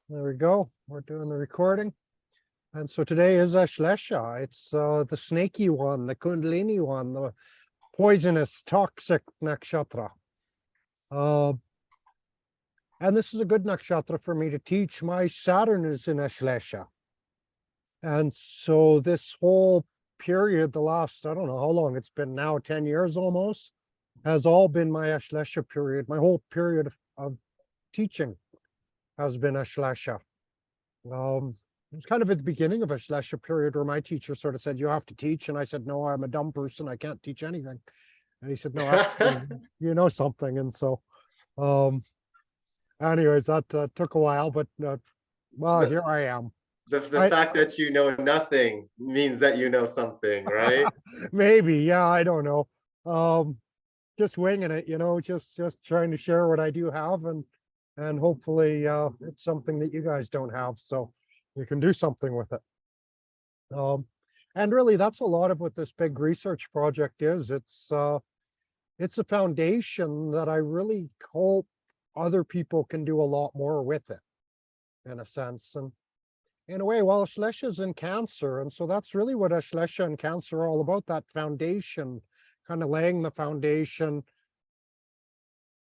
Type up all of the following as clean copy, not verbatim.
There we go. We're doing the recording. And so today is Ashlesha. It's the snaky one, the Kundalini one, the poisonous, toxic nakshatra. And this is a good nakshatra for me to teach. My Saturn is in Ashlesha. And so this whole period, the last, I don't know how long it's been now, 10 years almost, has all been my Ashlesha period. My whole period of teaching has been Ashlesha. It was kind of at the beginning of Ashlesha period where my teacher sort of said, you have to teach. And I said, no, I'm a dumb person. I can't teach anything. And he said, no, actually, you know something. And so, anyways, that took a while, but well, here I am. The fact that you know nothing means that you know something, right? Maybe, yeah, I don't know. Just winging it, just trying to share what I do have, and hopefully it's something that you guys don't have, so you can do something with it. And really, that's a lot of what this big research project is. It's a foundation that I really hope other people can do a lot more with it, in a sense. And in a way, well, Ashlesha is in Cancer, and so that's really what Ashlesha and Cancer are all about, that foundation, kind of laying the foundation.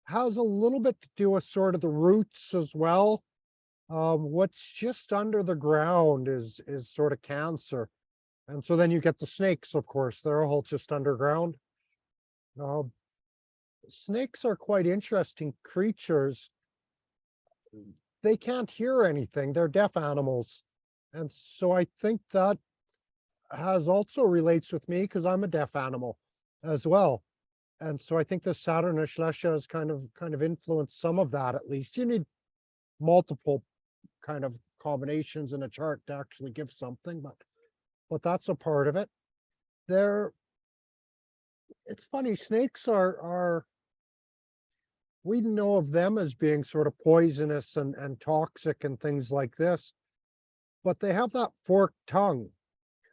Has a little bit to do with sort of the roots as well. What's just under the ground is sort of Cancer. And so then you get the snakes, of course, they're all just underground. Snakes are quite interesting creatures. They can't hear anything. They're deaf animals. And so I think that has also relates with me because I'm a deaf animal as well. And so I think the Saturn Ashlesha has kind of influenced some of that. At least you need multiple kind of combinations in a chart to actually give something, but that's a part of it. It's funny, snakes are we know of them as being sort of poisonous and toxic and things like this, but they have that forked tongue,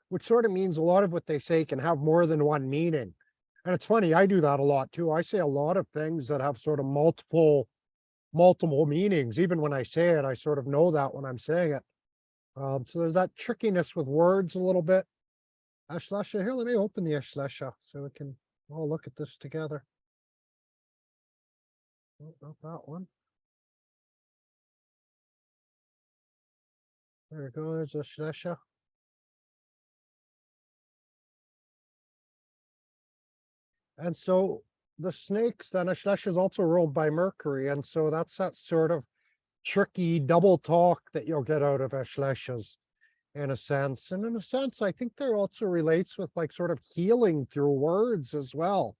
which sort of means a lot of what they say can have more than one meaning. And it's funny, I do that a lot too. I say a lot of things that have sort of multiple meanings. Even when I say it, I sort of know that when I'm saying it. So there's that trickiness with words a little bit. Ashlesha, here, let me open the Ashlesha so we can all look at this together. Oh, not that one. There we go, there's Ashlesha. And so the snakes, then Ashlesha is also ruled by Mercury. And so that's that sort of tricky double talk that you'll get out of Ashleshas in a sense. And in a sense, I think there also relates with like sort of healing through words as well.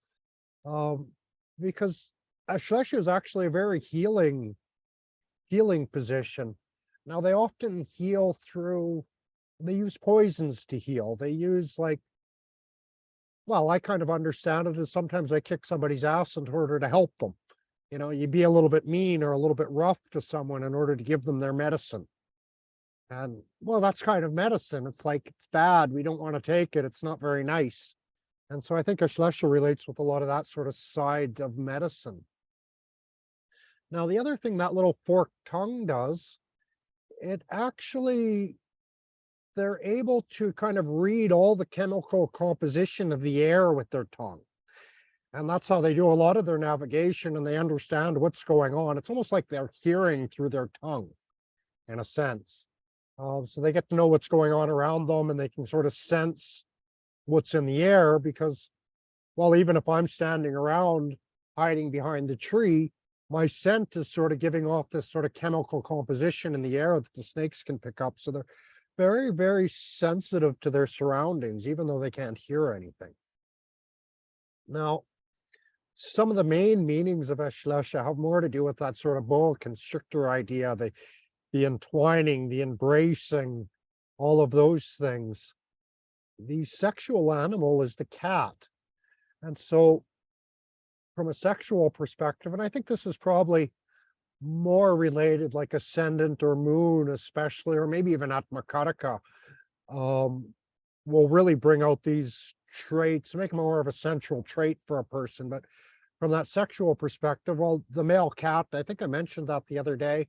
Because Ashlesha is actually a very healing position. Now they often heal through, they use poisons to heal. They use like, well, I kind of understand it as sometimes I kick somebody's ass in order to help them. You'd be a little bit mean or a little bit rough to someone in order to give them their medicine. And well, that's kind of medicine. It's like, it's bad. We don't want to take it. It's not very nice. And so I think Ashlesha relates with a lot of that sort of side of medicine. Now, the other thing that little forked tongue does, it actually, they're able to kind of read all the chemical composition of the air with their tongue. And that's how they do a lot of their navigation, and they understand what's going on. It's almost like they're hearing through their tongue, in a sense. So they get to know what's going on around them, and they can sort of sense what's in the air because, well, even if I'm standing around hiding behind the tree, my scent is sort of giving off this sort of chemical composition in the air that the snakes can pick up. So they're very, very sensitive to their surroundings, even though they can't hear anything. Now, some of the main meanings of Ashlesha have more to do with that sort of boa constrictor idea, the entwining, the embracing, all of those things. The sexual animal is the cat. And so from a sexual perspective, and I think this is probably more related like ascendant or moon especially, or maybe even Atmakaraka, will really bring out these traits, make them more of a central trait for a person. But from that sexual perspective, well, the male cat, I think I mentioned that the other day,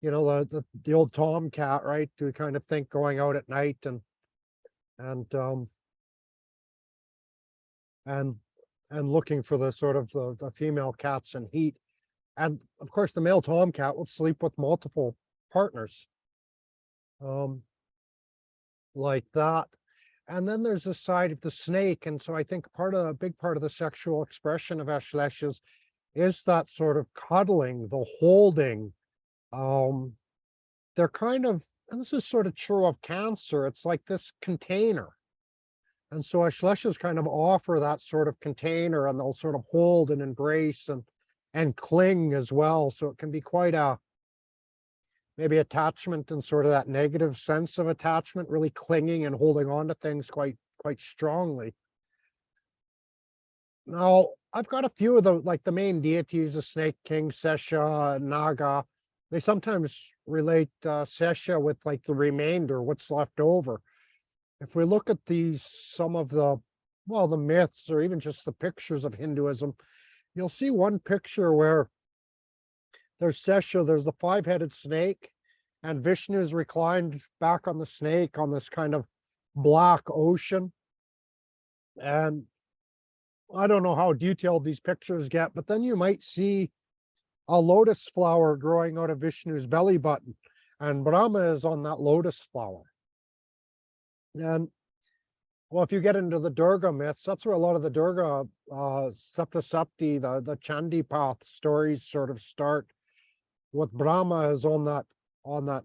you know, the old tomcat, right? We kind of think going out at night and and and looking for the sort of the female cats in heat. And of course, the male tomcat will sleep with multiple partners, um, like that. And then there's the side of the snake. And so I think a big part of the sexual expression of Ashleshas is that sort of cuddling, the holding. Um, they're kind of, and this is sort of true of Cancer, it's like this container. And so Ashleshas kind of offer that sort of container, and they'll sort of hold and embrace and cling as well. So it can be quite a maybe attachment in sort of that negative sense of attachment, really clinging and holding on to things quite strongly. Now, I've got a few of the main deities, the Snake King, Sesha, Naga. They sometimes relate Sesha with like the remainder, what's left over. If we look at some of the myths or even just the pictures of Hinduism, you'll see one picture where there's Sesha, there's the five-headed snake, and Vishnu is reclined back on the snake on this kind of black ocean. And I don't know how detailed these pictures get, but then you might see a lotus flower growing out of Vishnu's belly button, and Brahma is on that lotus flower. And well, if you get into the Durga myths, that's where a lot of the Durga Saptasapti, the Chandipath stories sort of start. With Brahma is on that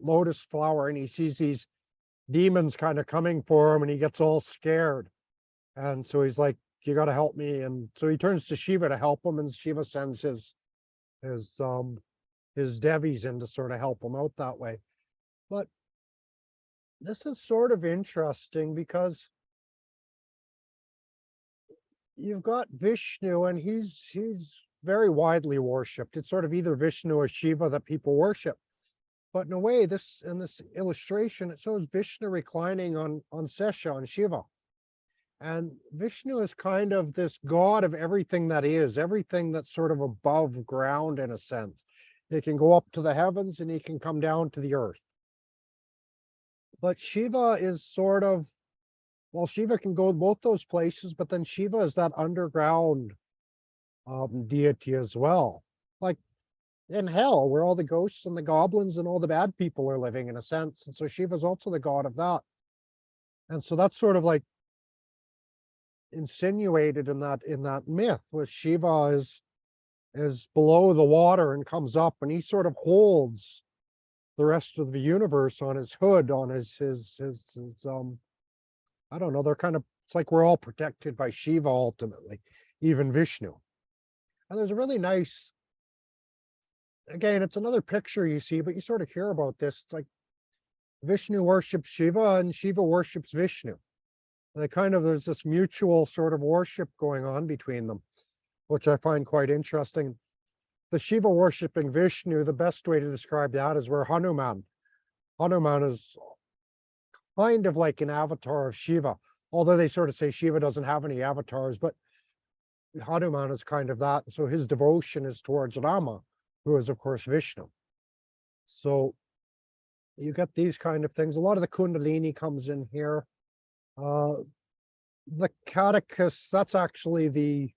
lotus flower, and he sees these demons kind of coming for him, and he gets all scared. And so he's like, you got to help me. And so he turns to Shiva to help him, and Shiva sends his Devis in to sort of help him out that way. But this is sort of interesting because you've got Vishnu, and he's very widely worshipped. It's sort of either Vishnu or Shiva that people worship. But in a way, in this illustration, it shows Vishnu reclining on Sesha, on Shiva. And Vishnu is kind of this god of everything that is, everything that's sort of above ground in a sense. He can go up to the heavens and he can come down to the earth. But Shiva is sort of, well, Shiva can go both those places, but then Shiva is that underground deity as well. Like in hell, where all the ghosts and the goblins and all the bad people are living in a sense. And so Shiva's also the god of that. And so that's sort of like insinuated in that myth, where Shiva is below the water and comes up, and he sort of holds the rest of the universe on his hood, on his I don't know, they're kind of, it's like we're all protected by Shiva ultimately, even Vishnu. And there's a really nice, again, it's another picture you see, but you sort of hear about this. It's like Vishnu worships Shiva and Shiva worships Vishnu. There's this mutual sort of worship going on between them, which I find quite interesting. The Shiva worshiping Vishnu, the best way to describe that is where Hanuman is kind of like an avatar of Shiva, although they sort of say Shiva doesn't have any avatars, but Hanuman is kind of that. So his devotion is towards Rama, who is of course Vishnu. So you get these kind of things. A lot of the Kundalini comes in here. The catechus, that's actually the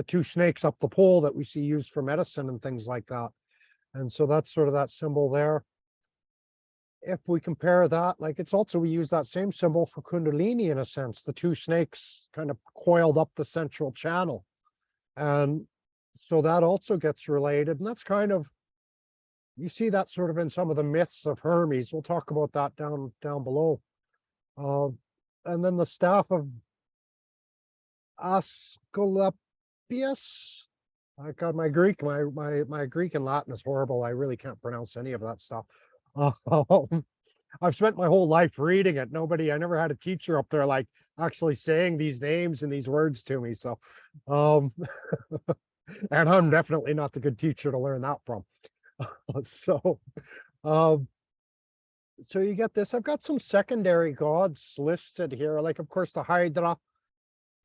two snakes up the pole that we see used for medicine and things like that. And so that's sort of that symbol there. If we compare that, like it's also, we use that same symbol for Kundalini in a sense, the two snakes kind of coiled up the central channel. And so that also gets related. And that's kind of, you see that sort of in some of the myths of Hermes. We'll talk about that down below. And then the staff of Asclepius. I got my Greek, my Greek and Latin is horrible. I really can't pronounce any of that stuff. I've spent my whole life reading it. I never had a teacher up there like actually saying these names and these words to me. So, and I'm definitely not the good teacher to learn that from. So, so you get this. I've got some secondary gods listed here. Like, of course, the Hydra.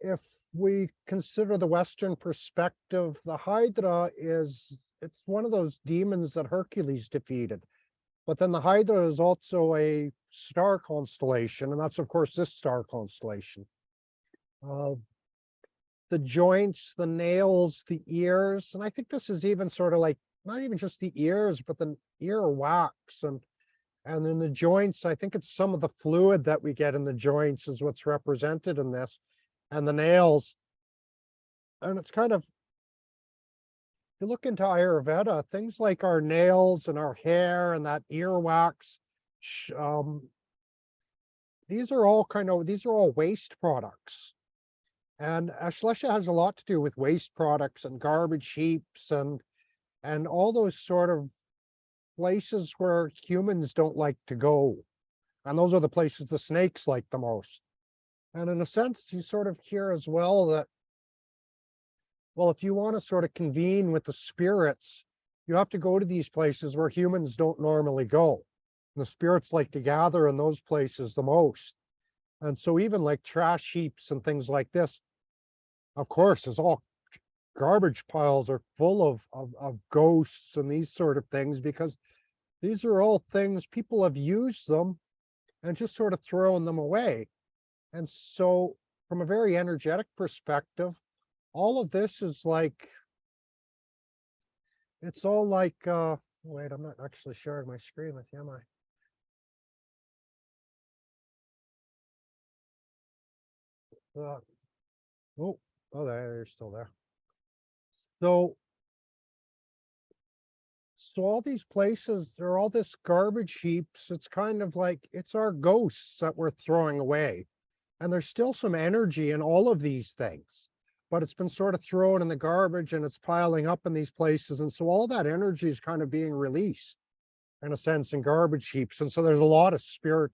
If we consider the Western perspective, the Hydra it's one of those demons that Hercules defeated. But then the Hydra is also a star constellation, and that's of course this star constellation. Uh, the joints, the nails, the ears, and I think this is even sort of like not even just the ears, but the ear wax and in the joints, I think it's some of the fluid that we get in the joints is what's represented in this, and the nails. And it's kind of, if you look into Ayurveda, things like our nails and our hair and that earwax, these are all waste products. And Ashlesha has a lot to do with waste products and garbage heaps and all those sort of places where humans don't like to go. And those are the places the snakes like the most. And in a sense, you sort of hear as well that, well, if you want to sort of convene with the spirits, you have to go to these places where humans don't normally go. And the spirits like to gather in those places the most. And so even like trash heaps and things like this, of course, is all garbage piles are full of ghosts and these sort of things, because these are all things people have used them and just sort of thrown them away. And so from a very energetic perspective, all of this is like, it's all like, wait, I'm not actually sharing my screen with you, am I? Oh, oh, there, you're still there. So all these places, they're all this garbage heaps. It's kind of like, it's our ghosts that we're throwing away. And there's still some energy in all of these things, but it's been sort of thrown in the garbage and it's piling up in these places. And so all that energy is kind of being released in a sense in garbage heaps. And so there's a lot of spirit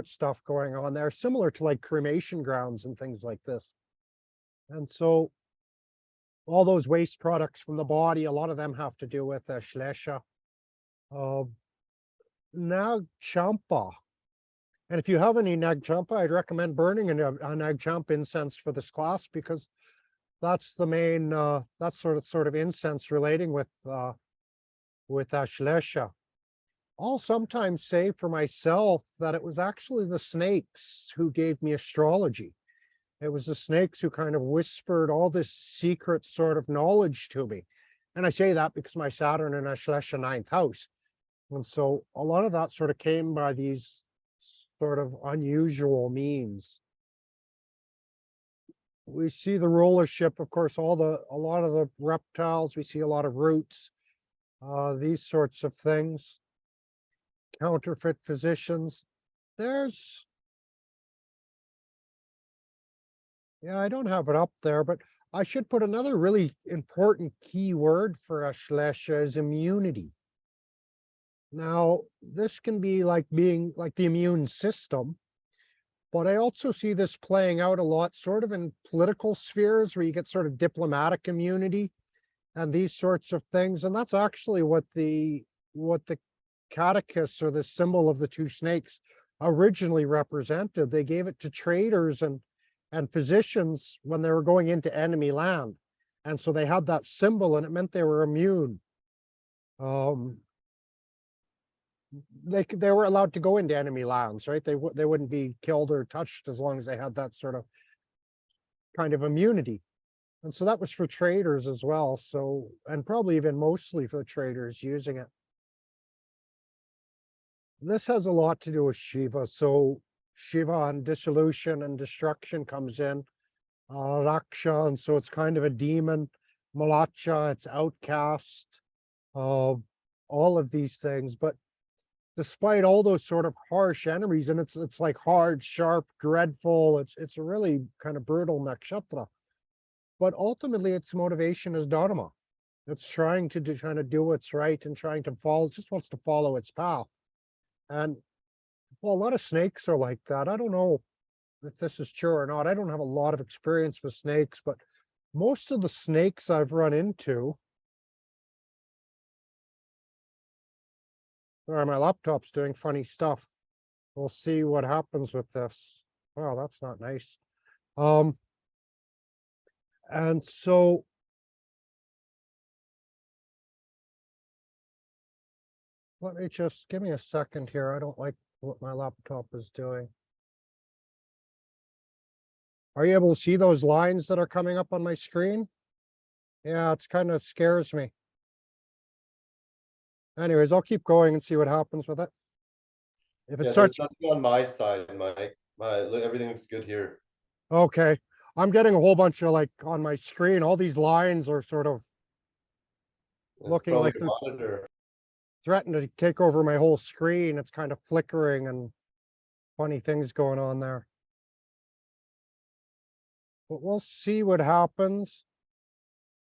stuff going on there, similar to like cremation grounds and things like this. And so all those waste products from the body, a lot of them have to do with Ashlesha. Nag Champa. And if you have any Nag Champa, I'd recommend burning a Nag Champa incense for this class, because that's the main, that's sort of incense relating with Ashlesha. I'll sometimes say for myself that it was actually the snakes who gave me astrology. It was the snakes who kind of whispered all this secret sort of knowledge to me. And I say that because my Saturn in Ashlesha ninth house. And so a lot of that sort of came by these sort of unusual means. We see the rulership, of course, a lot of the reptiles, we see a lot of roots, these sorts of things. Counterfeit physicians. There's, yeah, I don't have it up there, but I should put another really important key word for Ashlesha is immunity. Now, this can be like being like the immune system, but I also see this playing out a lot sort of in political spheres where you get sort of diplomatic immunity and these sorts of things. And that's actually what the catechus, or the symbol of the two snakes, originally represented. They gave it to traders and physicians when they were going into enemy land. And so they had that symbol and it meant they were immune. They were allowed to go into enemy lands, right? They wouldn't be killed or touched as long as they had that sort of kind of immunity. And so that was for traders as well. So, and probably even mostly for the traders using it. This has a lot to do with Shiva. So Shiva and dissolution and destruction comes in. Raksha, and so it's kind of a demon. Malacha, it's outcast. All of these things. But despite all those sort of harsh enemies, and it's like hard, sharp, dreadful, it's a really kind of brutal nakshatra. But ultimately its motivation is dharma. It's trying to trying to do what's right and trying to follow, it just wants to follow its path. And well, a lot of snakes are like that. I don't know if this is true or not. I don't have a lot of experience with snakes, but most of the snakes I've run into, sorry, my laptop's doing funny stuff. We'll see what happens with this. Wow, that's not nice. And so Let me just give me a second here. I don't like what my laptop is doing. Are you able to see those lines that are coming up on my screen? Yeah, it's kind of scares me. Anyways, I'll keep going and see what happens with it. If it Yeah, there's starts, nothing on my side, Mike. Everything looks good here. okay. I'm getting a whole bunch of like on my screen, all these lines are sort of It's looking probably like your they're monitor. threatening to take over my whole screen. It's kind of flickering and funny things going on there. But we'll see what happens.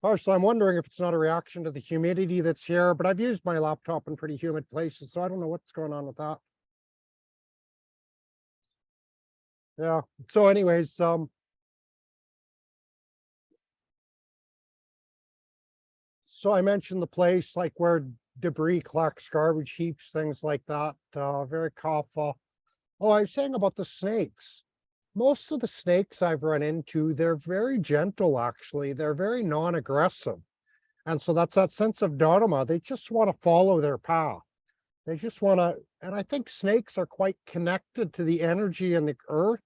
Partially, I'm wondering if it's not a reaction to the humidity that's here, but I've used my laptop in pretty humid places, so I don't know what's going on with that. Yeah. So anyways, so I mentioned the place like where debris collects, garbage heaps, things like that. Very cough. Oh, I was saying about the snakes. Most of the snakes I've run into, they're very gentle, actually. They're very non-aggressive. And so that's that sense of dharma. They just want to follow their path. They just want to, and I think snakes are quite connected to the energy in the earth.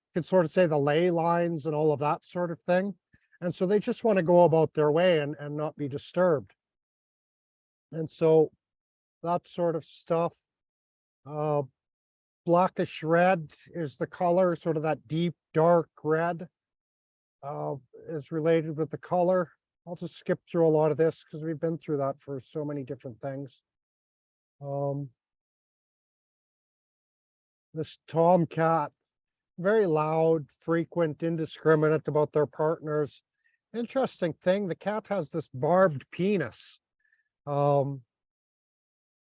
You can sort of say the ley lines and all of that sort of thing. And so they just want to go about their way and not be disturbed. And so that sort of stuff. Uh, Blackish red is the color, sort of that deep, dark red uh, is related with the color. I'll just skip through a lot of this because we've been through that for so many different things. This tomcat, very loud, frequent, indiscriminate about their partners. Interesting thing, the cat has this barbed penis. Um,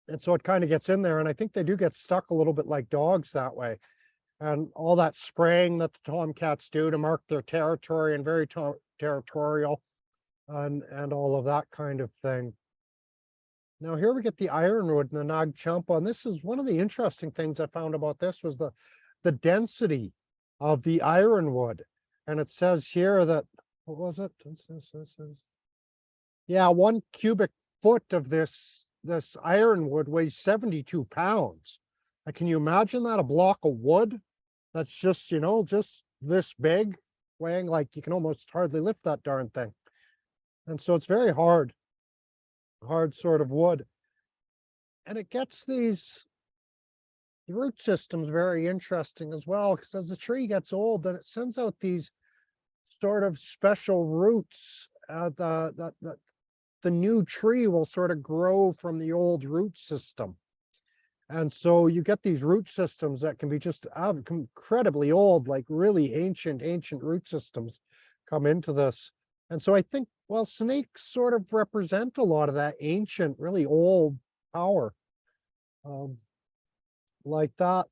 and so it kind of gets in there, and I think they do get stuck a little bit like dogs that way. And all that spraying that the tomcats do to mark their territory and very territorial and all of that kind of thing. Now here we get the ironwood and the Nag Champa, and this is one of the interesting things I found about this was the density of the ironwood. And it says here that, what was it? Yeah, 1 cubic foot of this ironwood weighs 72 pounds. Can you imagine that? A block of wood that's just, just this big, weighing like you can almost hardly lift that darn thing. And so it's very hard sort of wood. And it gets these root systems very interesting as well, because as the tree gets old, then it sends out these sort of special roots. The new tree will sort of grow from the old root system. And so you get these root systems that can be just incredibly old, like really ancient root systems come into this. And so I think, well, snakes sort of represent a lot of that ancient, really old power. Like that.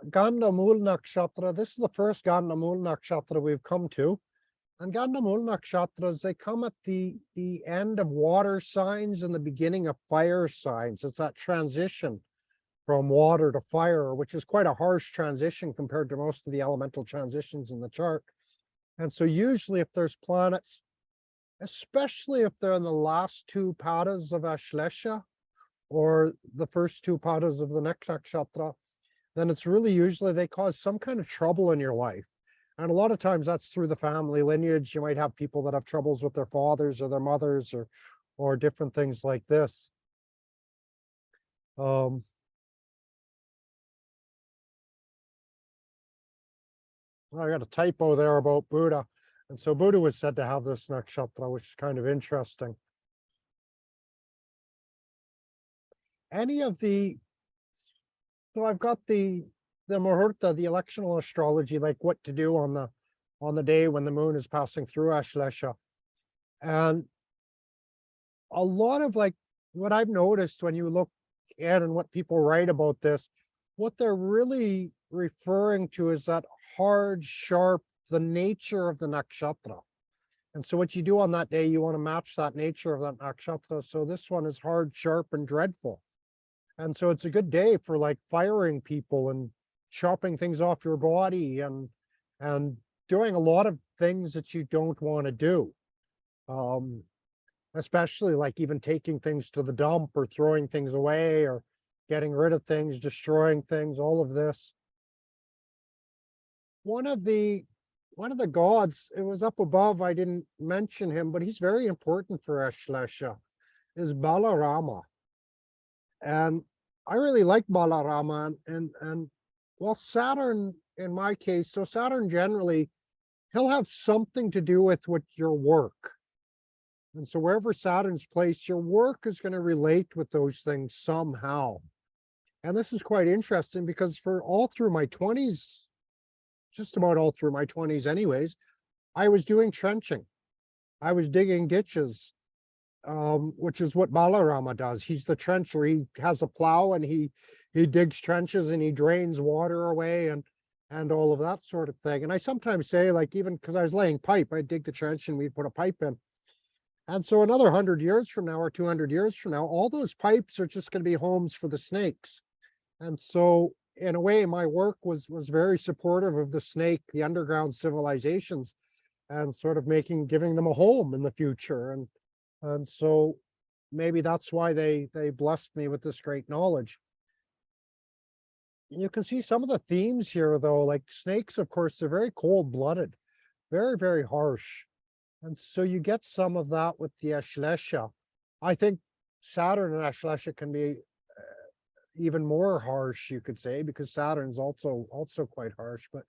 Gandamul Nakshatra, this is the first Gandamul Nakshatra we've come to. And Gandamul Nakshatras, they come at the end of water signs and the beginning of fire signs. It's that transition from water to fire, which is quite a harsh transition compared to most of the elemental transitions in the chart. And so usually if there's planets, especially if they're in the last two padas of Ashlesha or the first two padas of the next nakshatra, then it's really usually they cause some kind of trouble in your life. And a lot of times that's through the family lineage. You might have people that have troubles with their fathers or their mothers or different things like this. I got a typo there about Buddha. And so Buddha was said to have this nakshatra, which is kind of interesting. Any of the, so I've got the Muhurta, the electional astrology, like what to do on the day when the moon is passing through Ashlesha. And a lot of like what I've noticed when you look at and what people write about this, what they're really referring to is that hard, sharp, the nature of the nakshatra. And so what you do on that day, you want to match that nature of that nakshatra. So this one is hard, sharp, and dreadful. And so it's a good day for like firing people and chopping things off your body and doing a lot of things that you don't want to do. especially like even taking things to the dump or throwing things away or getting rid of things, destroying things, all of this. One of the one of the gods, it was up above, I didn't mention him, but he's very important for Ashlesha, is Balarama. And I really like Balarama and well, Saturn in my case, so Saturn generally, he'll have something to do with what your work. And so wherever Saturn's placed, your work is going to relate with those things somehow. And this is quite interesting because for all through my 20s, just about all through my 20s anyways, I was doing trenching. I was digging ditches, which is what Balarama does. He's the trencher. He has a plow and he digs trenches and he drains water away and all of that sort of thing. And I sometimes say, like, even because I was laying pipe, I'd dig the trench and we'd put a pipe in. And so another 100 years from now or 200 years from now, all those pipes are just going to be homes for the snakes. And so in a way, my work was very supportive of the snake, the underground civilizations, and sort of giving them a home in the future. And so maybe that's why they blessed me with this great knowledge. You can see some of the themes here, though, like snakes, of course, they're very cold-blooded, very, very harsh. And so you get some of that with the Ashlesha. I think Saturn and Ashlesha can be even more harsh, you could say, because Saturn's also quite harsh. But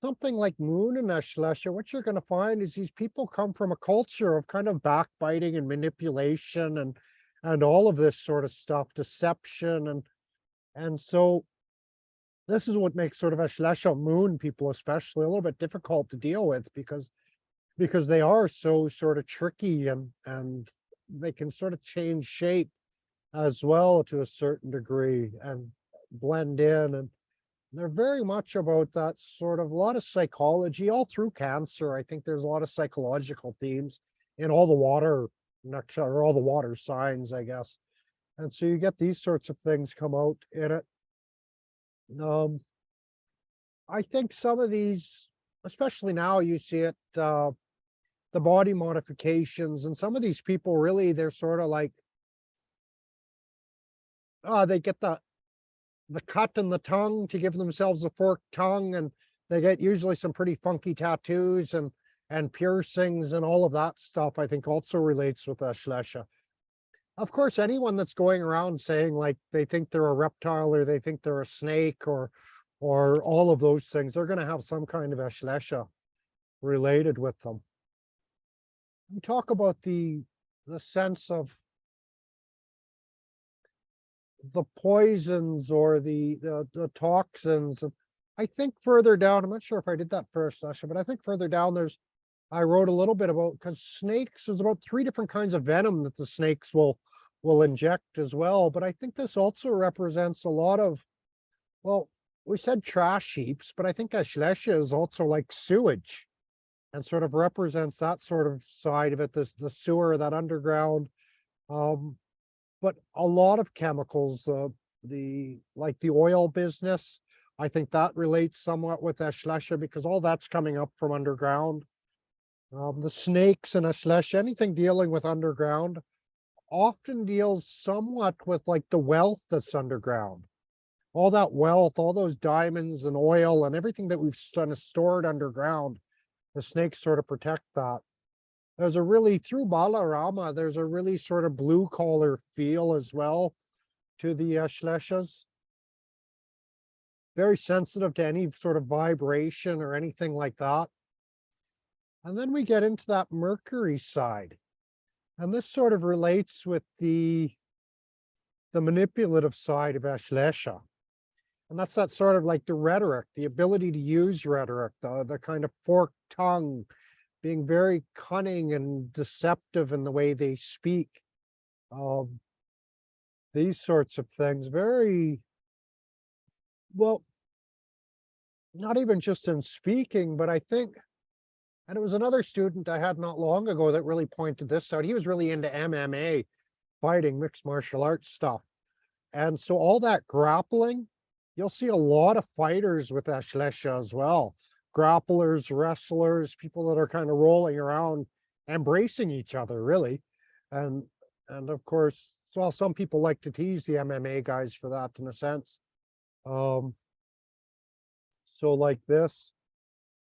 something like Moon and Ashlesha, what you're going to find is these people come from a culture of kind of backbiting and manipulation and all of this sort of stuff, deception, and so this is what makes sort of Ashlesha Moon people especially a little bit difficult to deal with because they are so sort of tricky and they can sort of change shape as well to a certain degree and blend in. And they're very much about that sort of a lot of psychology all through Cancer. I think there's a lot of psychological themes in all the water or all the water signs, I guess. And so you get these sorts of things come out in it. I think some of these, especially now, you see it, the body modifications, and some of these people really, they're sort of like, they get the cut in the tongue to give themselves a forked tongue, and they get usually some pretty funky tattoos and piercings and all of that stuff. I think also relates with Ashlesha. Of course, anyone that's going around saying like they think they're a reptile or they think they're a snake or all of those things, they're going to have some kind of Ashlesha related with them. We talk about the sense of the poisons or the toxins. I think further down, I'm not sure if I did that first session, but I think further down I wrote a little bit about, because snakes, there's about 3 different kinds of venom that the snakes will inject as well. But I think this also represents a lot of, well, we said trash heaps, but I think Ashlesha is also like sewage and sort of represents that sort of side of it, the sewer, that underground. But a lot of chemicals, like the oil business, I think that relates somewhat with Ashlesha because all that's coming up from underground. The snakes and Ashlesha, anything dealing with underground, often deals somewhat with like the wealth that's underground. All that wealth, all those diamonds and oil and everything that we've stored underground, the snakes sort of protect that. There's a really, through Balarama, there's a really sort of blue collar feel as well to the Ashleshas. Very sensitive to any sort of vibration or anything like that. And then we get into that Mercury side. And this sort of relates with the manipulative side of Ashlesha. And that's that sort of like the rhetoric, the ability to use rhetoric, the kind of forked tongue, being very cunning and deceptive in the way they speak. These sorts of things, very, well, not even just in speaking, but I think, and it was another student I had not long ago that really pointed this out. He was really into MMA, fighting, mixed martial arts stuff. And so all that grappling, you'll see a lot of fighters with Ashlesha as well. Grapplers, wrestlers, people that are kind of rolling around embracing each other really. And of course, well, some people like to tease the MMA guys for that in a sense. Um, so like this,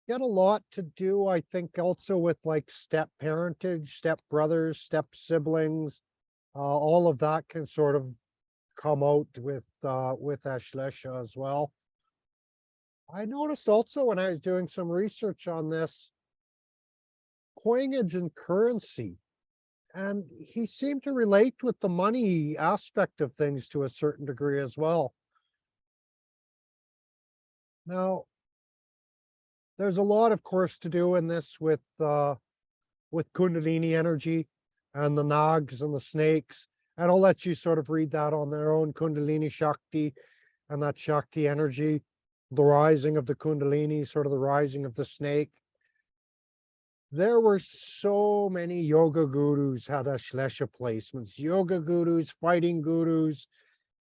got a lot to do, I think, also with like step parentage, step brothers, step siblings. All of that can sort of come out with Ashlesha as well. I noticed also when I was doing some research on this, coinage and currency, and he seemed to relate with the money aspect of things to a certain degree as well. Now, there's a lot, of course, to do in this with Kundalini energy and the nags and the snakes. And I'll let you sort of read that on their own, Kundalini Shakti and that Shakti energy, the rising of the Kundalini, sort of the rising of the snake. There were so many yoga gurus had Ashlesha placements, yoga gurus, fighting gurus,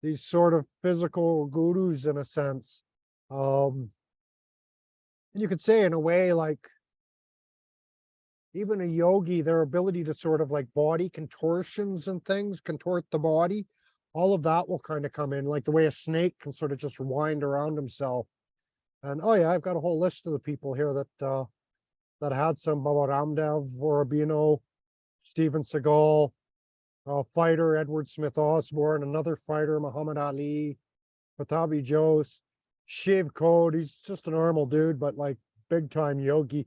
these sort of physical gurus in a sense. And you could say in a way, like even a yogi, their ability to sort of like body contortions and things, contort the body, all of that will kind of come in, like the way a snake can sort of just wind around himself. And oh yeah, I've got a whole list of the people here that had some: Baba Ramdev, Vorobino, Steven Seagal, fighter Edward Smith Osborne, another fighter Muhammad Ali, Patabi Jose, Shiv Code. He's just a normal dude, but like big time yogi.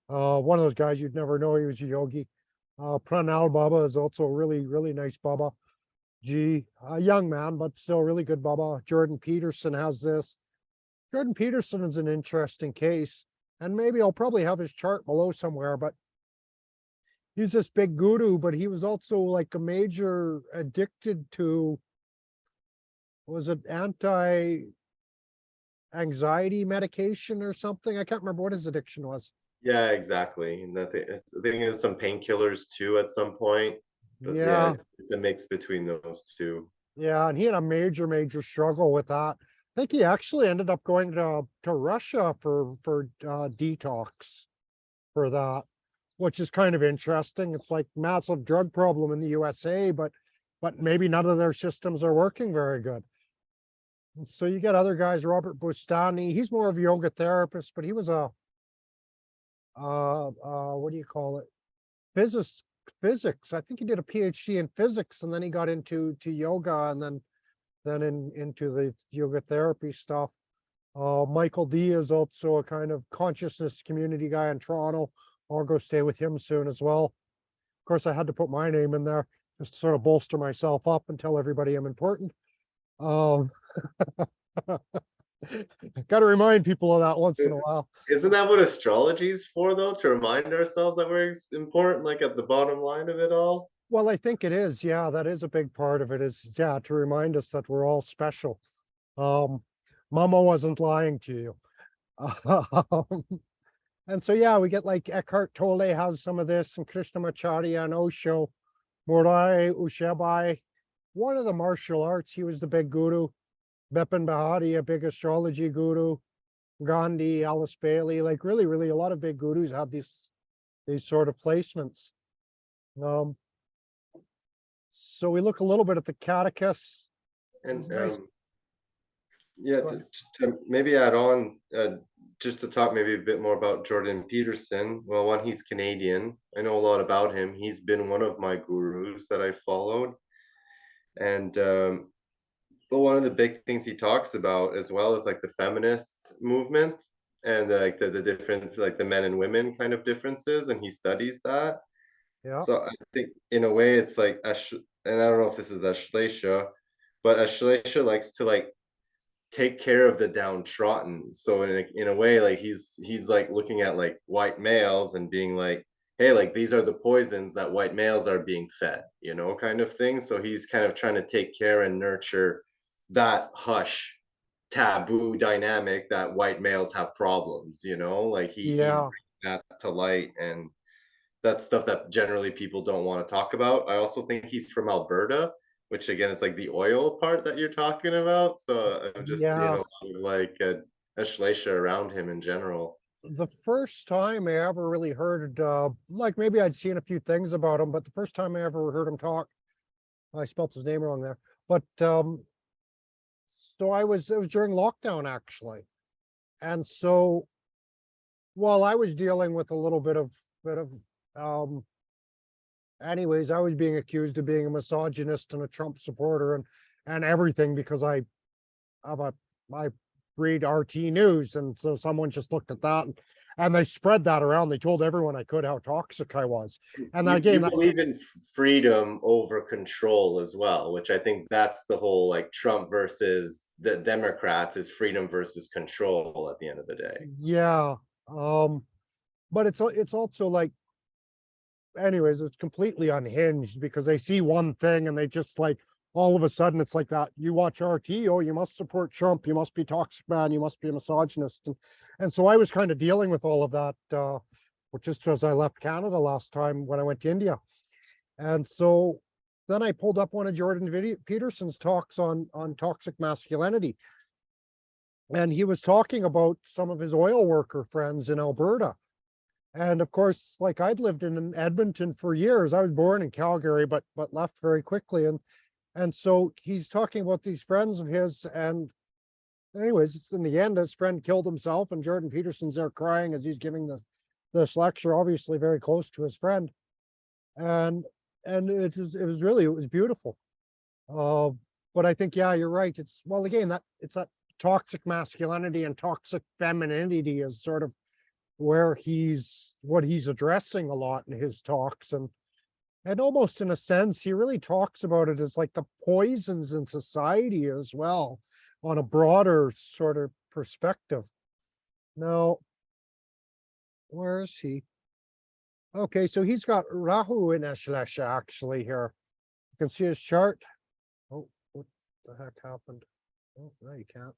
One of those guys you'd never know he was a yogi. Pranal Baba is also a really, really nice Baba. A young man, but still really good Baba. Jordan Peterson has this. Jordan Peterson is an interesting case, and maybe I'll probably have his chart below somewhere, but he's this big guru, but he was also like a major addicted to, was it anti-anxiety medication or something? I can't remember what his addiction was. Yeah, exactly. And I think there's some painkillers too at some point. But yeah, Yeah, it's a mix between those two. yeah, and he had a major, major struggle with that. I think he actually ended up going to Russia for detox for that, which is kind of interesting. It's like massive drug problem in the USA, but maybe none of their systems are working very good. And so you get other guys, Robert Bustani. He's more of a yoga therapist, but he was a what do you call it? Physics. I think he did a PhD in physics, and then he got into yoga, and then into the yoga therapy stuff. Michael D is also a kind of consciousness community guy in Toronto. I'll go stay with him soon as well. Of course, I had to put my name in there just to sort of bolster myself up and tell everybody I'm important. Um, Got to remind people of that once in a while. Isn't that what astrology is for, though? To remind ourselves that we're important, like at the bottom line of it all? Well, I think it is. Yeah, that is a big part of it. Is yeah, to remind us that we're all special. Um, Mama wasn't lying to you. And so yeah, we get like Eckhart Tolle has some of this, and Krishnamacharya and Osho, Morai Ushabai, one of the martial arts. He was the big guru. Bipin Bahari, a big astrology guru. Gandhi, Alice Bailey, like really, really a lot of big gurus had these sort of placements. Um, so we look a little bit at the catechus. And Nice. yeah, to maybe add on, just to talk maybe a bit more about Jordan Peterson. Well, one, he's Canadian. I know a lot about him. He's been one of my gurus that I followed. And but one of the big things he talks about as well is like the feminist movement and like the different, like the men and women kind of differences, and he studies that. Yeah, So I think in a way it's like and I don't know if this is Ashlesha, but Ashlesha likes to like take care of the downtrodden. So in a way, like he's like looking at like white males and being like, hey, like these are the poisons that white males are being fed, kind of thing. So he's kind of trying to take care and nurture that hush taboo dynamic that white males have problems, like he's yeah, bringing that to light, and that's stuff that generally people don't want to talk about. I also think he's from Alberta, which again is like the oil part that you're talking about. So I'm just seeing yeah. a lot of like Ashlesha around him in general. the first time I ever really heard, like maybe I'd seen a few things about him, but the first time I ever heard him talk, I spelt his name wrong there. But so it was during lockdown actually. And so while I was dealing with a little bit of um anyways, I was being accused of being a misogynist and a Trump supporter and everything because I read RT News, and so someone just looked at that and they spread that around. They told everyone I could how toxic I was. And You again, you that, believe in freedom over control as well, which I think that's the whole like Trump versus the Democrats is freedom versus control at the end of the day. yeah. Um, but it's also like, anyways, it's completely unhinged because they see one thing and they just like all of a sudden it's like that. You watch RT, oh, you must support Trump, you must be toxic man, you must be a misogynist. And so I was kind of dealing with all of that, which is because I left Canada last time when I went to India. And so then I pulled up one of Peterson's talks on toxic masculinity. And he was talking about some of his oil worker friends in Alberta. And of course, like I'd lived in Edmonton for years. I was born in Calgary, but left very quickly. And so he's talking about these friends of his. And anyways, it's in the end, his friend killed himself, and Jordan Peterson's there crying as he's giving this lecture, obviously very close to his friend. And it was beautiful. Uh, but I think, yeah, you're right. It's well, again, it's that toxic masculinity and toxic femininity is sort of where what he's addressing a lot in his talks. And almost in a sense, he really talks about it as like the poisons in society as well, on a broader sort of perspective. Now, where is he? Okay, so he's got Rahu in Ashlesha actually here. You can see his chart. Oh, what the heck happened? Oh, no, you can't.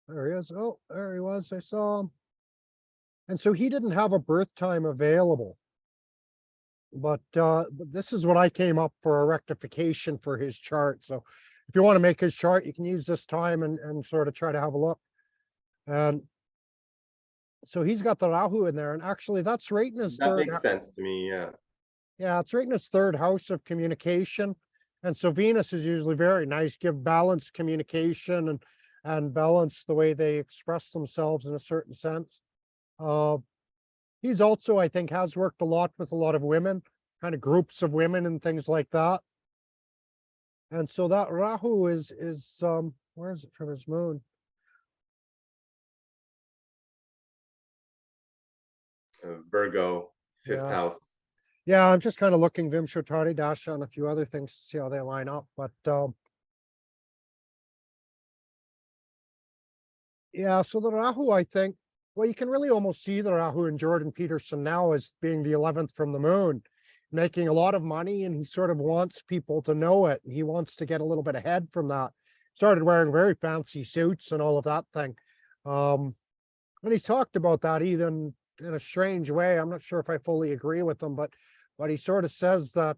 There he is. Oh, there he was. I saw him. And so he didn't have a birth time available. But this is what I came up for a rectification for his chart. So if you want to make his chart, you can use this time and sort of try to have a look. And so he's got the Rahu in there. And actually, that's right in his That third. makes sense to me, yeah. Yeah, it's right in his third house of communication. And so Venus is usually very nice, give balanced communication and balance the way they express themselves in a certain sense. Uh, he's also, I think, has worked a lot with a lot of women, kind of groups of women and things like that. And so that Rahu is where is it from his moon? Virgo, fifth Yeah. house. Yeah, I'm just kind of looking Vimshatari Dasha on a few other things to see how they line up. But yeah, so the Rahu, I think, well, you can really almost see the Rahu in Jordan Peterson now as being the 11th from the moon, making a lot of money, and he sort of wants people to know it. And he wants to get a little bit ahead from that. Started wearing very fancy suits and all of that thing. And he's talked about that even in a strange way. I'm not sure if I fully agree with him, but he sort of says that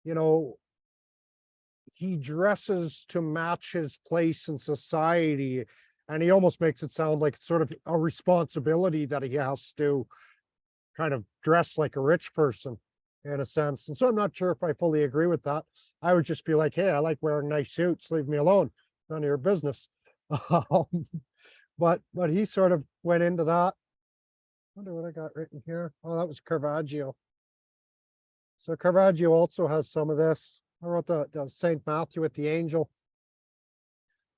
you know, he dresses to match his place in society, and he almost makes it sound like it's sort of a responsibility that he has to kind of dress like a rich person in a sense. And so I'm not sure if I fully agree with that. I would just be like, hey, I like wearing nice suits, leave me alone, none of your business. Um, but he sort of went into that. I wonder what I got written here. Oh, that was Caravaggio. So Caravaggio also has some of this. I wrote the Saint Matthew with the angel.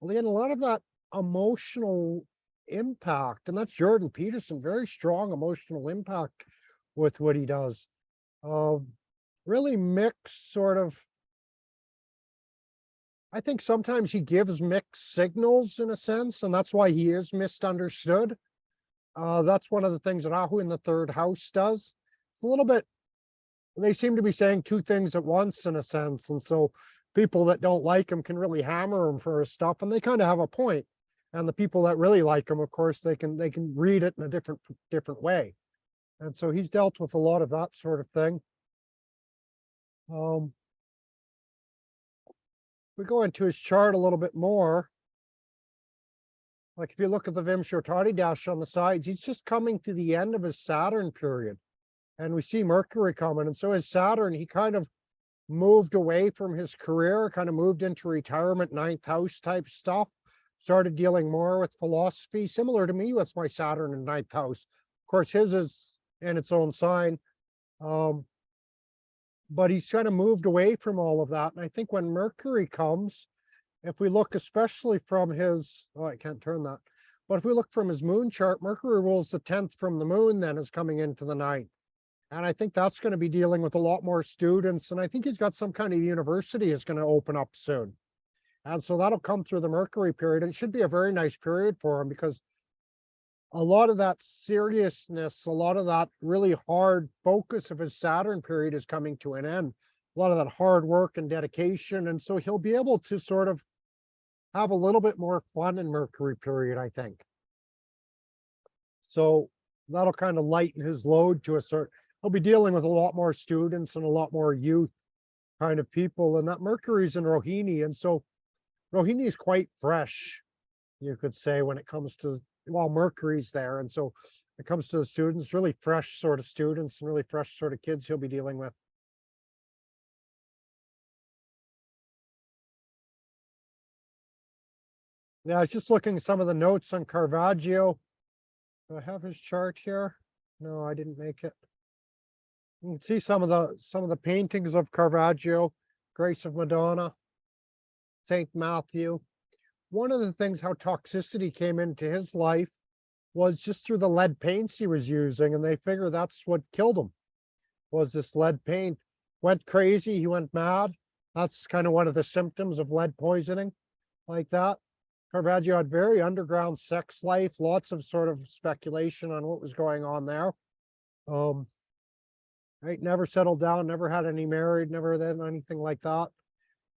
Well, again, a lot of that emotional impact, and that's Jordan Peterson, very strong emotional impact with what he does. Uh, really mixed sort of. I think sometimes he gives mixed signals in a sense, and that's why he is misunderstood. That's one of the things Rahu in the third house does. It's a little bit, they seem to be saying two things at once in a sense. And so people that don't like him can really hammer him for his stuff, and they kind of have a point. And the people that really like him, of course, they can read it in a different way. And so he's dealt with a lot of that sort of thing. We go into his chart a little bit more. Like if you look at the Vimshotati dash on the sides, he's just coming to the end of his Saturn period. And we see Mercury coming. And so his Saturn, he kind of moved away from his career, kind of moved into retirement, ninth house type stuff, started dealing more with philosophy, similar to me with my Saturn in ninth house. Of course, his is in its own sign. But he's kind of moved away from all of that. And I think when Mercury comes, if we look especially from his, oh, I can't turn that. But if we look from his moon chart, Mercury rules the 10th from the moon, then is coming into the 9th. And I think that's going to be dealing with a lot more students. And I think he's got some kind of university is going to open up soon. And so that'll come through the Mercury period. And it should be a very nice period for him because a lot of that seriousness, a lot of that really hard focus of his Saturn period is coming to an end. A lot of that hard work and dedication. And so he'll be able to sort of have a little bit more fun in Mercury period, I think. So that'll kind of lighten his load to a certain, he'll be dealing with a lot more students and a lot more youth kind of people. And that Mercury's in Rohini. And so Rohini is quite fresh, you could say, when it comes to, well, Mercury's there. And so it comes to the students, really fresh sort of students and really fresh sort of kids he'll be dealing with. Yeah, I was just looking at some of the notes on Caravaggio. Do I have his chart here? No, I didn't make it. You can see some of the paintings of Caravaggio, Grace of Madonna, Saint Matthew. One of the things how toxicity came into his life was just through the lead paints he was using, and they figure that's what killed him, was this lead paint. Went crazy, he went mad. That's kind of one of the symptoms of lead poisoning, like that. Caravaggio had very underground sex life, lots of sort of speculation on what was going on there. Right, never settled down, never had any married, never done anything like that.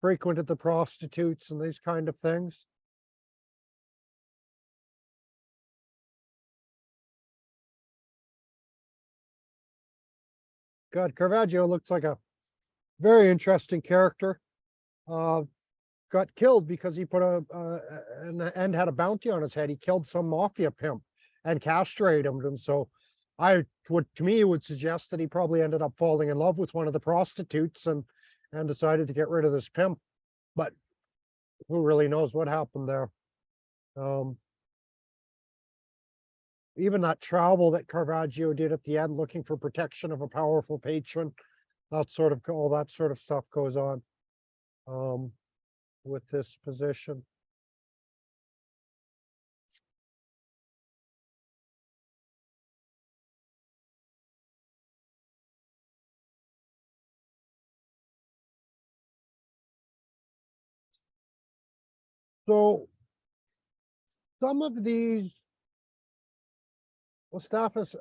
Frequented the prostitutes and these kind of things. God, Caravaggio looks like a very interesting character. Got killed because he put and had a bounty on his head. He killed some mafia pimp and castrated him. And so to me, it would suggest that he probably ended up falling in love with one of the prostitutes and decided to get rid of this pimp. But who really knows what happened there? Even that travel that Caravaggio did at the end, looking for protection of a powerful patron, that sort of, all that sort of stuff goes on with this position. So some of these, Staphus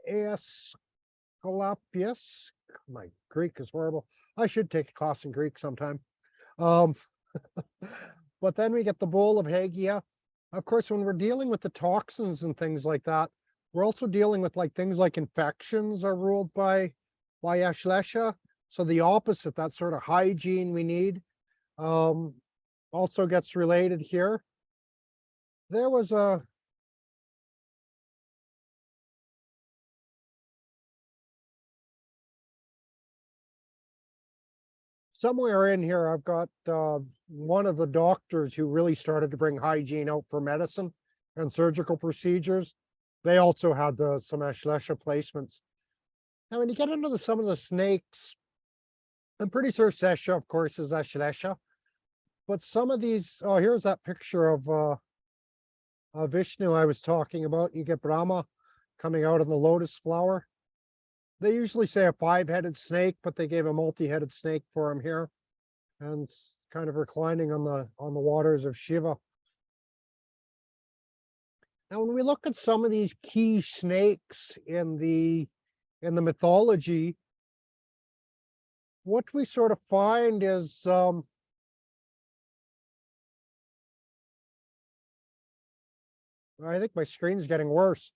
Aesculapius, my Greek is horrible. I should take a class in Greek sometime. But then we get the bowl of Hagia. Of course, when we're dealing with the toxins and things like that, we're also dealing with like things like infections are ruled by Ashlesha. So the opposite, that sort of hygiene we need, also gets related here. There was a somewhere in here, I've got one of the doctors who really started to bring hygiene out for medicine and surgical procedures. They also had some Ashlesha placements. Now, when you get into some of the snakes, I'm pretty sure Sesha, of course, is Ashlesha. But some of these, oh, here's that picture of Vishnu I was talking about. You get Brahma coming out of the lotus flower. They usually say a 5-headed snake, but they gave a multi-headed snake for him here, and kind of reclining on the waters of Shiva. Now, when we look at some of these key snakes in the mythology, what we sort of find is I think my screen's getting worse.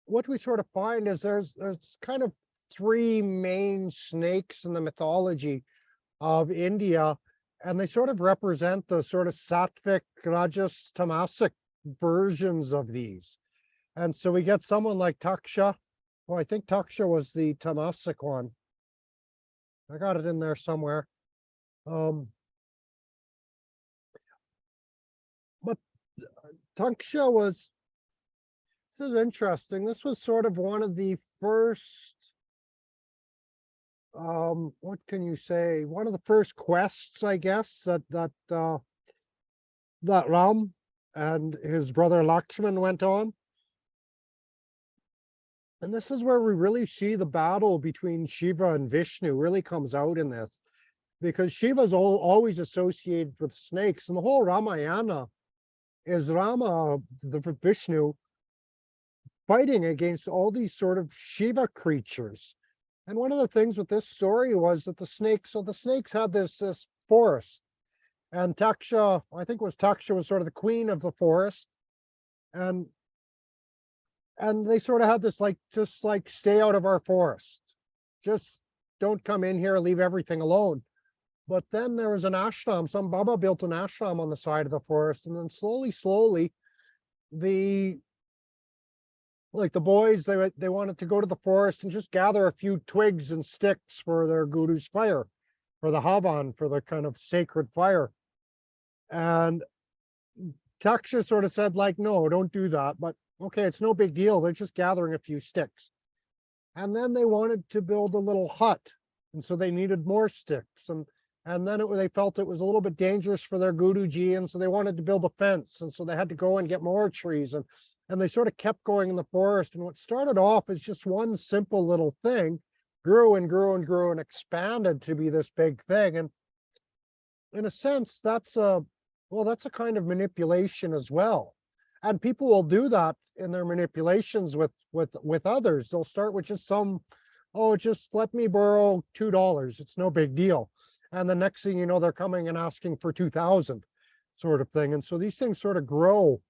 What we sort of find is there's kind of 3 main snakes in the mythology of India. and they sort of represent the sort of sattvic, rajas, tamasic versions of these. And so we get someone like Taksha. Well, I think Taksha was the tamasic one. I got it in there somewhere. But Taksha was, this is interesting. This was sort of one of the first, what can you say? One of the first quests, I guess, that Ram and his brother Lakshman went on. And this is where we really see the battle between Shiva and Vishnu really comes out in this, because Shiva's always associated with snakes, and the whole Ramayana is Rama, the Vishnu, fighting against all these sort of Shiva creatures. And one of the things with this story was that the snakes had this forest, and Taksha, I think it was Taksha, was sort of the queen of the forest, and they sort of had this just stay out of our forest, just don't come in here, leave everything alone. But then there was an ashram, some Baba built an ashram on the side of the forest, and then slowly the boys, they wanted to go to the forest and just gather a few twigs and sticks for their guru's fire, for the Havan, for the kind of sacred fire. And Taksha sort of said, like, no, don't do that. But okay, it's no big deal. They're just gathering a few sticks. And then they wanted to build a little hut. And so they needed more sticks. And then they felt it was a little bit dangerous for their Guruji. And so they wanted to build a fence. And so they had to go and get more trees. And they sort of kept going in the forest. And what started off as just one simple little thing grew and grew and grew and expanded to be this big thing. And in a sense, that's a kind of manipulation as well. And people will do that in their manipulations with others. They'll start with just just let me borrow $2. It's no big deal. And the next thing you know, they're coming and asking for 2,000 sort of thing. And so these things sort of grow.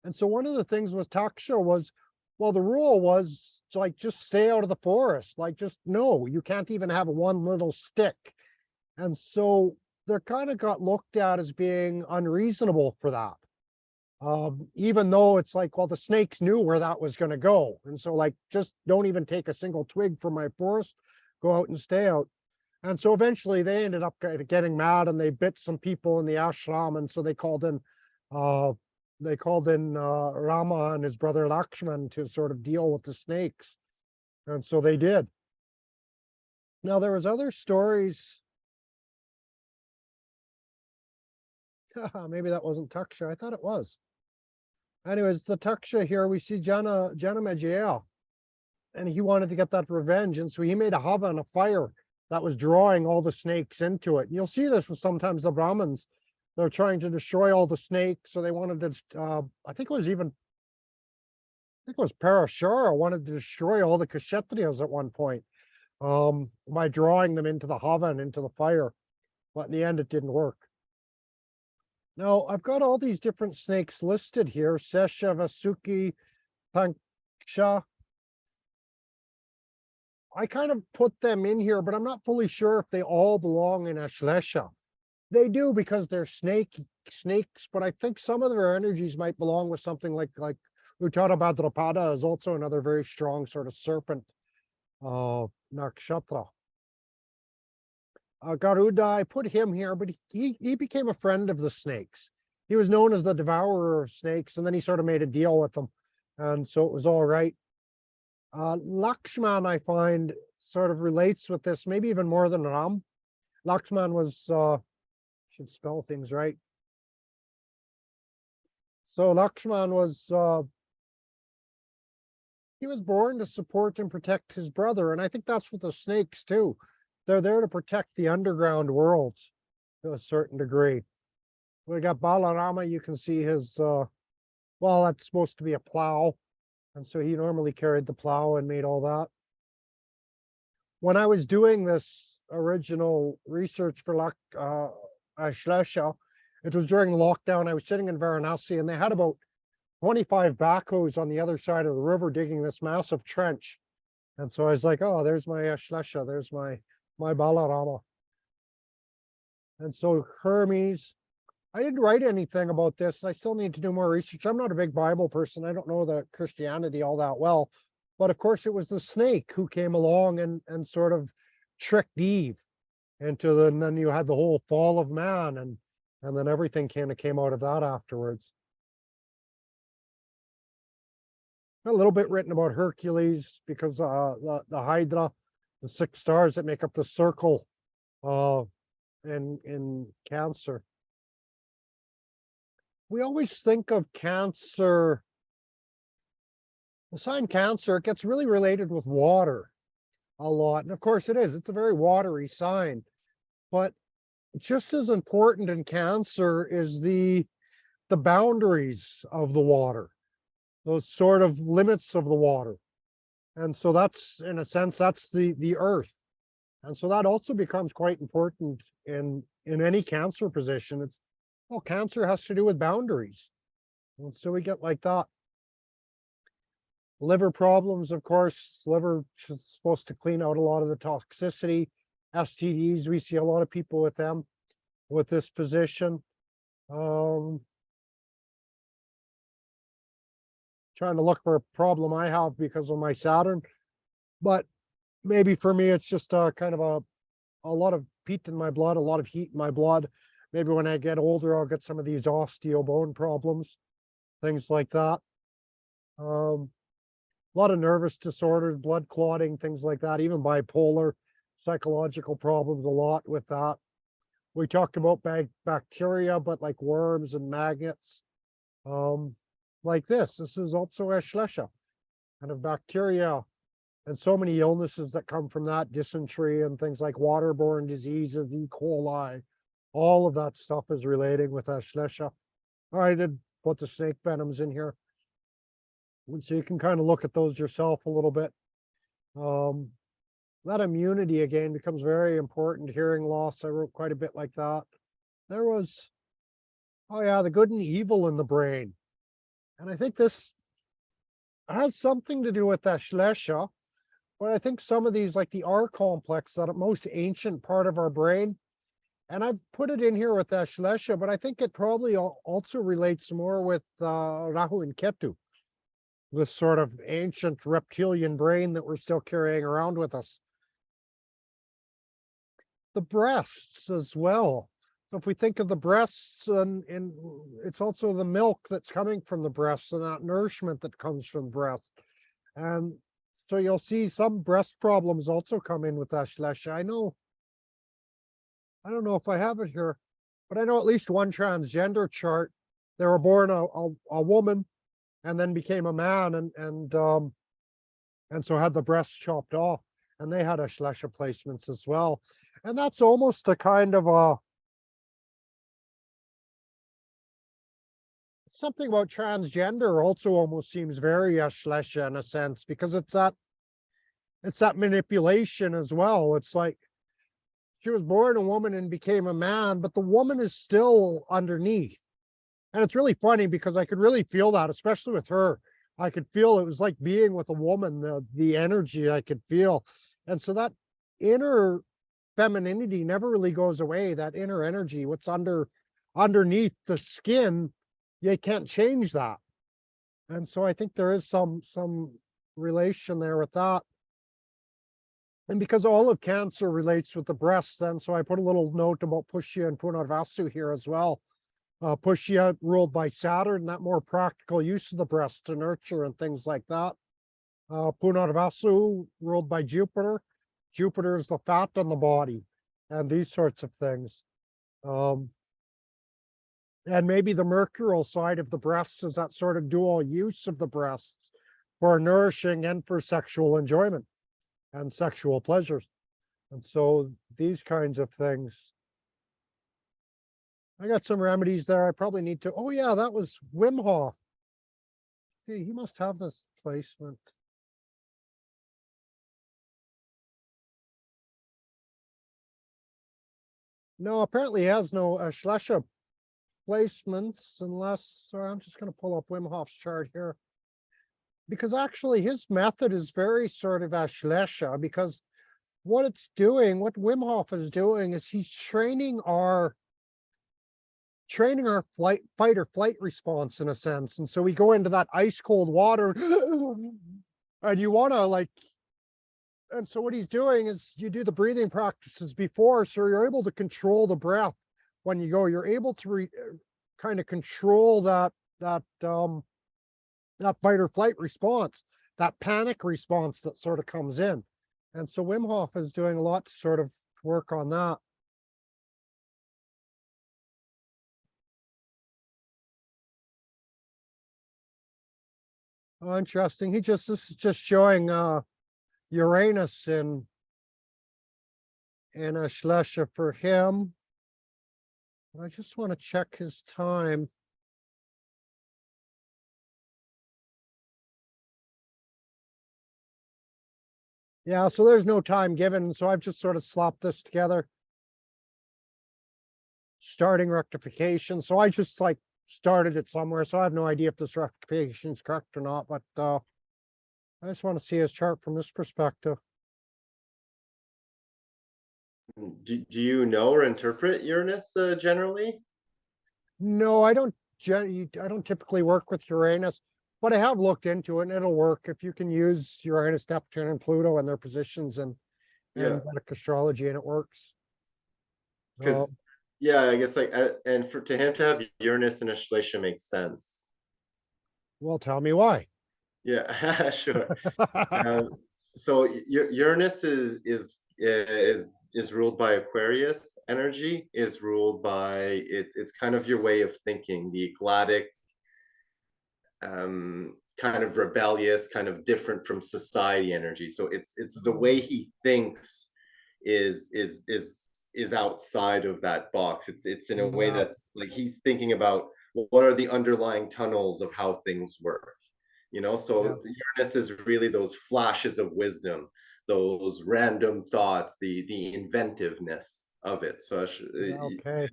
And so one of the things with Taksha was, well, the rule was like, just stay out of the forest. Like, just no, you can't even have one little stick. And so they're kind of got looked at as being unreasonable for that. Even though it's like, well, the snakes knew where that was going to go. And so like, just don't even take a single twig from my forest, go out and stay out. And so eventually they ended up getting mad and they bit some people in the ashram. And so they called in Rama and his brother Lakshman to sort of deal with the snakes. And so they did. Now there was other stories. Maybe that wasn't Taksha. I thought it was. Anyways, the Taksha here, we see Janamejaya, and he wanted to get that revenge. And so he made a Havan, a fire that was drawing all the snakes into it. And you'll see this with sometimes the Brahmins. They're trying to destroy all the snakes. So they wanted to, I think it was Parashara wanted to destroy all the Kshatriyas at one point by drawing them into the Havan, into the fire. But in the end, it didn't work. Now, I've got all these different snakes listed here, Sesha, Vasuki, Panksha. I kind of put them in here, but I'm not fully sure if they all belong in Ashlesha. They do because they're snakes, but I think some of their energies might belong with something like Uttara Bhadrapada is also another very strong sort of serpent nakshatra. Garuda, I put him here, but he became a friend of the snakes. He was known as the devourer of snakes, and then he sort of made a deal with them. And so it was all right. Lakshman, I find, sort of relates with this, maybe even more than Ram. Lakshman was, should spell things right. So Lakshman was, he was born to support and protect his brother. And I think that's with the snakes too. They're there to protect the underground worlds to a certain degree. We got Balarama, you can see his, well, that's supposed to be a plow. And so he normally carried the plow and made all that. When I was doing this original research for Ashlesha, it was during lockdown. I was sitting in Varanasi and they had about 25 backhoes on the other side of the river digging this massive trench. And so I was like, oh, there's my Ashlesha, there's my Balarama. And so Hermes, I didn't write anything about this. I still need to do more research. I'm not a big Bible person. I don't know the Christianity all that well. But of course, it was the snake who came along and sort of tricked Eve into the, and then you had the whole fall of man, and then everything kind of came out of that afterwards. A little bit written about Hercules because the Hydra, the 6 stars that make up the circle in Cancer. We always think of Cancer, the sign Cancer, it gets really related with water a lot. And of course it is, it's a very watery sign. But just as important in Cancer is the boundaries of the water, those sort of limits of the water. And so that's, in a sense, that's the earth. And so that also becomes quite important in any Cancer position. It's, well, Cancer has to do with boundaries. And so we get like that. Liver problems, of course, liver is supposed to clean out a lot of the toxicity. STDs, we see a lot of people with them, with this position. Trying to look for a problem I have because of my Saturn, but maybe for me it's just kind of a lot of peat in my blood, a lot of heat in my blood. Maybe when I get older, I'll get some of these osteo bone problems, things like that. A lot of nervous disorders, blood clotting, things like that, even bipolar, psychological problems a lot with that. We talked about bacteria, but like worms and maggots. Like this is also Ashlesha, kind of bacteria, and so many illnesses that come from that, dysentery and things like waterborne diseases, E. coli, all of that stuff is relating with Ashlesha. I did put the snake venoms in here. And so you can kind of look at those yourself a little bit. That immunity again becomes very important. Hearing loss, I wrote quite a bit like that. There was, oh yeah, the good and evil in the brain. And I think this has something to do with Ashlesha, but I think some of these, like the R complex, that most ancient part of our brain, and I've put it in here with Ashlesha, but I think it probably also relates more with Rahu and Ketu, this sort of ancient reptilian brain that we're still carrying around with us. The breasts as well. So if we think of the breasts, and it's also the milk that's coming from the breasts and that nourishment that comes from the breast. And so you'll see some breast problems also come in with Ashlesha. I don't know if I have it here, but I know at least one transgender chart. They were born a woman and then became a man, and so had the breasts chopped off, and they had Ashlesha placements as well. And that's almost a kind of something about transgender also almost seems very Ashlesha in a sense, because it's that manipulation as well. It's like she was born a woman and became a man, but the woman is still underneath. And it's really funny because I could really feel that, especially with her. I could feel it was like being with a woman, the energy I could feel. And so that inner femininity never really goes away, that inner energy, what's underneath the skin, you can't change that. And so I think there is some relation there with that. And because all of Cancer relates with the breasts, then, so I put a little note about Pushya and Punarvasu here as well. Pushya ruled by Saturn, that more practical use of the breast to nurture and things like that. Punarvasu ruled by Jupiter. Jupiter is the fat on the body and these sorts of things. And maybe the mercurial side of the breasts is that sort of dual use of the breasts for nourishing and for sexual enjoyment and sexual pleasures. And so these kinds of things. I got some remedies there. I probably need to, oh yeah, that was Wim Hof. Hey, he must have this placement. No, apparently he has no Ashlesha placements unless, sorry, I'm just going to pull up Wim Hof's chart here. Because actually his method is very sort of Ashlesha, because what it's doing, what Wim Hof is doing is he's training our fight or flight response in a sense. And so we go into that ice cold water and you want to like, and so what he's doing is you do the breathing practices before, so you're able to control the breath when you go. You're able to kind of control that fight or flight response, that panic response that sort of comes in. And so Wim Hof is doing a lot to sort of work on that. Oh, interesting. This is just showing Uranus in Ashlesha for him. I just want to check his time. Yeah, so there's no time given, so I've just sort of slopped this together. Starting rectification. So I just like started it somewhere, so I have no idea if this rectification is correct or not, but I just want to see his chart from this perspective. Do you know or interpret Uranus generally? No, I don't typically work with Uranus, but I have looked into it and it'll work if you can use Uranus, Neptune, and Pluto and their positions and Yeah, Vedic astrology, and it works. because yeah, I guess like and for to him to have Uranus in Ashlesha makes sense. Well, tell me why. Yeah, sure. Um, so Uranus is ruled by Aquarius energy, is ruled by it's kind of your way of thinking, the eclectic, kind of rebellious, kind of different from society energy. So it's the way he thinks is outside of that box. It's in a way Yeah, that's like he's thinking about what are the underlying tunnels of how things work. yeah, So Uranus is really those flashes of wisdom, those random thoughts, the inventiveness of it. yeah, okay.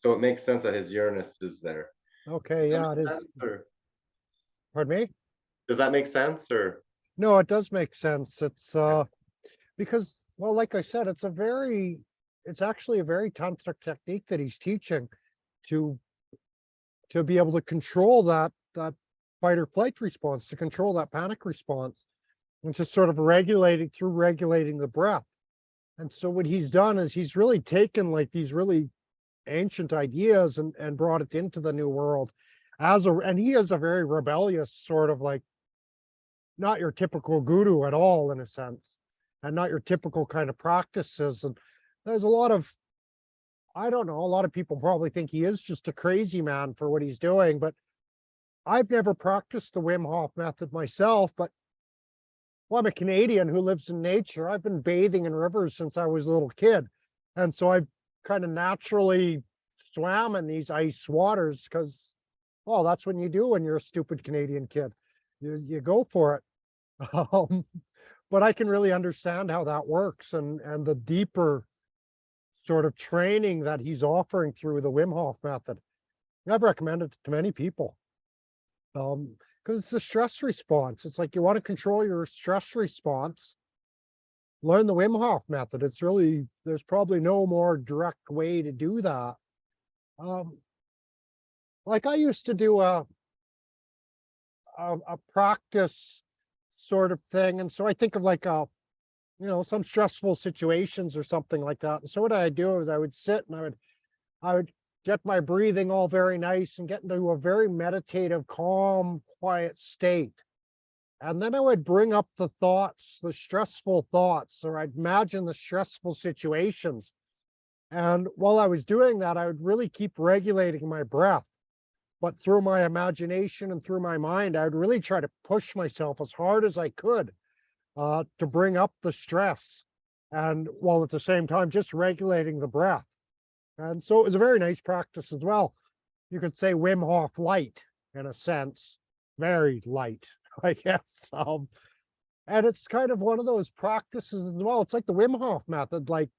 So it makes sense that his Uranus is there. Does Okay, that yeah, it make is. sense, or Pardon me? does that make sense, or No, it does make sense. It's okay. because, well, like I said, it's actually a very tantric technique that he's teaching to be able to control that fight or flight response, to control that panic response, and just sort of regulating the breath. And so what he's done is he's really taken like these really ancient ideas and brought it into the new world and he is a very rebellious sort of like, not your typical guru at all in a sense, and not your typical kind of practices. And there's a lot of, I don't know, a lot of people probably think he is just a crazy man for what he's doing, but I've never practiced the Wim Hof method myself. But well, I'm a Canadian who lives in nature. I've been bathing in rivers since I was a little kid. And so I've kind of naturally swam in these ice waters because, well, that's what you do when you're a stupid Canadian kid. You go for it. Um, but I can really understand how that works, and the deeper sort of training that he's offering through the Wim Hof method. I've recommended it to many people. Because it's a stress response. It's like you want to control your stress response, learn the Wim Hof method. It's really, there's probably no more direct way to do that. Um, like I used to do a practice sort of thing. And so I think of like some stressful situations or something like that. And so what I do is I would sit and I would get my breathing all very nice and get into a very meditative, calm, quiet state. And then I would bring up the thoughts, the stressful thoughts, or I'd imagine the stressful situations. And while I was doing that, I would really keep regulating my breath. But through my imagination and through my mind, I would really try to push myself as hard as I could to bring up the stress. And while at the same time, just regulating the breath. And so it was a very nice practice as well. You could say Wim Hof light in a sense, very light, I guess. And it's kind of one of those practices as well. It's like the Wim Hof method. Like,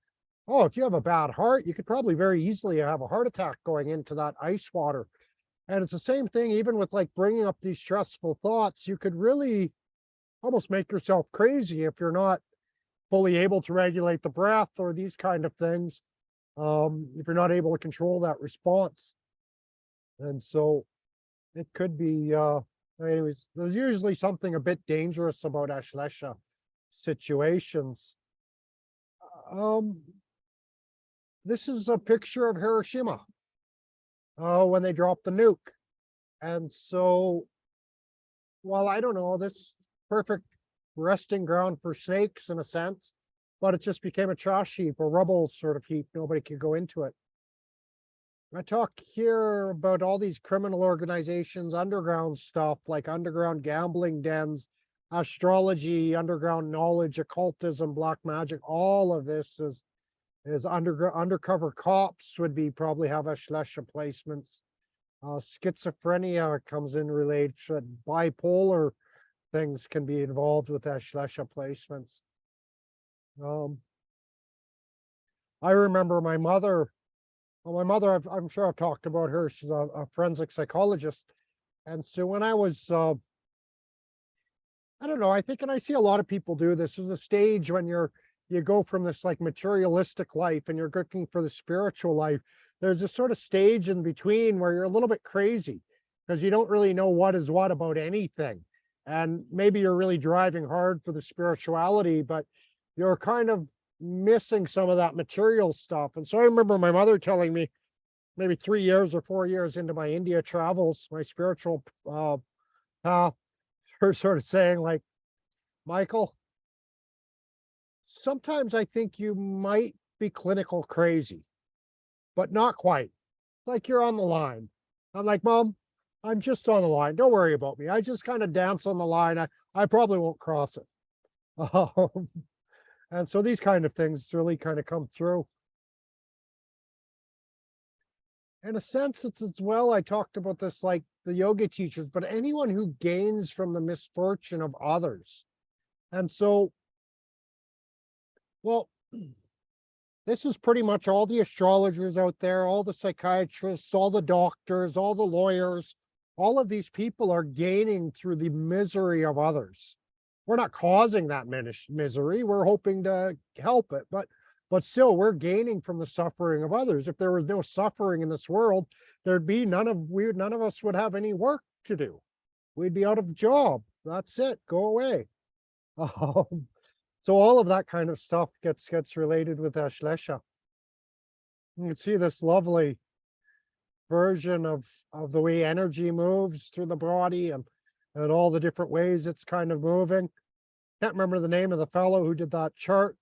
oh, if you have a bad heart, you could probably very easily have a heart attack going into that ice water. And it's the same thing, even with like bringing up these stressful thoughts, you could really almost make yourself crazy if you're not fully able to regulate the breath or these kind of things, if you're not able to control that response. And so it could be, anyways, there's usually something a bit dangerous about Ashlesha situations. Um, this is a picture of Hiroshima, when they dropped the nuke. And so, well, I don't know, this perfect resting ground for snakes in a sense, but it just became a trash heap, a rubble sort of heap. Nobody could go into it. I talk here about all these criminal organizations, underground stuff like underground gambling dens, astrology, underground knowledge, occultism, black magic. All of this is undercover cops would be probably have Ashlesha placements. Schizophrenia comes in relation. Bipolar things can be involved with Ashlesha placements. I remember my mother. Well, my mother, I'm sure I've talked about her. She's a forensic psychologist. And so when I was, I don't know, I think, and I see a lot of people do this, there's a stage when you go from this like materialistic life and you're looking for the spiritual life. There's this sort of stage in between where you're a little bit crazy because you don't really know what is what about anything. And maybe you're really driving hard for the spirituality, but you're kind of missing some of that material stuff. And so I remember my mother telling me maybe 3 years or 4 years into my India travels, my spiritual path, her sort of saying like, Michael, sometimes I think you might be clinical crazy, but not quite. Like you're on the line. I'm like, Mom, I'm just on the line. Don't worry about me. I just kind of dance on the line. I probably won't cross it. And so these kind of things really kind of come through. In a sense, it's as well, I talked about this like the yoga teachers, but anyone who gains from the misfortune of others. And so, well, this is pretty much all the astrologers out there, all the psychiatrists, all the doctors, all the lawyers, all of these people are gaining through the misery of others. We're not causing that misery. We're hoping to help it, but still we're gaining from the suffering of others. If there was no suffering in this world, there'd be none of us would have any work to do. We'd be out of job. That's it. Go away. So all of that kind of stuff gets related with Ashlesha. You can see this lovely version of the way energy moves through the body and all the different ways it's kind of moving. Can't remember the name of the fellow who did that chart.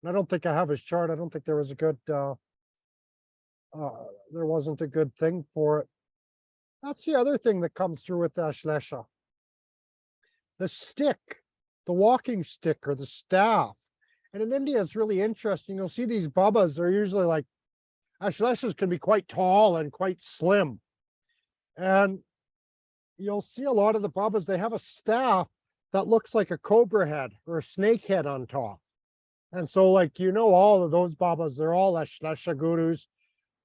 I don't think I have his chart. I don't think there was a good there wasn't a good thing for it. That's the other thing that comes through with Ashlesha. The stick, the walking stick or the staff. And in India, it's really interesting. You'll see these babas, they're usually like, Ashleshas can be quite tall and quite slim. And you'll see a lot of the babas, they have a staff that looks like a cobra head or a snake head on top. And so like, all of those babas, they're all Ashlesha gurus.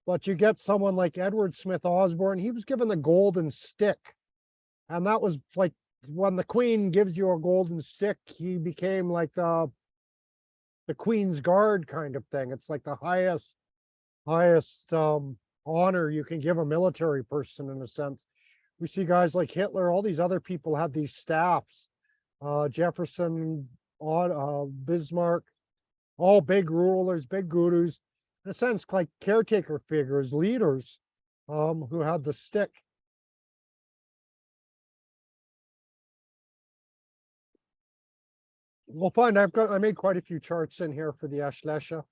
But you get someone like Edward Smith Osborne, he was given the golden stick. And that was like, when the queen gives you a golden stick, he became like the Queen's Guard kind of thing. It's like the highest honor you can give a military person in a sense. We see guys like Hitler, all these other people had these staffs. Jefferson, Bismarck, all big rulers, big gurus, in a sense like caretaker figures, leaders, who had the stick. We'll find I made quite a few charts in here for the Ashlesha.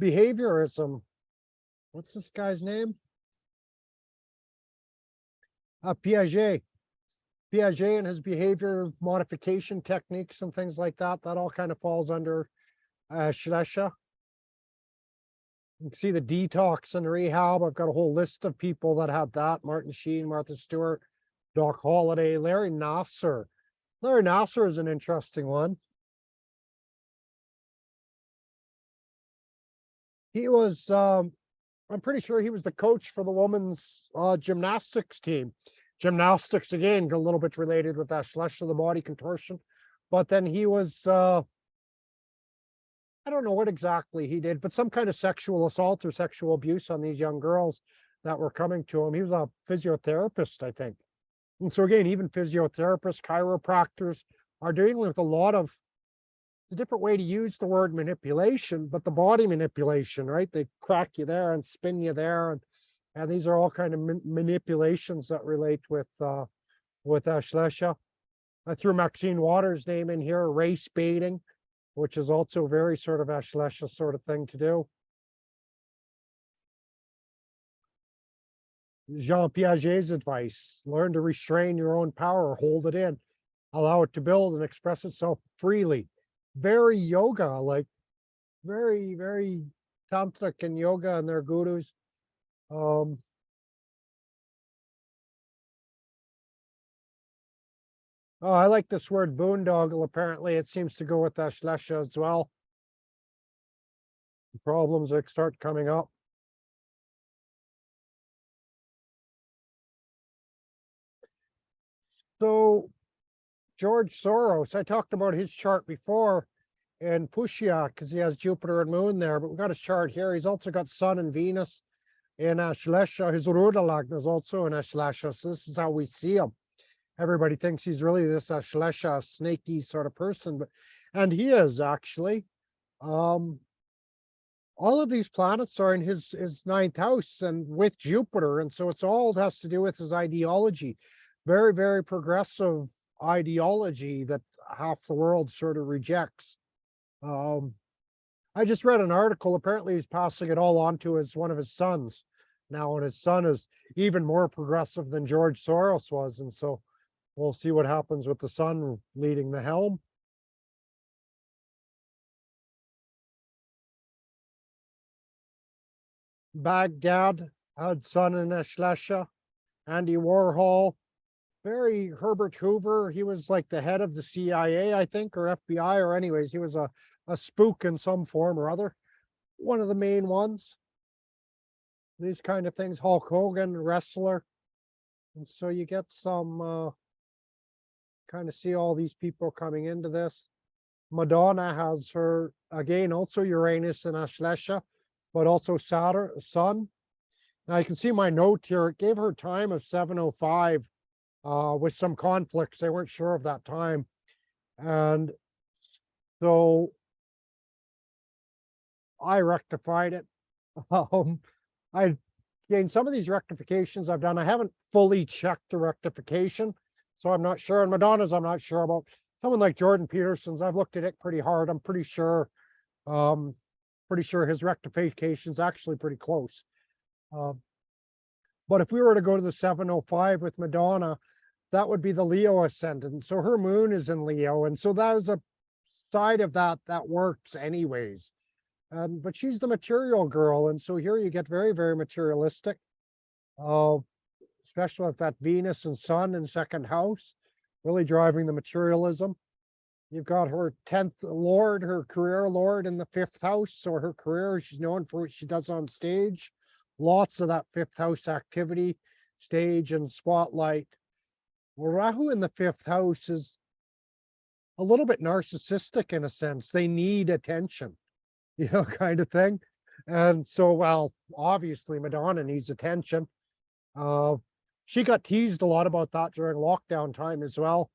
Behaviorism. What's this guy's name? Piaget. Piaget and his behavior modification techniques and things like that. That all kind of falls under Ashlesha. You can see the detox and rehab. I've got a whole list of people that had that. Martin Sheen, Martha Stewart, Doc Holliday, Larry Nassar. Larry Nassar is an interesting one. He was, I'm pretty sure he was the coach for the women's gymnastics team. Gymnastics, again, a little bit related with Ashlesha, the body contortion. But then he was I don't know what exactly he did, but some kind of sexual assault or sexual abuse on these young girls that were coming to him. He was a physiotherapist, I think. And so again, even physiotherapists, chiropractors are dealing with a lot of, a different way to use the word manipulation, but the body manipulation, right? They crack you there and spin you there. And these are all kind of manipulations that relate with Ashlesha. I threw Maxine Waters' name in here, race baiting, which is also very sort of Ashlesha sort of thing to do. Jean Piaget's advice, learn to restrain your own power, hold it in, allow it to build and express itself freely. Very yoga, like very, very tantric in yoga and their gurus. Oh, I like this word boondoggle. Apparently, it seems to go with Ashlesha as well. Problems that start coming up. So George Soros, I talked about his chart before in Pushya because he has Jupiter and Moon there, but we've got his chart here. He's also got Sun and Venus in Ashlesha. His Ruda Lagna is also in Ashlesha. So this is how we see him. Everybody thinks he's really this Ashlesha snaky sort of person, and he is actually. All of these planets are in his ninth house and with Jupiter, and so it's all has to do with his ideology. Very, very progressive ideology that half the world sort of rejects. I just read an article. Apparently, he's passing it all on to one of his sons now, and his son is even more progressive than George Soros was, and so we'll see what happens with the son leading the helm. Baghdad had Sun in Ashlesha. Andy Warhol, very Herbert Hoover. He was like the head of the CIA, I think, or FBI, or anyways, he was a spook in some form or other. One of the main ones. These kind of things. Hulk Hogan, wrestler. And so you get some kind of see all these people coming into this. Madonna has her, again, also Uranus and Ashlesha, but also Saturn, Sun. Now you can see my note here. It gave her time of 7:05 with some conflicts. They weren't sure of that time. And so I rectified it. I gained some of these rectifications I've done. I haven't fully checked the rectification, so I'm not sure. And Madonna's, I'm not sure about. Someone like Jordan Peterson's, I've looked at it pretty hard. I'm pretty sure his rectification's actually pretty close. But if we were to go to the 7:05 with Madonna, that would be the Leo ascendant. So her moon is in Leo. And so that is a side of that works anyways. But she's the material girl. And so here you get very, very materialistic, especially with that Venus and Sun in second house, really driving the materialism. You've got her 10th Lord, her career Lord in the 5th house. So her career, she's known for what she does on stage. Lots of that 5th house activity, stage and spotlight. Well, Rahu in the 5th house is a little bit narcissistic in a sense. They need attention, kind of thing. And so, well, obviously Madonna needs attention. She got teased a lot about that during lockdown time as well.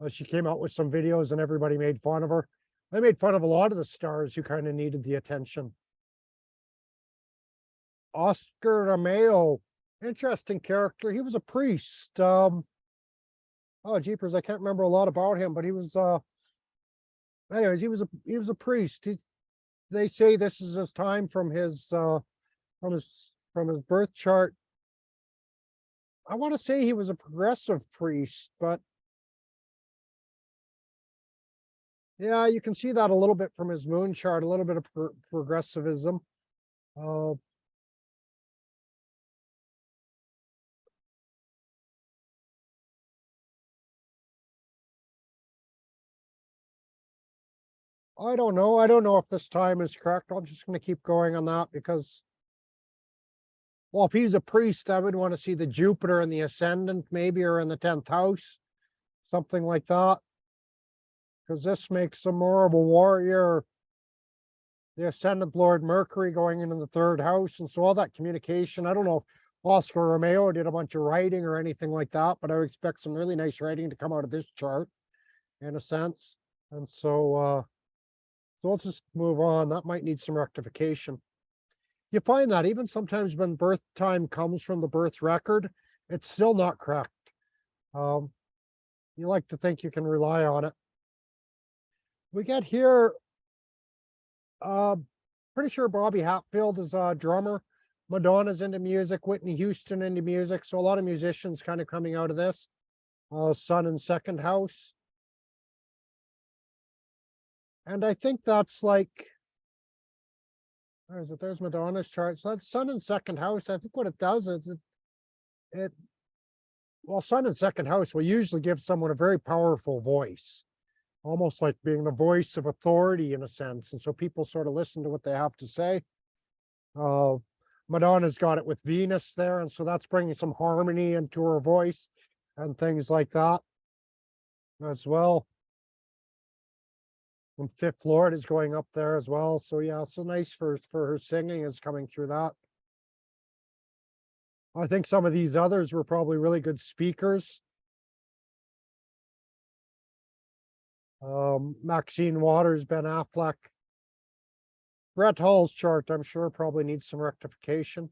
She came out with some videos and everybody made fun of her. They made fun of a lot of the stars who kind of needed the attention. Oscar Romeo, interesting character. He was a priest. Oh, jeepers, I can't remember a lot about him, but he was anyways, he was a priest. They say this is his time from his birth chart. I want to say he was a progressive priest, but yeah, you can see that a little bit from his moon chart, a little bit of progressivism. I don't know. I don't know if this time is correct. I'm just going to keep going on that because, well, if he's a priest, I would want to see the Jupiter and the ascendant maybe, or in the 10th house, something like that. Because this makes him more of a warrior. the ascendant Lord Mercury going into the third house. And so all that communication, I don't know if Oscar Romeo did a bunch of writing or anything like that, but I would expect some really nice writing to come out of this chart in a sense. And so let's just move on. That might need some rectification. You find that even sometimes when birth time comes from the birth record, it's still not correct. You like to think you can rely on it. We get here, pretty sure Bobby Hatfield is a drummer. Madonna's into music, Whitney Houston into music. So a lot of musicians kind of coming out of this. Sun in second house. And I think that's like, where is it? There's Madonna's chart. So that's Sun in second house. I think what it does is well, Sun in second house will usually give someone a very powerful voice, almost like being the voice of authority in a sense. And so people sort of listen to what they have to say. Madonna's got it with Venus there. And so that's bringing some harmony into her voice and things like that as well. And Fifth Lord is going up there as well. So yeah, so nice for her singing is coming through that. I think some of these others were probably really good speakers. Maxine Waters, Ben Affleck. Brett Hall's chart, I'm sure, probably needs some rectification.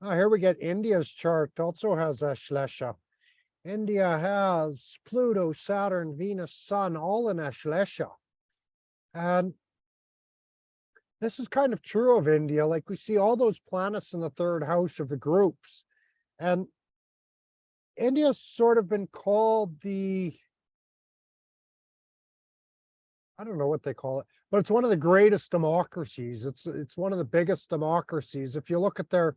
Here we get India's chart, also has Ashlesha. India has Pluto, Saturn, Venus, Sun, all in Ashlesha. And this is kind of true of India. Like we see all those planets in the third house of the groups. And India's sort of been called I don't know what they call it, but it's one of the greatest democracies. It's one of the biggest democracies. If you look at the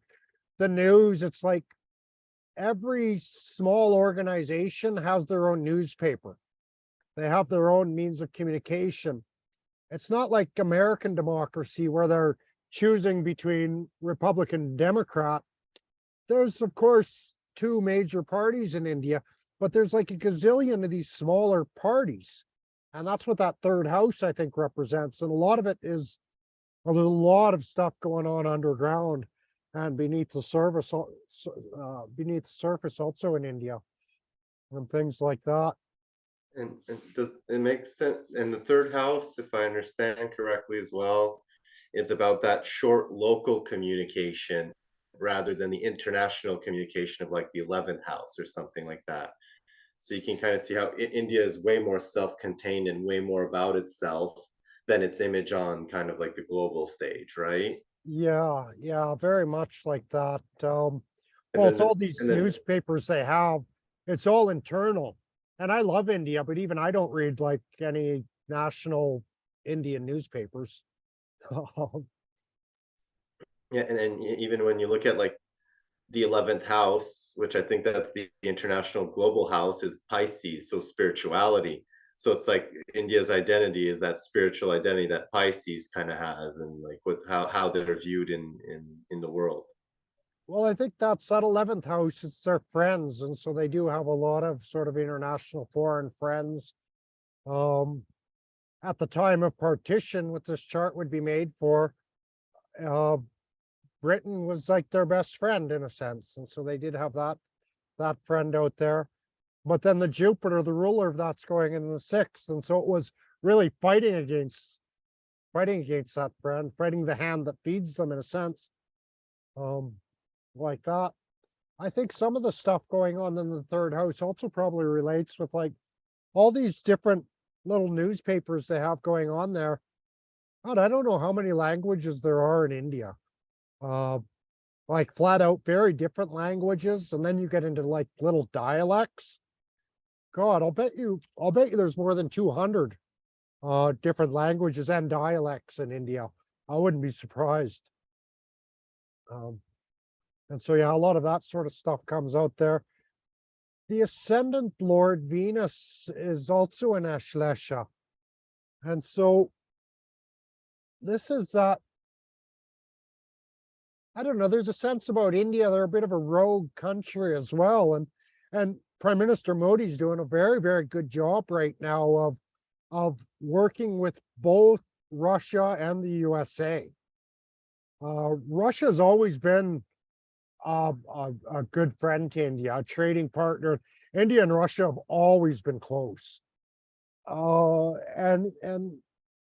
news, it's like every small organization has their own newspaper. They have their own means of communication. It's not like American democracy where they're choosing between Republican and Democrat. There's, of course, two major parties in India, but there's like a gazillion of these smaller parties. And that's what that third house, I think, represents. And a lot of it is a lot of stuff going on underground and beneath the surface also in India and things like that. And does it make sense? And the third house, if I understand correctly as well, is about that short local communication rather than the international communication of like the 11th house or something like that. So you can kind of see how India is way more self-contained and way more about itself than its image on kind of like the global stage, right? Yeah, very much like that. And Well, it's then all these and then newspapers they have. It's all internal. And I love India, but even I don't read like any national Indian newspapers. yeah, and then even when you look at like the 11th house, which I think that's the international global house, is Pisces, so spirituality. So it's like India's identity is that spiritual identity that Pisces kind of has, and like what how they're viewed in the world. Well, I think that's that 11th house. It's their friends. And so they do have a lot of sort of international foreign friends. At the time of partition, what this chart would be made for, uh, Britain was like their best friend in a sense. And so they did have that friend out there. But then the Jupiter, the ruler of that's going in the sixth. And so it was really fighting against that friend, fighting the hand that feeds them in a sense. Like that. I think some of the stuff going on in the third house also probably relates with like all these different little newspapers they have going on there. God, I don't know how many languages there are in India. Like flat out very different languages, and then you get into like little dialects. God, I'll bet you there's more than 200 different languages and dialects in India. I wouldn't be surprised. And so, yeah, a lot of that sort of stuff comes out there. The ascendant Lord Venus is also in Ashlesha. And so this is, I don't know, there's a sense about India, they're a bit of a rogue country as well. And Prime Minister Modi's doing a very, very good job right now of working with both Russia and the USA. Russia's always been a good friend to India, a trading partner. India and Russia have always been close. And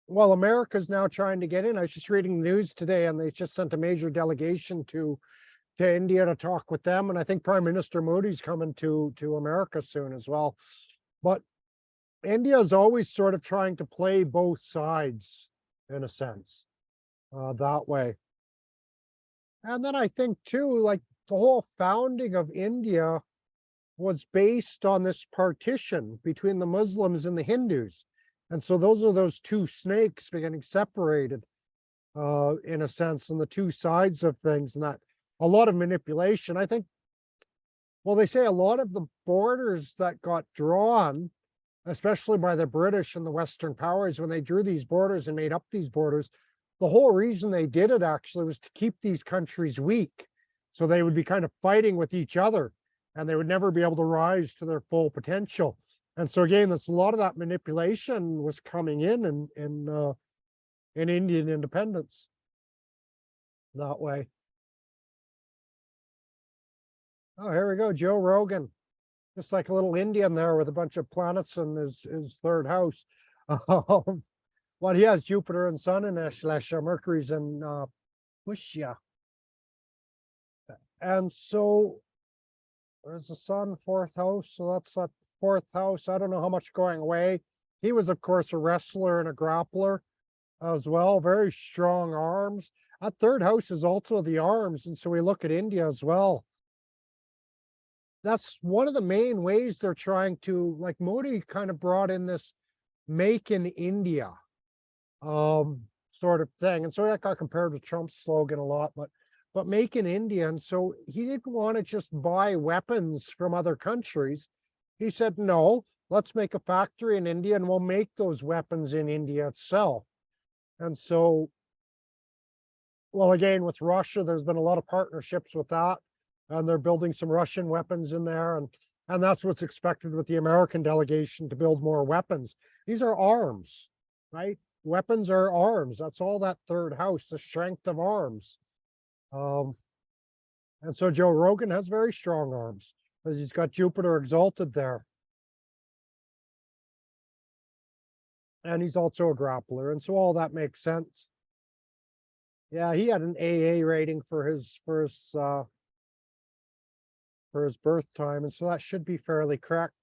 well, America's now trying to get in. I was just reading the news today, and they just sent a major delegation to India to talk with them. And I think Prime Minister Modi's coming to America soon as well. But India is always sort of trying to play both sides in a sense, that way. And then I think too, like the whole founding of India was based on this partition between the Muslims and the Hindus. And so those are those two snakes getting separated, in a sense, on the two sides of things, and that a lot of manipulation. I think, well, they say a lot of the borders that got drawn, especially by the British and the Western powers, when they drew these borders and made up these borders, the whole reason they did it actually was to keep these countries weak. So they would be kind of fighting with each other, and they would never be able to rise to their full potential. And so again, that's a lot of that manipulation was coming in Indian independence that way. Oh, here we go, Joe Rogan. Just like a little Indian there with a bunch of planets in his third house. Well, he has Jupiter and Sun in Ashlesha, Mercury's in Pushya. And so there's the Sun, fourth house. So that's that fourth house. I don't know how much going away. He was, of course, a wrestler and a grappler as well. Very strong arms. That third house is also the arms. And so we look at India as well. That's one of the main ways they're trying to, like Modi kind of brought in this make in India sort of thing. And so that got compared to Trump's slogan a lot, but make in India. And so he didn't want to just buy weapons from other countries. He said, no, let's make a factory in India and we'll make those weapons in India itself. And so, well, again, with Russia, there's been a lot of partnerships with that. And they're building some Russian weapons in there. And that's what's expected with the American delegation, to build more weapons. These are arms, right? Weapons are arms. That's all that third house, the strength of arms. And so Joe Rogan has very strong arms because he's got Jupiter exalted there. And he's also a grappler. And so all that makes sense. Yeah, he had an AA rating for his birth time, and so that should be fairly correct.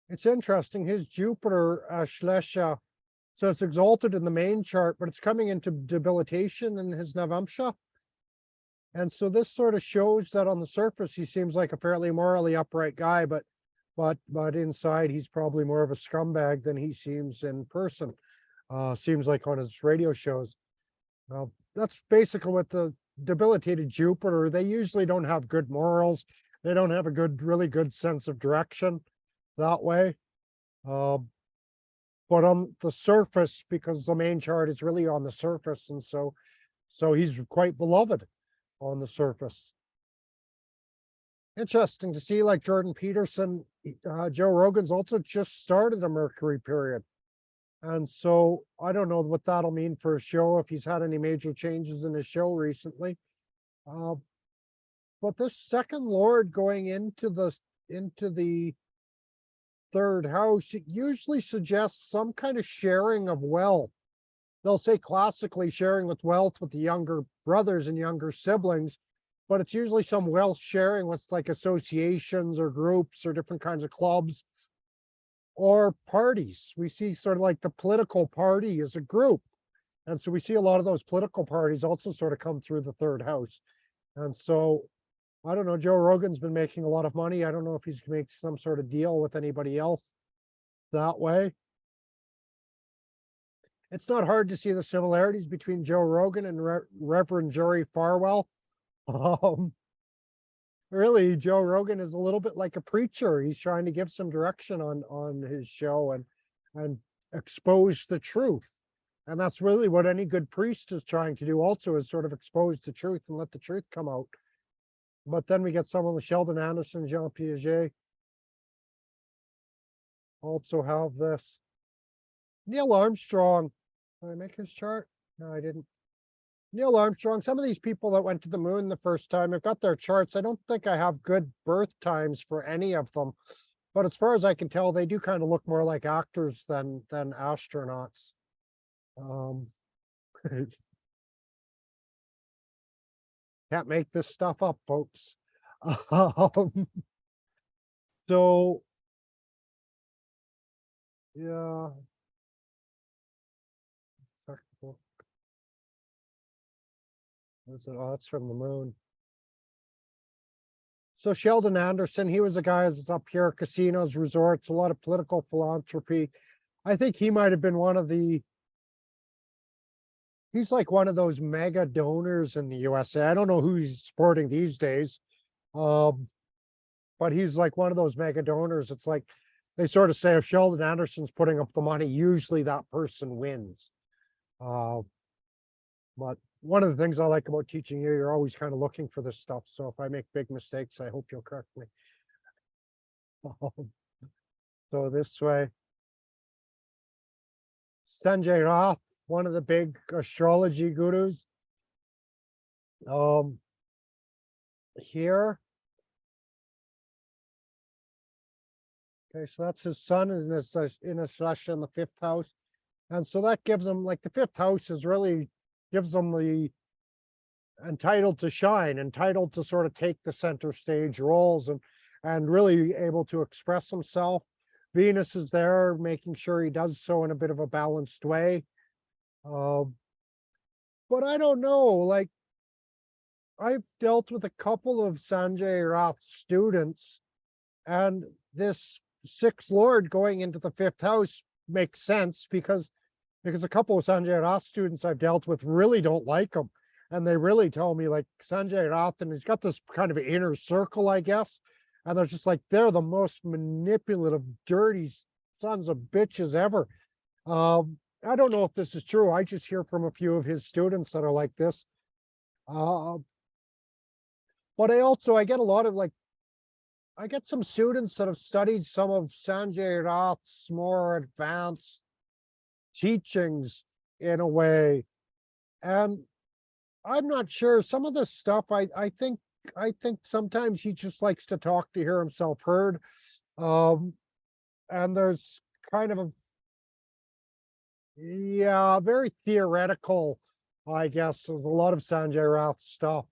It's interesting, his Jupiter, Ashlesha, so it's exalted in the main chart, but it's coming into debilitation in his Navamsha. And so this sort of shows that on the surface, he seems like a fairly morally upright guy, but inside he's probably more of a scumbag than he seems in person. Seems like on his radio shows. That's basically what the debilitated Jupiter, they usually don't have good morals. They don't have a really good sense of direction that way. But on the surface, because the main chart is really on the surface, and so he's quite beloved on the surface. Interesting to see, like Jordan Peterson, Joe Rogan's also just started a Mercury period. And so I don't know what that'll mean for a show, if he's had any major changes in his show recently. But this second lord going into the third house, it usually suggests some kind of sharing of wealth. They'll say classically sharing with wealth with the younger brothers and younger siblings, but it's usually some wealth sharing with like associations or groups or different kinds of clubs. Or parties. We see sort of like the political party as a group. And so we see a lot of those political parties also sort of come through the third house. And so, I don't know, Joe Rogan's been making a lot of money. I don't know if he's making some sort of deal with anybody else that way. It's not hard to see the similarities between Joe Rogan and Reverend Jerry Falwell. Really, Joe Rogan is a little bit like a preacher. He's trying to give some direction on his show and expose the truth. And that's really what any good priest is trying to do also, is sort of expose the truth and let the truth come out. But then we get someone like Sheldon Anderson, Jean Piaget also have this. Neil Armstrong. Did I make his chart? No, I didn't. Neil Armstrong, some of these people that went to the moon the first time, I've got their charts. I don't think I have good birth times for any of them. But as far as I can tell, they do kind of look more like actors than astronauts. Um, can't make this stuff up, folks. Um, so yeah. What's it? Oh, that's from the moon. So Sheldon Anderson, he was a guy that's up here, casinos, resorts, a lot of political philanthropy. I think he might have been he's like one of those mega donors in the USA. I don't know who he's supporting these days. Um, but he's like one of those mega donors. It's like they sort of say if Sheldon Anderson's putting up the money, usually that person wins. Uh, but one of the things I like about teaching you, you're always kind of looking for this stuff. So if I make big mistakes, I hope you'll correct me. So this way, Sanjay Rath, one of the big astrology gurus. Um, here. Okay, so that's his sun in Ashlesha in the 5th house. And so that gives him, like, the 5th house is really gives him the entitled to shine, entitled to sort of take the center stage roles and really able to express himself. Venus is there, making sure he does so in a bit of a balanced way. But I don't know, like, I've dealt with a couple of Sanjay Rath students, and this 6th lord going into the 5th house makes sense because a couple of Sanjay Rath students I've dealt with really don't like him. And they really tell me, like, Sanjay Rath, and he's got this kind of inner circle, I guess. And they're just like, they're the most manipulative, dirty sons of bitches ever. I don't know if this is true. I just hear from a few of his students that are like this. Uh, but I get a lot of, like, I get some students that have studied some of Sanjay Rath's more advanced teachings in a way. And I'm not sure. Some of the stuff I think sometimes he just likes to talk to hear himself heard. Um, and there's kind of very theoretical, I guess, of a lot of Sanjay Rath stuff.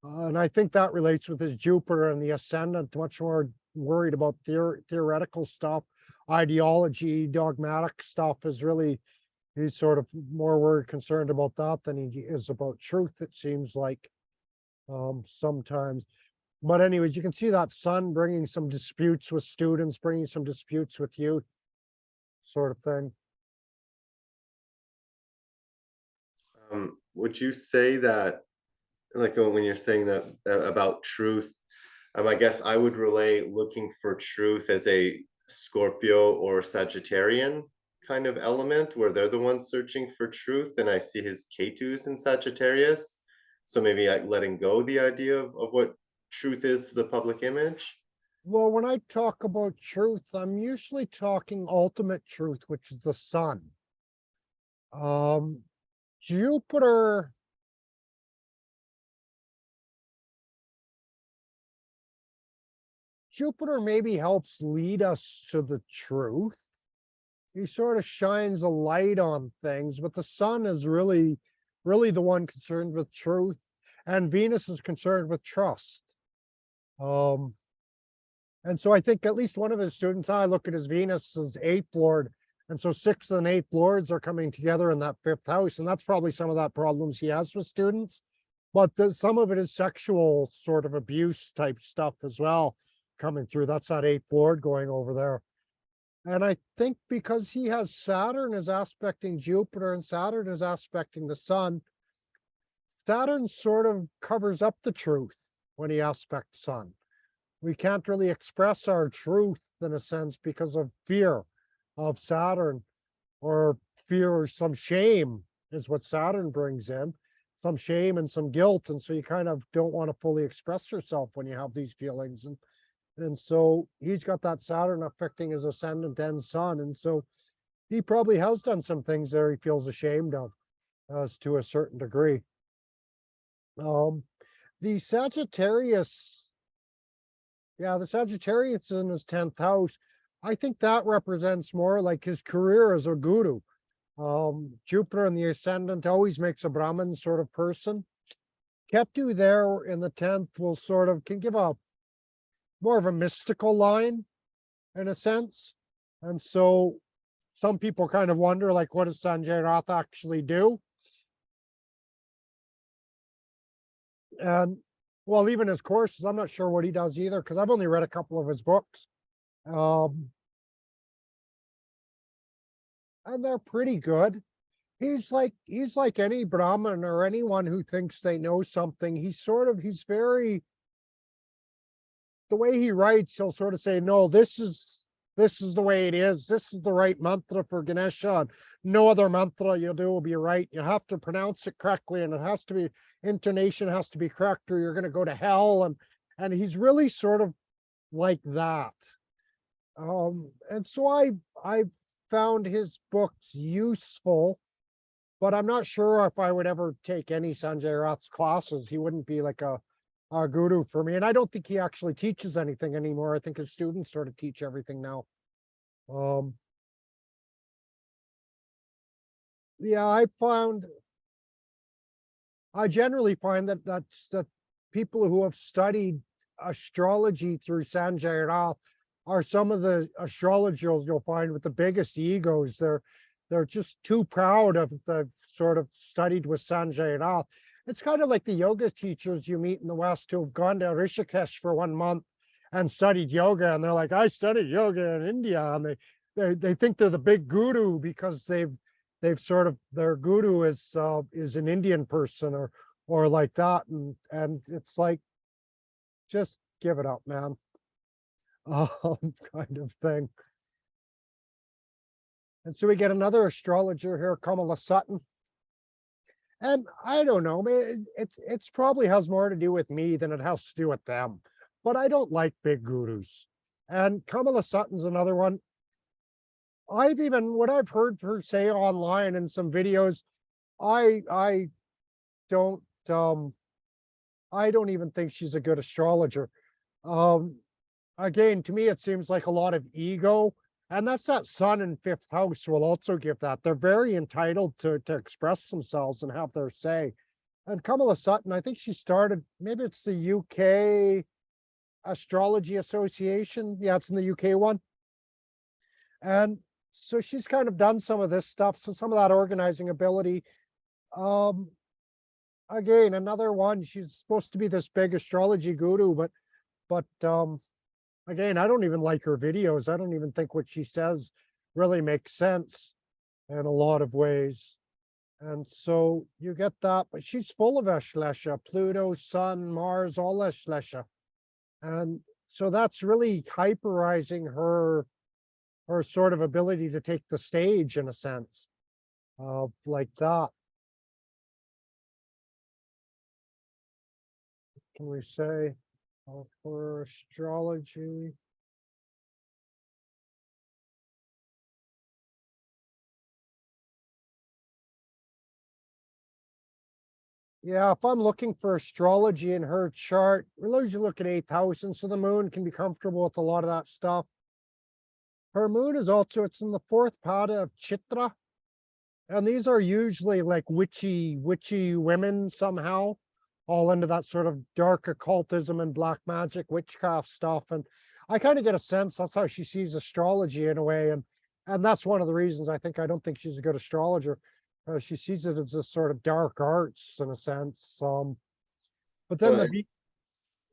And I think that relates with his Jupiter and the ascendant, much more worried about theoretical stuff, ideology, dogmatic stuff is really, he's sort of more worried, concerned about that than he is about truth, it seems like, sometimes. But anyways, you can see that sun bringing some disputes with students, bringing some disputes with youth, sort of thing. Would you say that, like, when you're saying that about truth, I guess I would relate looking for truth as a Scorpio or Sagittarian kind of element, where they're the ones searching for truth, and I see his Ketu's in Sagittarius. So maybe like letting go the idea of what truth is to the public image. Well, when I talk about truth, I'm usually talking ultimate truth, which is the sun. Um, Jupiter, Jupiter maybe helps lead us to the truth. He sort of shines a light on things, but the sun is really, really the one concerned with truth, and Venus is concerned with trust. Um, and so I think at least one of his students, I look at his Venus as 8th lord, and so 6th and 8th lords are coming together in that 5th house, and that's probably some of that problems he has with students. But some of it is sexual sort of abuse type stuff as well coming through. That's that 8th lord going over there. And I think because he has Saturn is aspecting Jupiter and Saturn is aspecting the sun, Saturn sort of covers up the truth when he aspects sun. We can't really express our truth in a sense because of fear of Saturn, or fear or some shame is what Saturn brings in, some shame and some guilt. And so you kind of don't want to fully express yourself when you have these feelings. And so he's got that Saturn affecting his ascendant and sun. And so he probably has done some things there he feels ashamed of, as to a certain degree. Um, the Sagittarius, yeah, the Sagittarius in his 10th house, I think that represents more like his career as a guru. Jupiter in the ascendant always makes a Brahmin sort of person. Ketu there in the 10th will sort of can give a more of a mystical line in a sense. And so some people kind of wonder, like, what does Sanjay Rath actually do? And well, even his courses, I'm not sure what he does either, because I've only read a couple of his books. Um, and they're pretty good. He's like any Brahmin or anyone who thinks they know something. He's very, the way he writes, he'll sort of say, no, this is the way it is. This is the right mantra for Ganesha. And no other mantra you'll do will be right. You have to pronounce it correctly, and it has to be, intonation has to be correct, or you're going to go to hell. And he's really sort of like that. And so I've found his books useful, but I'm not sure if I would ever take any Sanjay Rath's classes. He wouldn't be like a guru for me. And I don't think he actually teaches anything anymore. I think his students sort of teach everything now. Um, yeah, I generally find that people who have studied astrology through Sanjay Rath are some of the astrologers you'll find with the biggest egos. They're just too proud of the sort of studied with Sanjay Rath. It's kind of like the yoga teachers you meet in the West who have gone to Rishikesh for 1 month and studied yoga, and they're like, I studied yoga in India, and they think they're the big guru because they've sort of, their guru is an Indian person or like that, and it's like, just give it up, man. Kind of thing. And so we get another astrologer here, Kamala Sutton. And I don't know, man, it's probably has more to do with me than it has to do with them. But I don't like big gurus. And Kamala Sutton's another one. What I've heard her say online in some videos, I don't I don't even think she's a good astrologer. Um, Again, to me, it seems like a lot of ego, and that's that sun in 5th house will also give that. They're very entitled to express themselves and have their say. And Kamala Sutton, I think she started, maybe it's the UK Astrology Association. Yeah, it's in the UK one. And so she's kind of done some of this stuff, so some of that organizing ability. Um, Again, another one, she's supposed to be this big astrology guru, but again, I don't even like her videos. I don't even think what she says really makes sense in a lot of ways. And so you get that, but she's full of Ashlesha, Pluto, Sun, Mars, all Ashlesha. And so that's really hyperizing her sort of ability to take the stage in a sense of like that. Can we say for astrology? Yeah, if I'm looking for astrology in her chart, we'll usually look at 8th house, and so the moon can be comfortable with a lot of that stuff. Her moon is also, it's in the 4th pada of Chitra, and these are usually like witchy women somehow, all into that sort of dark occultism and black magic, witchcraft stuff. And I kind of get a sense that's how she sees astrology in a way, and that's one of the reasons I don't think she's a good astrologer. She sees it as a sort of dark arts in a sense. But then Well,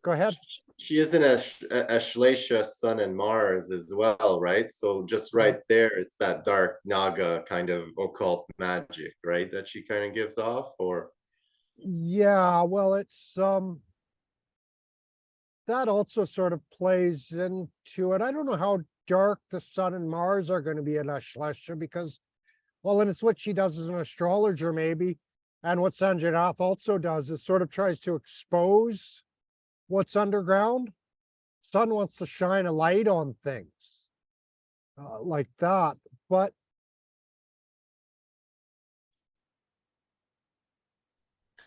go ahead. she is in Ashlesha, Sun and Mars as well, right? So just right there, it's that dark Naga kind of occult magic, right? That she kind of gives off, or Yeah, well, it's that also sort of plays into it. I don't know how dark the Sun and Mars are going to be in Ashlesha because, well, and it's what she does as an astrologer, maybe. And what Sanjay Rath also does is sort of tries to expose what's underground. Sun wants to shine a light on things like that. But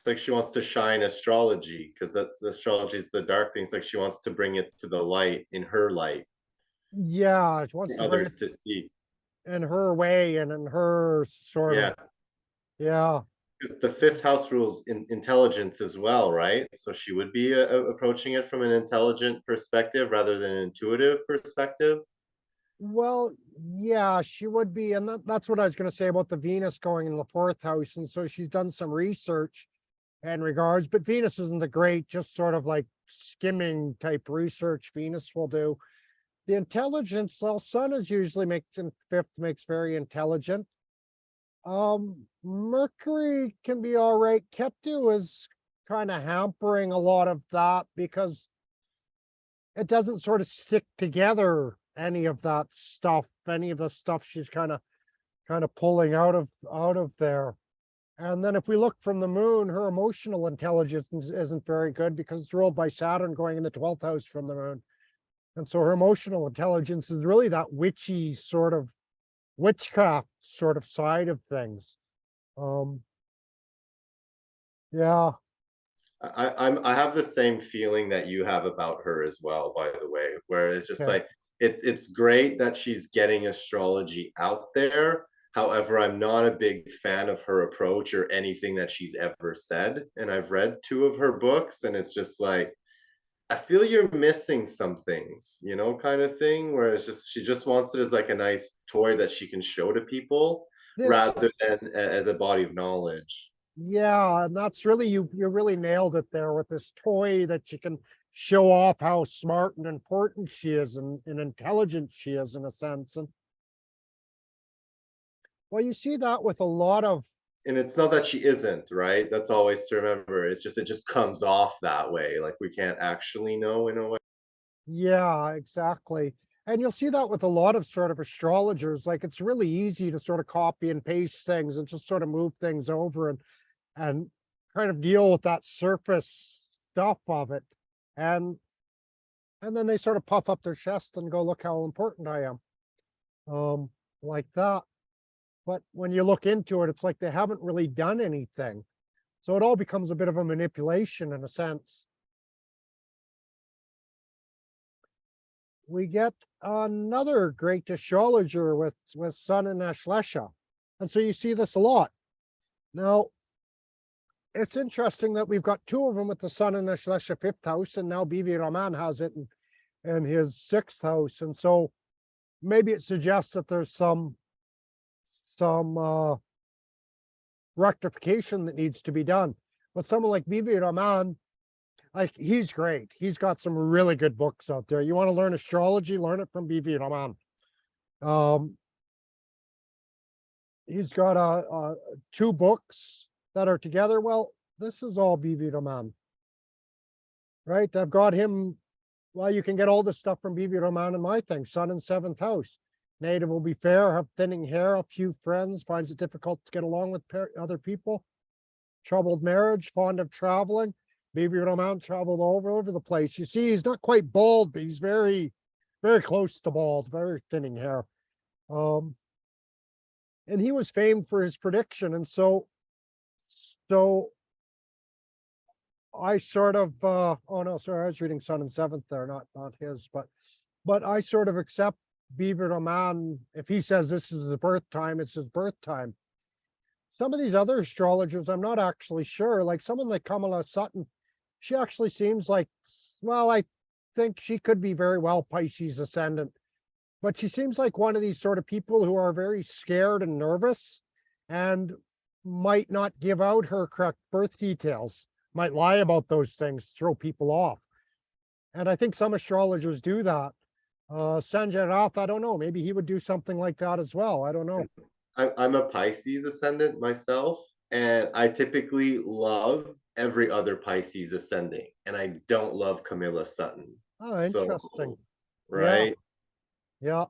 like she wants to shine astrology, because that's astrology is the dark thing. It's like she wants to bring it to the light, in her light, Yeah, she wants for to bring it others to see. in her way and in her sort of, Yeah, yeah. because the fifth house rules in intelligence as well, right? So she would be approaching it from an intelligent perspective rather than an intuitive perspective. Well, yeah, she would be, and that's what I was going to say about the Venus going in the fourth house. And so she's done some research in regards, but Venus isn't a great, just sort of like skimming type research Venus will do. The intelligence, well, Sun is usually makes in fifth, makes very intelligent. Mercury can be all right. Ketu is kind of hampering a lot of that because it doesn't sort of stick together any of that stuff, any of the stuff she's kind of pulling out of there. And then if we look from the moon, her emotional intelligence isn't very good because it's ruled by Saturn going in the 12th house from the moon. And so her emotional intelligence is really that witchy sort of witchcraft sort of side of things. Um, yeah, I have the same feeling that you have about her as well, by the way, where it's just okay. like it's great that she's getting astrology out there. However, I'm not a big fan of her approach or anything that she's ever said. And I've read two of her books, and it's just like I feel you're missing some things, kind of thing, where it's just she just wants it as like a nice toy that she can show to people This, rather than as a body of knowledge. yeah, and that's really, you really nailed it there with this toy that you can show off how smart and important she is and intelligent she is in a sense. And well, you see that with a lot of, And it's not that she isn't, right? That's always to remember. It's just it just comes off that way. Like we can't actually know in a way. yeah, exactly. And you'll see that with a lot of sort of astrologers. Like it's really easy to sort of copy and paste things and just sort of move things over and kind of deal with that surface stuff of it. And and then they sort of puff up their chest and go, look how important I am. Um, like that. But when you look into it, it's like they haven't really done anything. So it all becomes a bit of a manipulation in a sense. We get another great astrologer with Sun and Ashlesha. And so you see this a lot. Now, it's interesting that we've got two of them with the Sun in Ashlesha fifth house, and now Bibi Raman has it in his sixth house. And so maybe it suggests that there's some rectification that needs to be done. But someone like Bibi Raman, like he's great. He's got some really good books out there. You want to learn astrology, learn it from Bibi Raman. Um, he's got two books that are together. Well, this is all Bibi Raman, right? I've got him. Well, you can get all this stuff from Bibi Raman in my thing. Sun in seventh house. Native will be fair, have thinning hair, a few friends, finds it difficult to get along with other people. Troubled marriage, fond of traveling. Bibi Raman traveled all over the place. You see, he's not quite bald, but he's very, very close to bald, very thinning hair. Um, and he was famed for his prediction. And so I sort of, oh no, sorry, I was reading Sun in seventh there, not his, but I sort of accept Bibi Raman. If he says this is his birth time, it's his birth time. Some of these other astrologers, I'm not actually sure. Like someone like Kamala Sutton, she actually seems like, well, I think she could be very well Pisces ascendant, but she seems like one of these sort of people who are very scared and nervous and might not give out her correct birth details, might lie about those things, throw people off. And I think some astrologers do that. Sanjay Rath, I don't know, maybe he would do something like that as well. I don't know. I'm a Pisces ascendant myself, and I typically love every other Pisces ascending, and I don't love Camilla Sutton. Oh, So, interesting. Yeah, right? yeah.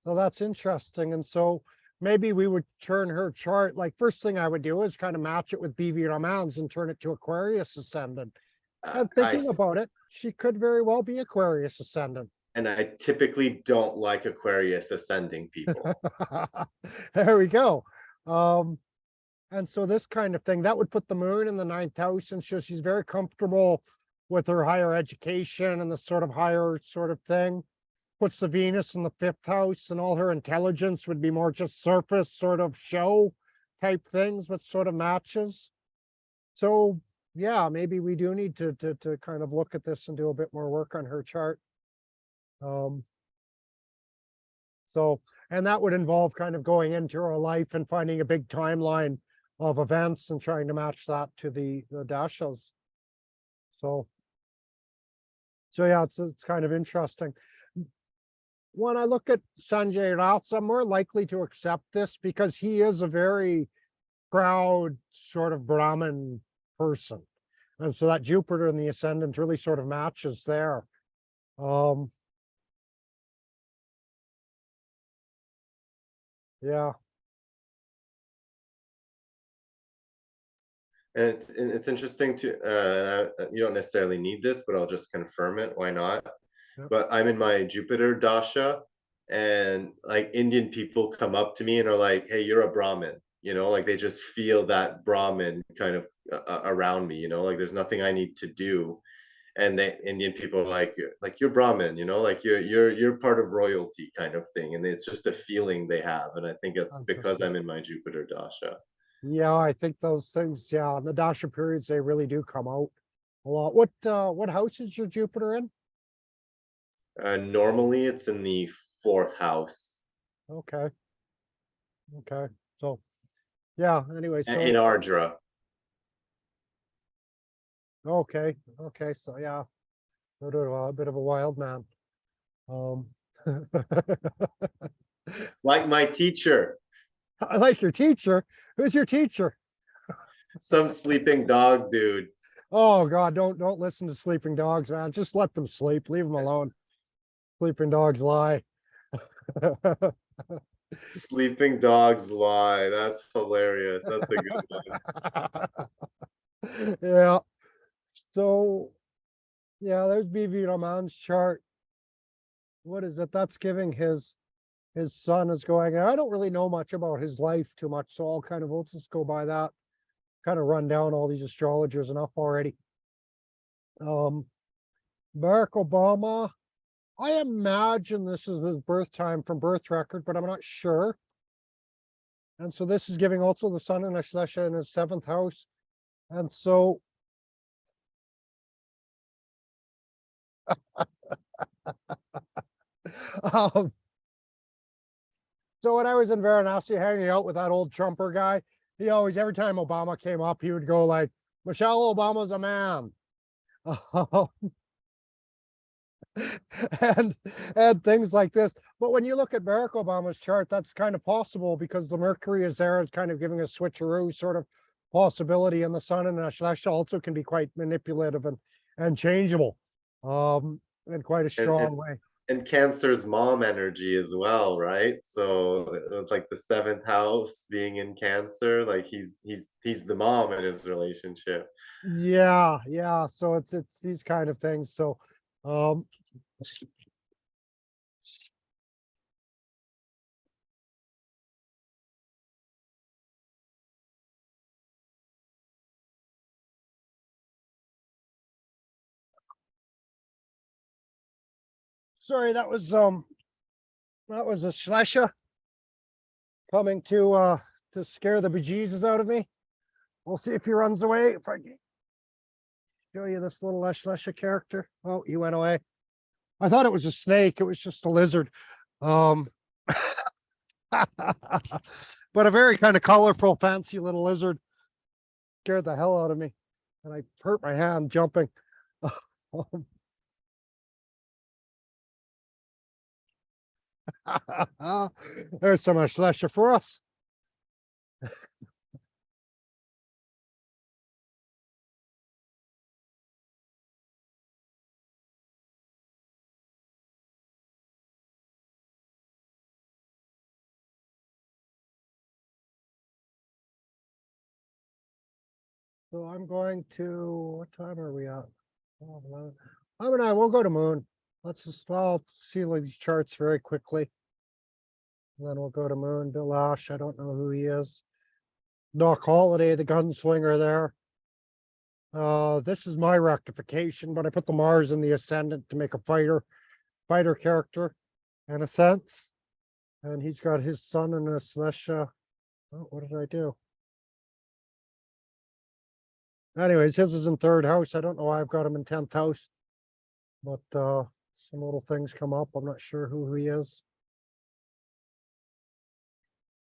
So that's interesting. And so maybe we would turn her chart. Like first thing I would do is kind of match it with BV Raman's and turn it to Aquarius ascendant. I, And I thinking about it, she could very well be Aquarius ascendant. and I typically don't like Aquarius ascending people. There we go. Um, And so this kind of thing, that would put the moon in the ninth house, and so she's very comfortable with her higher education and the sort of higher sort of thing. Puts the Venus in the fifth house, and all her intelligence would be more just surface sort of show type things, which sort of matches. So yeah, maybe we do need to kind of look at this and do a bit more work on her chart. Um, so, and that would involve kind of going into her life and finding a big timeline of events and trying to match that to the dashas. So, so yeah, it's kind of interesting. When I look at Sanjay Raut, I'm more likely to accept this because he is a very proud sort of Brahmin person. And so that Jupiter in the ascendant really sort of matches there. Yeah. And it's interesting to you don't necessarily need this, but I'll just confirm it. Why not? Yep. But I'm in my Jupiter dasha, and like Indian people come up to me and are like, "Hey, you're a Brahmin." You know, like they just feel that Brahmin kind of around me. You know, like there's nothing I need to do, and the Indian people are like you're Brahmin. You know, like you're part of royalty kind of thing, and it's just a feeling they have, and I think it's because Interesting. I'm in my Jupiter dasha. Yeah, I think those things, yeah, in the dasha periods, they really do come out a lot. What house is your Jupiter in? Normally, it's in the fourth house Okay, okay. So yeah, anyway, in so Ardra. okay, okay, so yeah, a bit of a wild man. Um Like my teacher, I like your teacher. Who's your teacher? some sleeping dog dude. Oh God, don't listen to sleeping dogs, man. Just let them sleep. Leave them alone. Sleeping dogs lie. Sleeping dogs lie. That's hilarious. That's a good one. Yeah. So yeah, there's BV Raman's chart. What is it? That's giving his son is going. And I don't really know much about his life too much, so I'll kind of we'll just go by that. Kind of run down all these astrologers enough already. Um, Barack Obama. I imagine this is his birth time from birth record, but I'm not sure. And so this is giving also the sun in Ashlesha in his seventh house. And so um, so when I was in Varanasi hanging out with that old Trumper guy, he always, every time Obama came up, he would go like, Michelle Obama's a man. and and things like this. But when you look at Barack Obama's chart, that's kind of possible because the Mercury is there. It's kind of giving a switcheroo sort of possibility, and the Sun and Ashlesha also can be quite manipulative and changeable, in quite a And strong way. and Cancer's mom energy as well, right? So it's like the seventh house being in Cancer, like he's the mom in his relationship. Yeah, yeah. So it's these kind of things. So, um, sorry, that was a Ashlesha coming to scare the bejesus out of me. We'll see if he runs away. If I can show you this little Ashlesha character. Oh, he went away. I thought it was a snake. It was just a lizard. Um, but a very kind of colorful, fancy little lizard. Scared the hell out of me. And I hurt my hand jumping. There's some Ashlesha for us. So I'm going to, what time are we at? 12, 11. I'm and I will go to moon. Let's just, I'll see like these charts very quickly. And then we'll go to moon. Bill Ash, I don't know who he is. Doc Holliday, the gunslinger there. This is my rectification, but I put the Mars in the ascendant to make a fighter character in a sense. And he's got his sun in Ashlesha. Oh, what did I do? Anyways, his is in third house. I don't know why I've got him in 10th house, but some little things come up. I'm not sure who he is.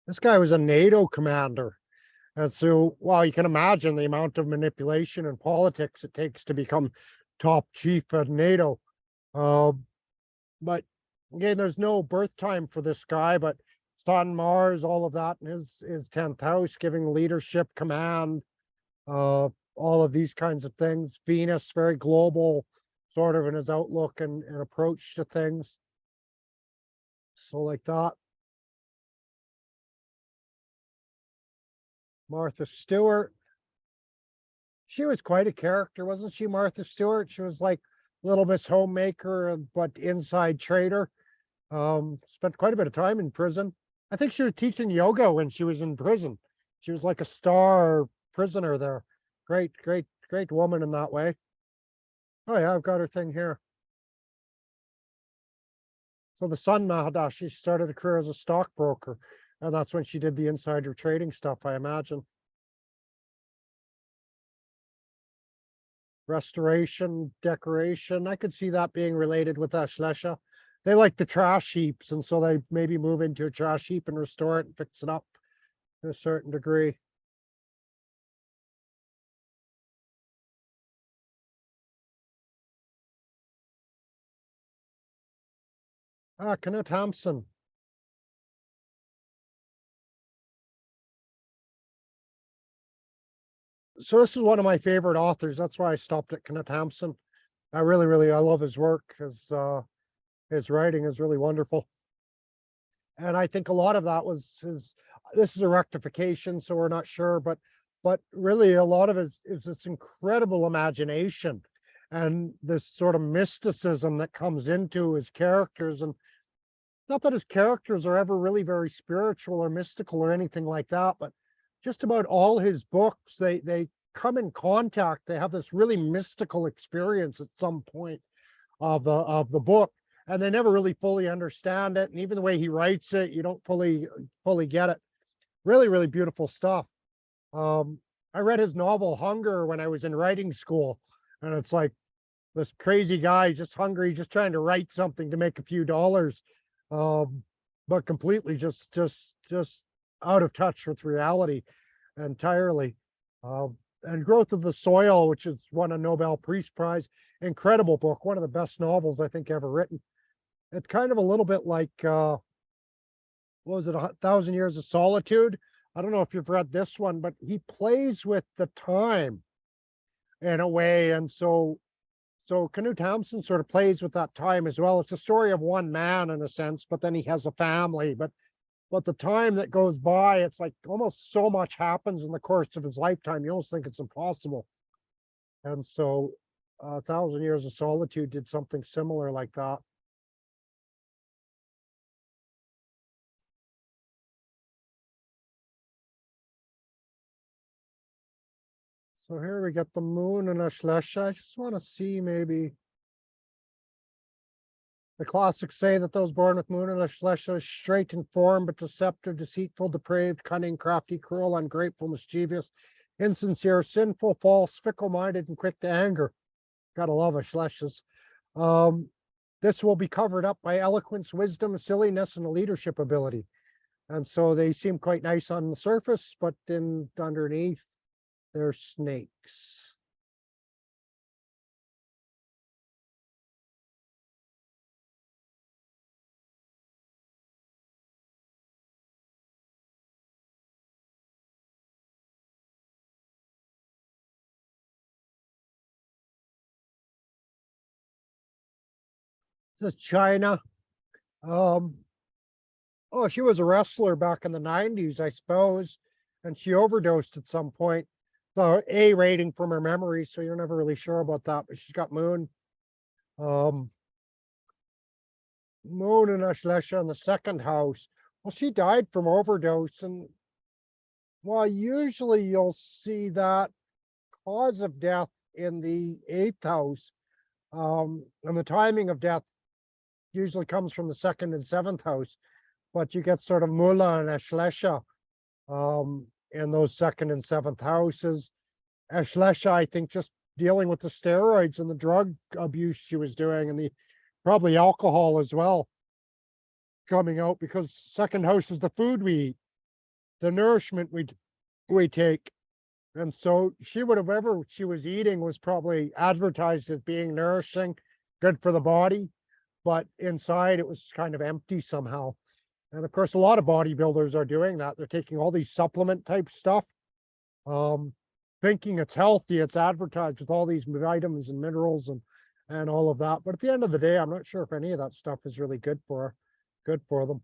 This guy was a NATO commander. And so, well, you can imagine the amount of manipulation and politics it takes to become top chief at NATO. But again, there's no birth time for this guy, but Sun, Mars, all of that in his 10th house, giving leadership, command, all of these kinds of things. Venus, very global, sort of in his outlook and approach to things. So like that. Martha Stewart. She was quite a character, wasn't she, Martha Stewart? She was like Little Miss Homemaker, but inside trader. Spent quite a bit of time in prison. I think she was teaching yoga when she was in prison. She was like a star prisoner there. Great, great, great woman in that way. Oh yeah, I've got her thing here. So the Sun Mahadash, she started a career as a stockbroker, and that's when she did the insider trading stuff, I imagine. Restoration, decoration. I could see that being related with Ashlesha. They like the trash heaps, and so they maybe move into a trash heap and restore it and fix it up to a certain degree. Knut Hamsun. So this is one of my favorite authors. That's why I stopped at Knut Hamsun. I really, I love his work. His writing is really wonderful. And I think a lot of that was this is a rectification, so we're not sure, but really a lot of it is this incredible imagination and this sort of mysticism that comes into his characters. And not that his characters are ever really very spiritual or mystical or anything like that, but just about all his books, they come in contact, they have this really mystical experience at some point of the book, and they never really fully understand it. And even the way he writes it, you don't fully get it. Really beautiful stuff. I read his novel Hunger when I was in writing school, and it's like this crazy guy just hungry, just trying to write something to make a few dollars, but completely just out of touch with reality entirely. And Growth of the Soil, which has won a Nobel Peace Prize, incredible book, one of the best novels I think ever written. It's kind of a little bit like what was it, 1,000 Years of Solitude? I don't know if you've read this one, but he plays with the time in a way, and so Knut Hamsun sort of plays with that time as well. It's a story of one man in a sense, but then he has a family. But the time that goes by, it's like almost so much happens in the course of his lifetime. You almost think it's impossible. And so 1,000 Years of Solitude did something similar like that. So here we get the moon and Ashlesha. I just want to see maybe. The classics say that those born with moon and Ashlesha is straight in form, but deceptive, deceitful, depraved, cunning, crafty, cruel, ungrateful, mischievous, insincere, sinful, false, fickle-minded, and quick to anger. Gotta love Ashleshas. This will be covered up by eloquence, wisdom, silliness, and a leadership ability. And so they seem quite nice on the surface, but underneath, they're snakes. This is China. Um, oh, she was a wrestler back in the 90s, I suppose, and she overdosed at some point. The A rating from her memory, so you're never really sure about that, but she's got moon. Moon and Ashlesha in the second house. Well, she died from overdose, and Well, usually you'll see that cause of death in the eighth house. And the timing of death usually comes from the second and seventh house, but you get sort of Mula and Ashlesha in those second and seventh houses. Ashlesha, I think, just dealing with the steroids and the drug abuse she was doing, and the probably alcohol as well coming out, because second house is the food we eat, the nourishment we take. And so she would have, whatever she was eating was probably advertised as being nourishing, good for the body, but inside it was kind of empty somehow. And of course, a lot of bodybuilders are doing that. They're taking all these supplement type stuff, thinking it's healthy. It's advertised with all these vitamins and minerals and all of that. But at the end of the day, I'm not sure if any of that stuff is really good for them.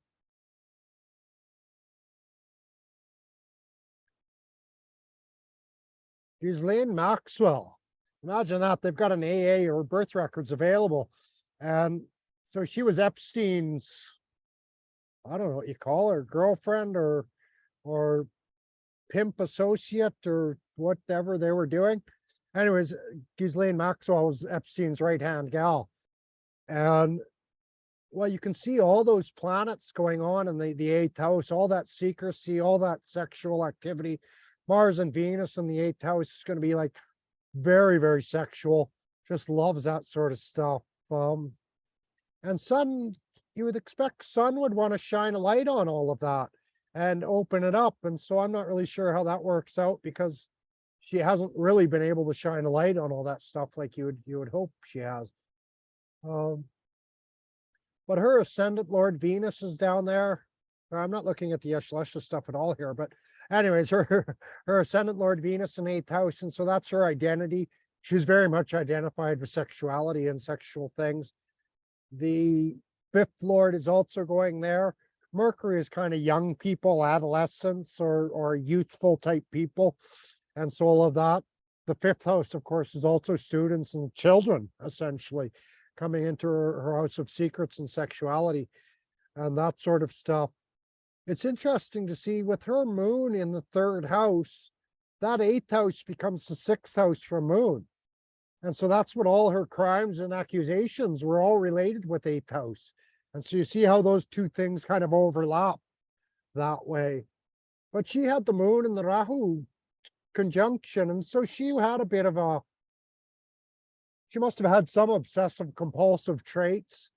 Ghislaine Maxwell. Imagine that. They've got an AA or birth records available. And so she was Epstein's, I don't know what you call her, girlfriend or pimp associate or whatever they were doing. Anyways, Ghislaine Maxwell was Epstein's right-hand gal. And well, you can see all those planets going on in the eighth house, all that secrecy, all that sexual activity. Mars and Venus in the eighth house is going to be like very, very sexual. Just loves that sort of stuff. And Sun, you would expect Sun would want to shine a light on all of that and open it up. And so I'm not really sure how that works out, because she hasn't really been able to shine a light on all that stuff like you would hope she has. But her ascendant Lord Venus is down there. I'm not looking at the Ashlesha stuff at all here, but anyways, her ascendant Lord Venus in eighth house, and so that's her identity. She's very much identified with sexuality and sexual things. The fifth Lord is also going there. Mercury is kind of young people, adolescents or youthful type people, and so all of that. The fifth house, of course, is also students and children, essentially, coming into her house of secrets and sexuality and that sort of stuff. It's interesting to see with her moon in the third house, that eighth house becomes the sixth house for moon. And so that's what all her crimes and accusations were all related with eighth house. And so you see how those two things kind of overlap that way. But she had the moon and the Rahu conjunction. And so she had a bit of she must have had some obsessive compulsive traits.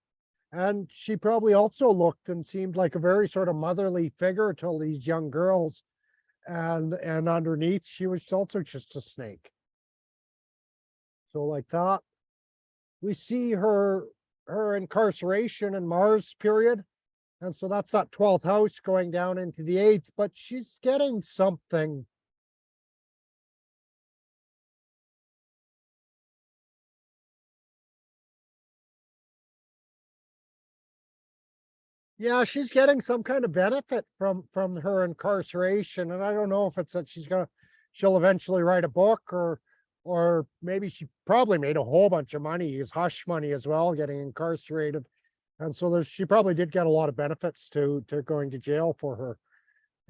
And she probably also looked and seemed like a very sort of motherly figure to these young girls. And underneath, she was also just a snake. So like that, we see her incarceration in Mars period. And so that's that 12th house going down into the 8th, but she's getting something. Yeah, she's getting some kind of benefit from her incarceration. And I don't know if it's that she'll eventually write a book, or maybe she probably made a whole bunch of money, is hush money as well, getting incarcerated. And so she probably did get a lot of benefits to going to jail for her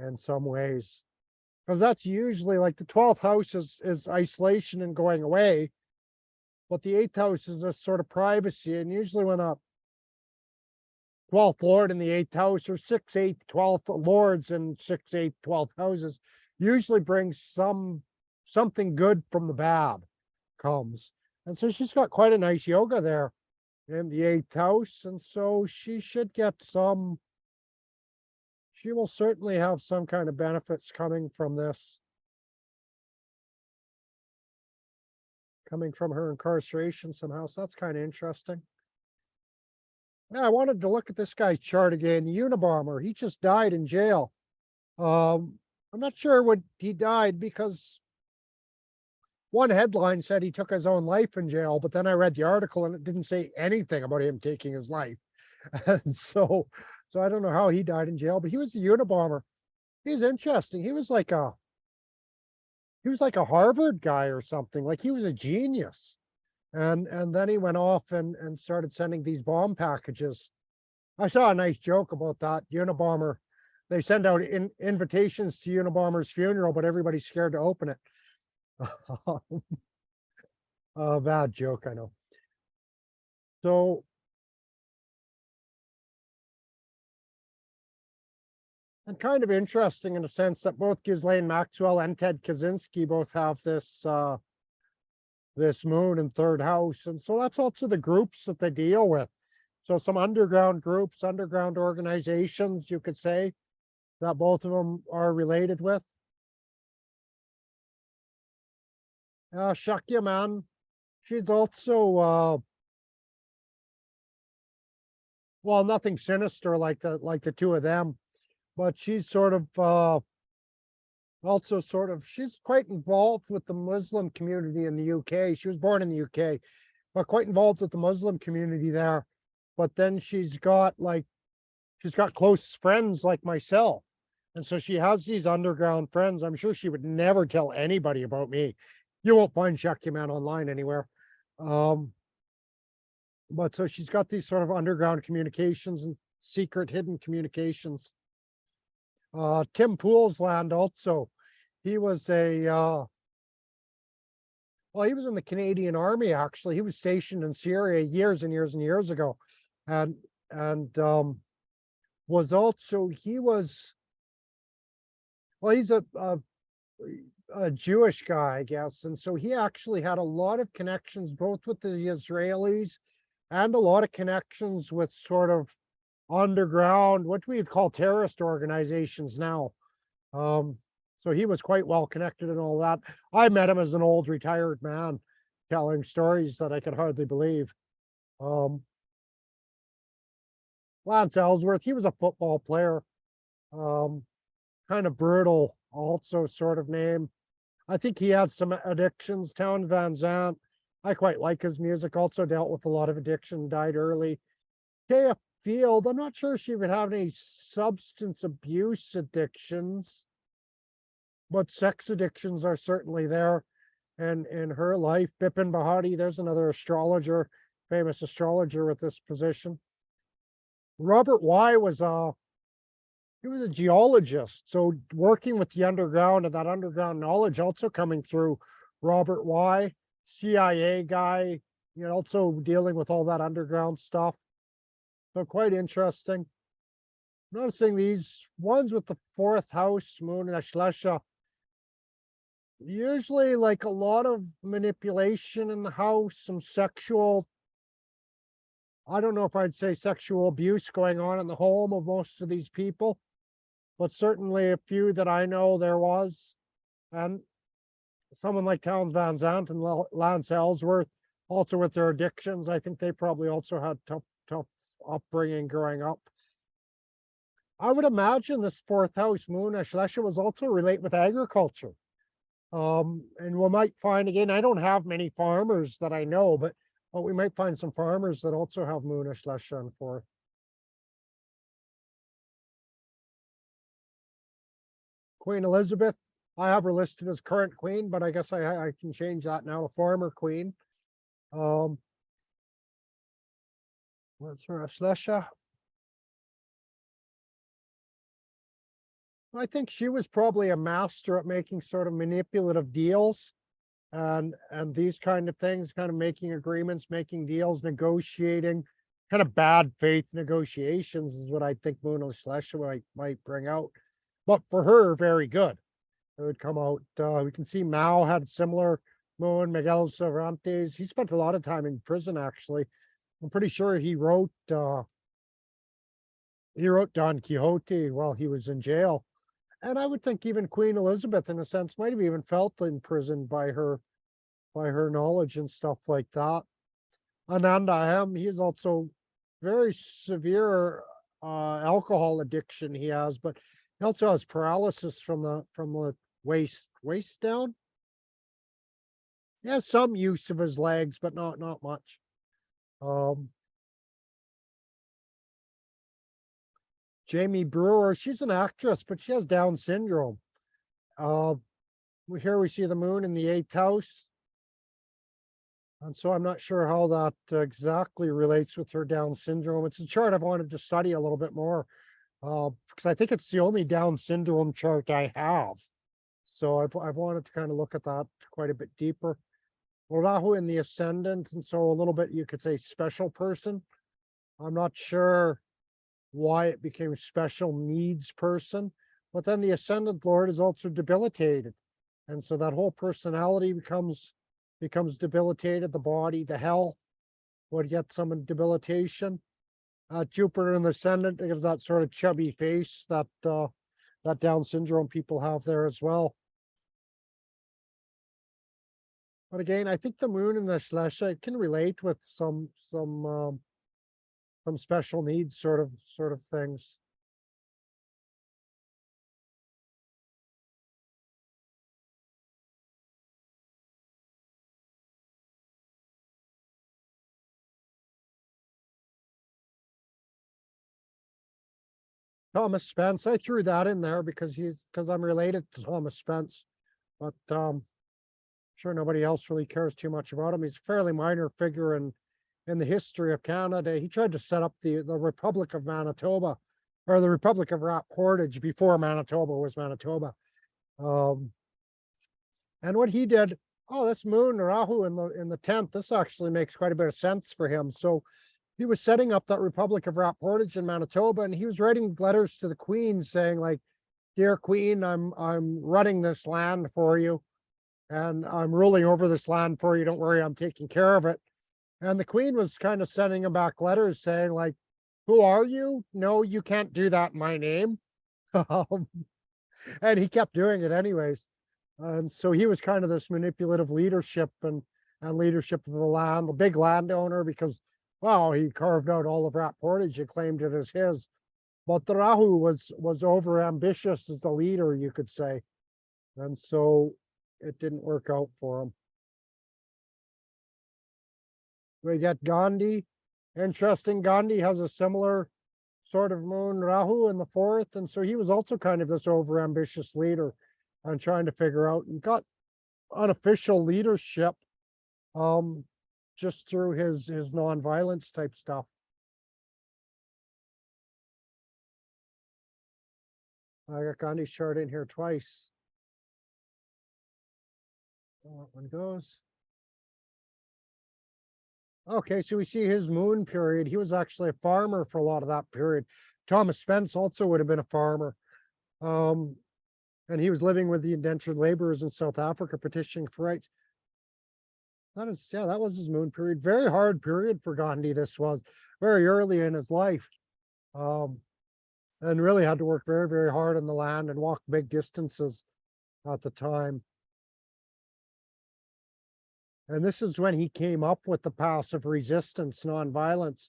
in some ways. Because that's usually like the 12th house is isolation and going away. But the 8th house is a sort of privacy. And usually when a 12th lord in the 8th house, or 6, 8, 12th lords in 6, 8, 12th houses, usually brings something good from the bad comes. And so she's got quite a nice yoga there in the 8th house. And so she should get she will certainly have some kind of benefits coming from this, coming from her incarceration somehow. So that's kind of interesting. Now, I wanted to look at this guy's chart again, the Unabomber. He just died in jail. I'm not sure what he died, because one headline said he took his own life in jail, but then I read the article and it didn't say anything about him taking his life. And so I don't know how he died in jail, but he was the Unabomber. He's interesting. He was like a Harvard guy or something. Like, he was a genius. And then he went off and started sending these bomb packages. I saw a nice joke about that. Unabomber they send out invitations to Unabomber's funeral, but everybody's scared to open it. Bad joke, I know. So, and kind of interesting in a sense that both Ghislaine Maxwell and Ted Kaczynski both have this moon in third house. And so that's also the groups that they deal with. So some underground groups, underground organizations, you could say, that both of them are related with. Shakya, man. She's also, well, nothing sinister like the two of them, but she's sort of, also sort of, she's quite involved with the Muslim community in the UK. She was born in the UK, but quite involved with the Muslim community there. But then she's got close friends like myself. And so she has these underground friends. I'm sure she would never tell anybody about me. You won't find Shakya Man online anywhere. But so she's got these sort of underground communications and secret hidden communications. Tim Pool's land also. He was well, he was in the Canadian Army, actually. He was stationed in Syria years and years and years ago. And was also, well, he's a Jewish guy, I guess. And so he actually had a lot of connections, both with the Israelis and a lot of connections with sort of underground, what we'd call terrorist organizations now. So he was quite well connected and all that. I met him as an old retired man telling stories that I could hardly believe. Lance Ellsworth, he was a football player. Kind of brutal, also sort of name. I think he had some addictions. Town Van Zandt, I quite like his music. Also dealt with a lot of addiction, died early. Taya Field, I'm not sure she would have any substance abuse addictions, but sex addictions are certainly there. And in her life, Bipin Bahati, there's another astrologer, famous astrologer with this position. Robert Y was he was a geologist, so working with the underground and that underground knowledge also coming through Robert Y, CIA guy, you know, also dealing with all that underground stuff. So quite interesting. Noticing these ones with the fourth house moon and Ashlesha, usually like a lot of manipulation in the house, some sexual, I don't know if I'd say sexual abuse going on in the home of most of these people, but certainly a few that I know there was. And someone like Towns Van Zandt and Lance Ellsworth, also with their addictions, I think they probably also had tough upbringing growing up. I would imagine this fourth house moon Ashlesha was also relate with agriculture. And we might find, again, I don't have many farmers that I know, but we might find some farmers that also have moon Ashlesha in fourth. Queen Elizabeth, I have her listed as current queen, but I guess I can change that now to former queen. What's her Ashlesha? I think she was probably a master at making sort of manipulative deals and these kind of things, kind of making agreements, making deals, negotiating, kind of bad faith negotiations is what I think Moon Ashlesha might bring out. But for her, very good. It would come out. We can see Mao had similar moon, Miguel Cervantes. He spent a lot of time in prison, actually. I'm pretty sure he wrote Don Quixote while he was in jail. And I would think even Queen Elizabeth, in a sense, might have even felt imprisoned by her knowledge and stuff like that. Ananda he's also very severe alcohol addiction he has, but he also has paralysis from the waist down. He has some use of his legs, but not much. Jamie Brewer, she's an actress, but she has Down syndrome. Here we see the moon in the 8th house. And so I'm not sure how that exactly relates with her Down syndrome. It's a chart I've wanted to study a little bit more. Because I think it's the only Down syndrome chart I have. So I've wanted to kind of look at that quite a bit deeper. Well, Rahu in the ascendant, and so a little bit you could say special person. I'm not sure why it became special needs person, but then the ascendant lord is also debilitated, and so that whole personality becomes debilitated. The body, the health would get some debilitation. Jupiter in the ascendant gives that sort of chubby face that that Down syndrome people have there as well. But again, I think the moon in the Ashlesha can relate with some special needs sort of things. Thomas Spence, I threw that in there because I'm related to Thomas Spence, but sure nobody else really cares too much about him. He's a fairly minor figure in the history of Canada. He tried to set up the Republic of Manitoba, or the Republic of Portage, before Manitoba was Manitoba. And what he did, oh, this moon Rahu in the 10th, this actually makes quite a bit of sense for him. So he was setting up that Republic of Portage in Manitoba, and he was writing letters to the Queen saying, like, "Dear Queen, I'm running this land for you, and I'm ruling over this land for you. Don't worry, I'm taking care of it." And the Queen was kind of sending him back letters saying, like, "Who are you? No, you can't do that in my name." And he kept doing it anyways. And so he was kind of this manipulative leadership and leadership of the land, the big landowner, because, wow, he carved out all of Rat Portage and claimed it as his. But the Rahu was over ambitious as the leader, you could say. And so it didn't work out for him. We get Gandhi. Interesting. Gandhi has a similar sort of moon Rahu in the 4th. And so he was also kind of this over ambitious leader and trying to figure out, and got unofficial leadership just through his non-violence type stuff. I got Gandhi's chart in here twice. That one goes. Okay, so we see his moon period. He was actually a farmer for a lot of that period. Thomas Spence also would have been a farmer. And he was living with the indentured laborers in South Africa, petitioning for rights. That is, yeah, that was his moon period. Very hard period for Gandhi. This was very early in his life. And really had to work very, very hard on the land and walk big distances at the time. And this is when he came up with the passive resistance, nonviolence,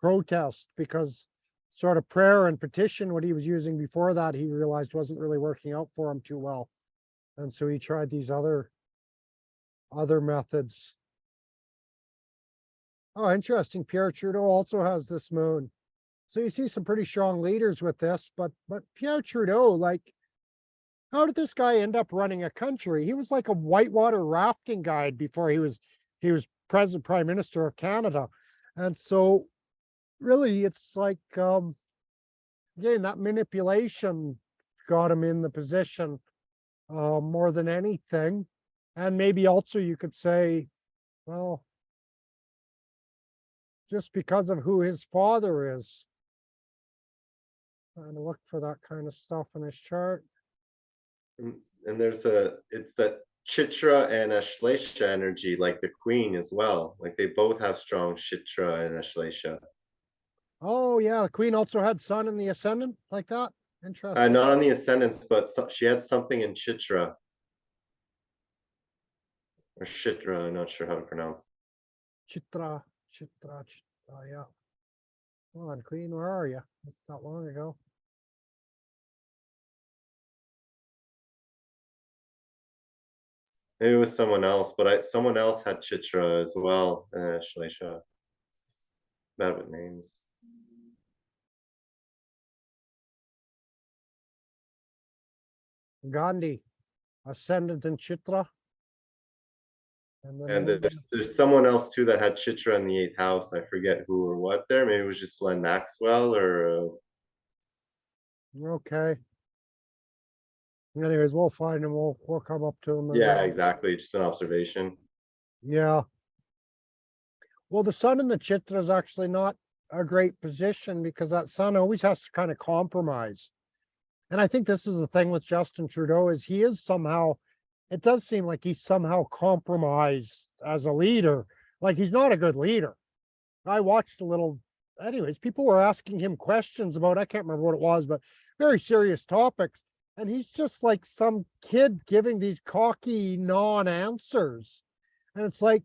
protest, because sort of prayer and petition, what he was using before that, he realized wasn't really working out for him too well. And so he tried these other methods. Oh, interesting. Pierre Trudeau also has this moon. So you see some pretty strong leaders with this, but Pierre Trudeau, like, how did this guy end up running a country? He was like a whitewater rafting guide before he was president prime minister of Canada. And so really it's like again, that manipulation got him in the position more than anything. And maybe also you could say, well, just because of who his father is. Trying to look for that kind of stuff in his chart. And there's it's that Chitra and Ashlesha energy, like the Queen as well. Like they both have strong Chitra and Ashlesha. Oh yeah, the Queen also had Sun in the ascendant like that. Interesting. Not on the ascendants, but she had something in Chitra. Or Shitra, I'm not sure how to pronounce. Chitra, yeah. Come on, Queen, where are you? It's not long ago. Maybe it was someone else, but someone else had Chitra as well, Ashlesha. Bad with names. Gandhi, ascendant in Chitra. And there's someone else too that had Chitra in the 8th house. I forget who or what there. Maybe it was just Len Maxwell or Okay. Anyways, we'll find them. We'll come up to them. And Yeah, exactly. Just an observation. yeah. Well, the sun in the Chitra is actually not a great position because that sun always has to kind of compromise. And I think this is the thing with Justin Trudeau is he is somehow, it does seem like he's somehow compromised as a leader. Like he's not a good leader. I watched a little, anyways, people were asking him questions about, I can't remember what it was, but very serious topics. And he's just like some kid giving these cocky non-answers. And it's like,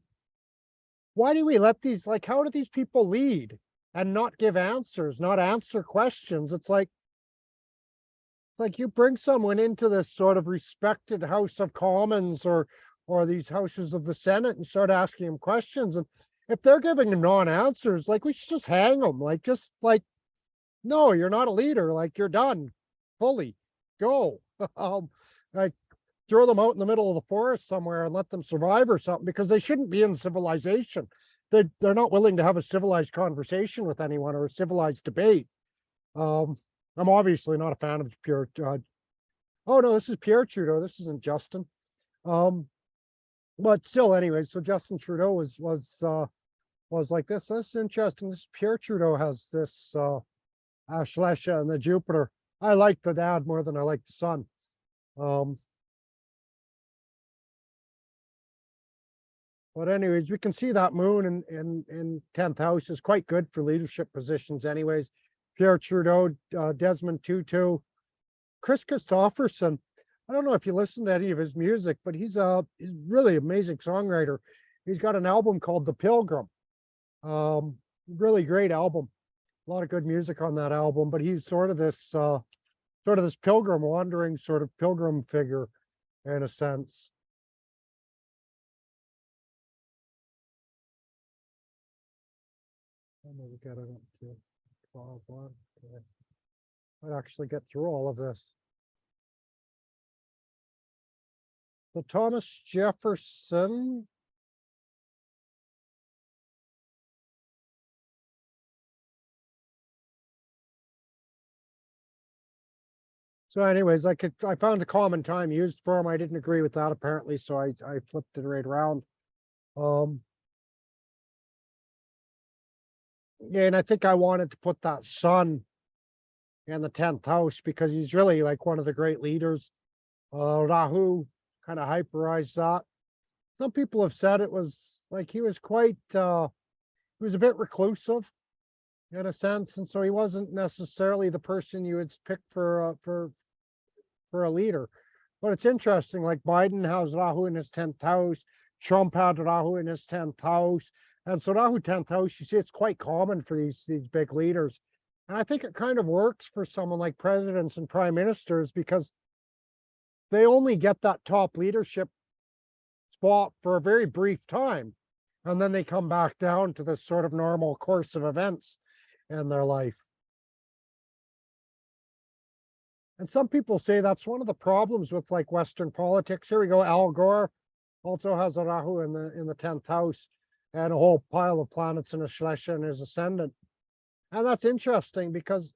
why do we let these, like, how do these people lead and not give answers, not answer questions? It's like you bring someone into this sort of respected House of Commons or these houses of the Senate and start asking them questions. And if they're giving non-answers, like we should just hang them. Like just like, no, you're not a leader. Like you're done fully. Go. Like throw them out in the middle of the forest somewhere and let them survive or something because they shouldn't be in civilization. They're not willing to have a civilized conversation with anyone or a civilized debate. I'm obviously not a fan of Pierre. Oh no, this is Pierre Trudeau. This isn't Justin. Um, but still, anyway. So Justin Trudeau was like this. This is interesting. This Pierre Trudeau has this Ashlesha and the Jupiter. I like the dad more than I like the son. But anyways, we can see that moon in 10th house is quite good for leadership positions. Anyways, Pierre Trudeau, Desmond Tutu, Chris Christopherson. I don't know if you listen to any of his music, but he's really amazing songwriter. He's got an album called The Pilgrim. Really great album. A lot of good music on that album, but he's sort of this pilgrim wandering sort of pilgrim figure in a sense. I'm gonna get it up to 12 one. Okay. I'd actually get through all of this. So Thomas Jefferson. So anyways, I found a common time used for him. I didn't agree with that apparently, so I flipped it right around. Yeah, and I think I wanted to put that sun in the 10th house because he's really like one of the great leaders. Rahu kind of hyperized that. Some people have said it was like he was quite he was a bit reclusive in a sense, and so he wasn't necessarily the person you would pick for a leader. But it's interesting, like Biden has Rahu in his 10th house, Trump had Rahu in his 10th house. And so Rahu 10th house, you see, it's quite common for these big leaders. And I think it kind of works for someone like presidents and prime ministers because they only get that top leadership spot for a very brief time. And then they come back down to this sort of normal course of events in their life. And some people say that's one of the problems with like Western politics. Here we go. Al Gore also has a Rahu in the 10th house and a whole pile of planets in Ashlesha and his ascendant. And that's interesting because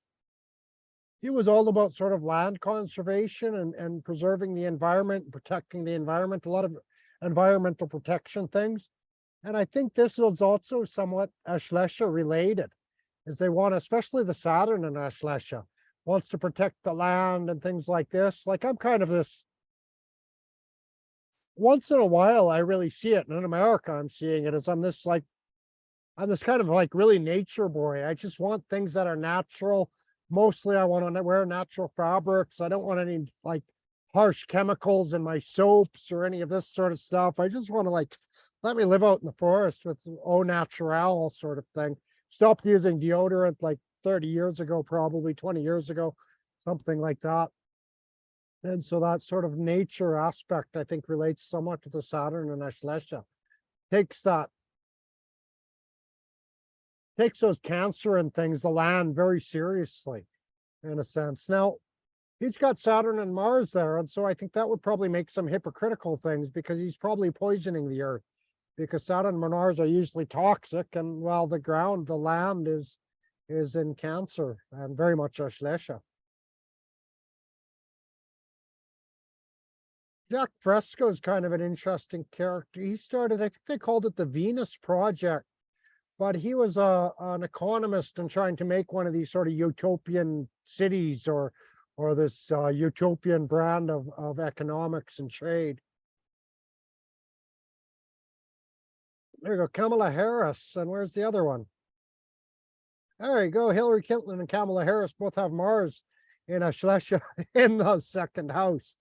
he was all about sort of land conservation and preserving the environment, protecting the environment, a lot of environmental protection things. And I think this is also somewhat Ashlesha related, is they want, especially the Saturn in Ashlesha, wants to protect the land and things like this. Like I'm kind of this, once in a while, I really see it. And in America, I'm seeing it as I'm this kind of like really nature boy. I just want things that are natural. Mostly I want to wear natural fabrics. I don't want any like harsh chemicals in my soaps or any of this sort of stuff. I just want to like, let me live out in the forest with au natural sort of thing. Stopped using deodorant like 30 years ago, probably 20 years ago, something like that. And so that sort of nature aspect, I think, relates somewhat to the Saturn and Ashlesha. Takes those cancer and things, the land, very seriously, in a sense. Now, he's got Saturn and Mars there, and so I think that would probably make some hypocritical things because he's probably poisoning the earth because Saturn and Mars are usually toxic, and while the land is in Cancer and very much Ashlesha. Jack Fresco is kind of an interesting character. He started, I think they called it the Venus Project, but he was an economist and trying to make one of these sort of utopian cities or this utopian brand of economics and trade. There you go, Kamala Harris. And where's the other one? There you go, Hillary Clinton and Kamala Harris both have Mars in Ashlesha in the second house.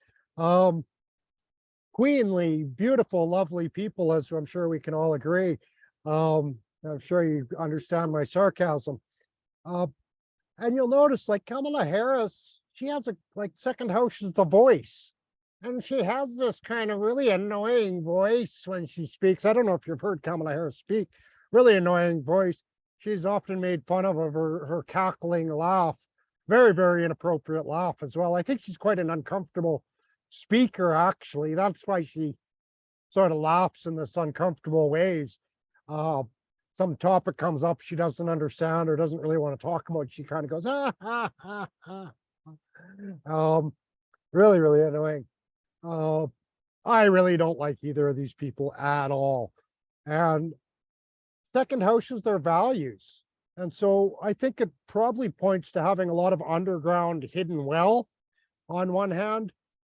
Queenly, beautiful, lovely people, as I'm sure we can all agree. I'm sure you understand my sarcasm. And you'll notice, like Kamala Harris, she has a like second house is the voice. And she has this kind of really annoying voice when she speaks. I don't know if you've heard Kamala Harris speak, really annoying voice. She's often made fun of her cackling laugh, very, very inappropriate laugh as well. I think she's quite an uncomfortable speaker, actually. That's why she sort of laughs in this uncomfortable ways. Some topic comes up she doesn't understand or doesn't really want to talk about. She kind of goes, ah, ah, ah, ah. Really, really annoying. I really don't like either of these people at all. And second house is their values. And so I think it probably points to having a lot of underground hidden well on one hand,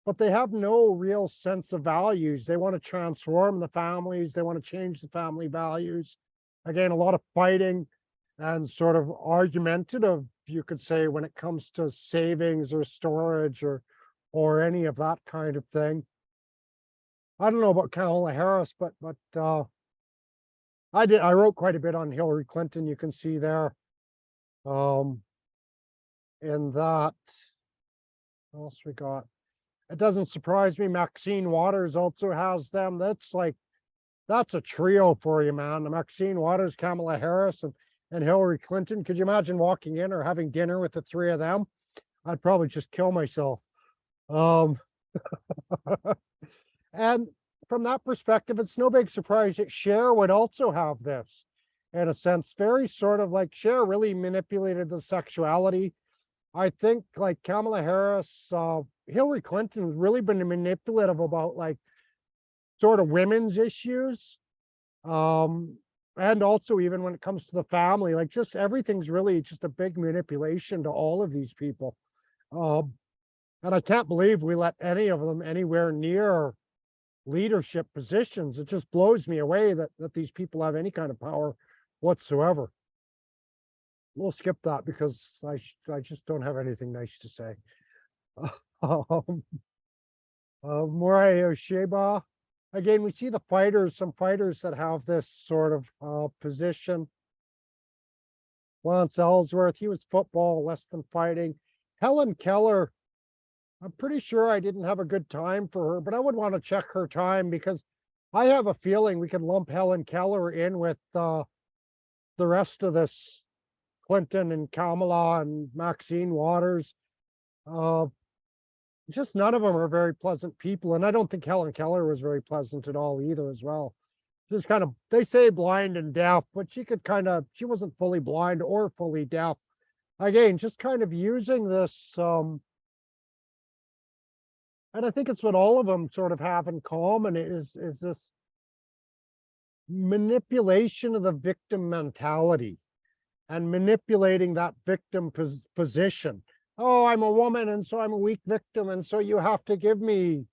but they have no real sense of values. They want to transform the families. They want to change the family values. Again, a lot of fighting and sort of argumentative, you could say, when it comes to savings or storage or any of that kind of thing. I don't know about Kamala Harris, but I wrote quite a bit on Hillary Clinton. You can see there. In that, what else we got? It doesn't surprise me. Maxine Waters also has them. That's a trio for you, man. Maxine Waters, Kamala Harris, and Hillary Clinton. Could you imagine walking in or having dinner with the three of them? I'd probably just kill myself. And from that perspective, it's no big surprise that Cher would also have this, in a sense, very sort of like Cher really manipulated the sexuality. I think like Kamala Harris, Hillary Clinton has really been manipulative about like sort of women's issues. And also even when it comes to the family, like just everything's really just a big manipulation to all of these people. And I can't believe we let any of them anywhere near leadership positions. It just blows me away that these people have any kind of power whatsoever. We'll skip that because I just don't have anything nice to say. Moray Sheba. Again, we see the fighters, some fighters that have this sort of position. Lance Ellsworth, he was football, less than fighting. Helen Keller, I'm pretty sure I didn't have a good time for her, but I would want to check her time because I have a feeling we can lump Helen Keller in with the rest of this Clinton and Kamala and Maxine Waters. Just none of them are very pleasant people. And I don't think Helen Keller was very pleasant at all either as well. Just kind of, they say blind and deaf, but she wasn't fully blind or fully deaf. Again, just kind of using this, and I think it's what all of them sort of have in common is this manipulation of the victim mentality and manipulating that victim position. Oh, I'm a woman, and so I'm a weak victim, and so you have to give me,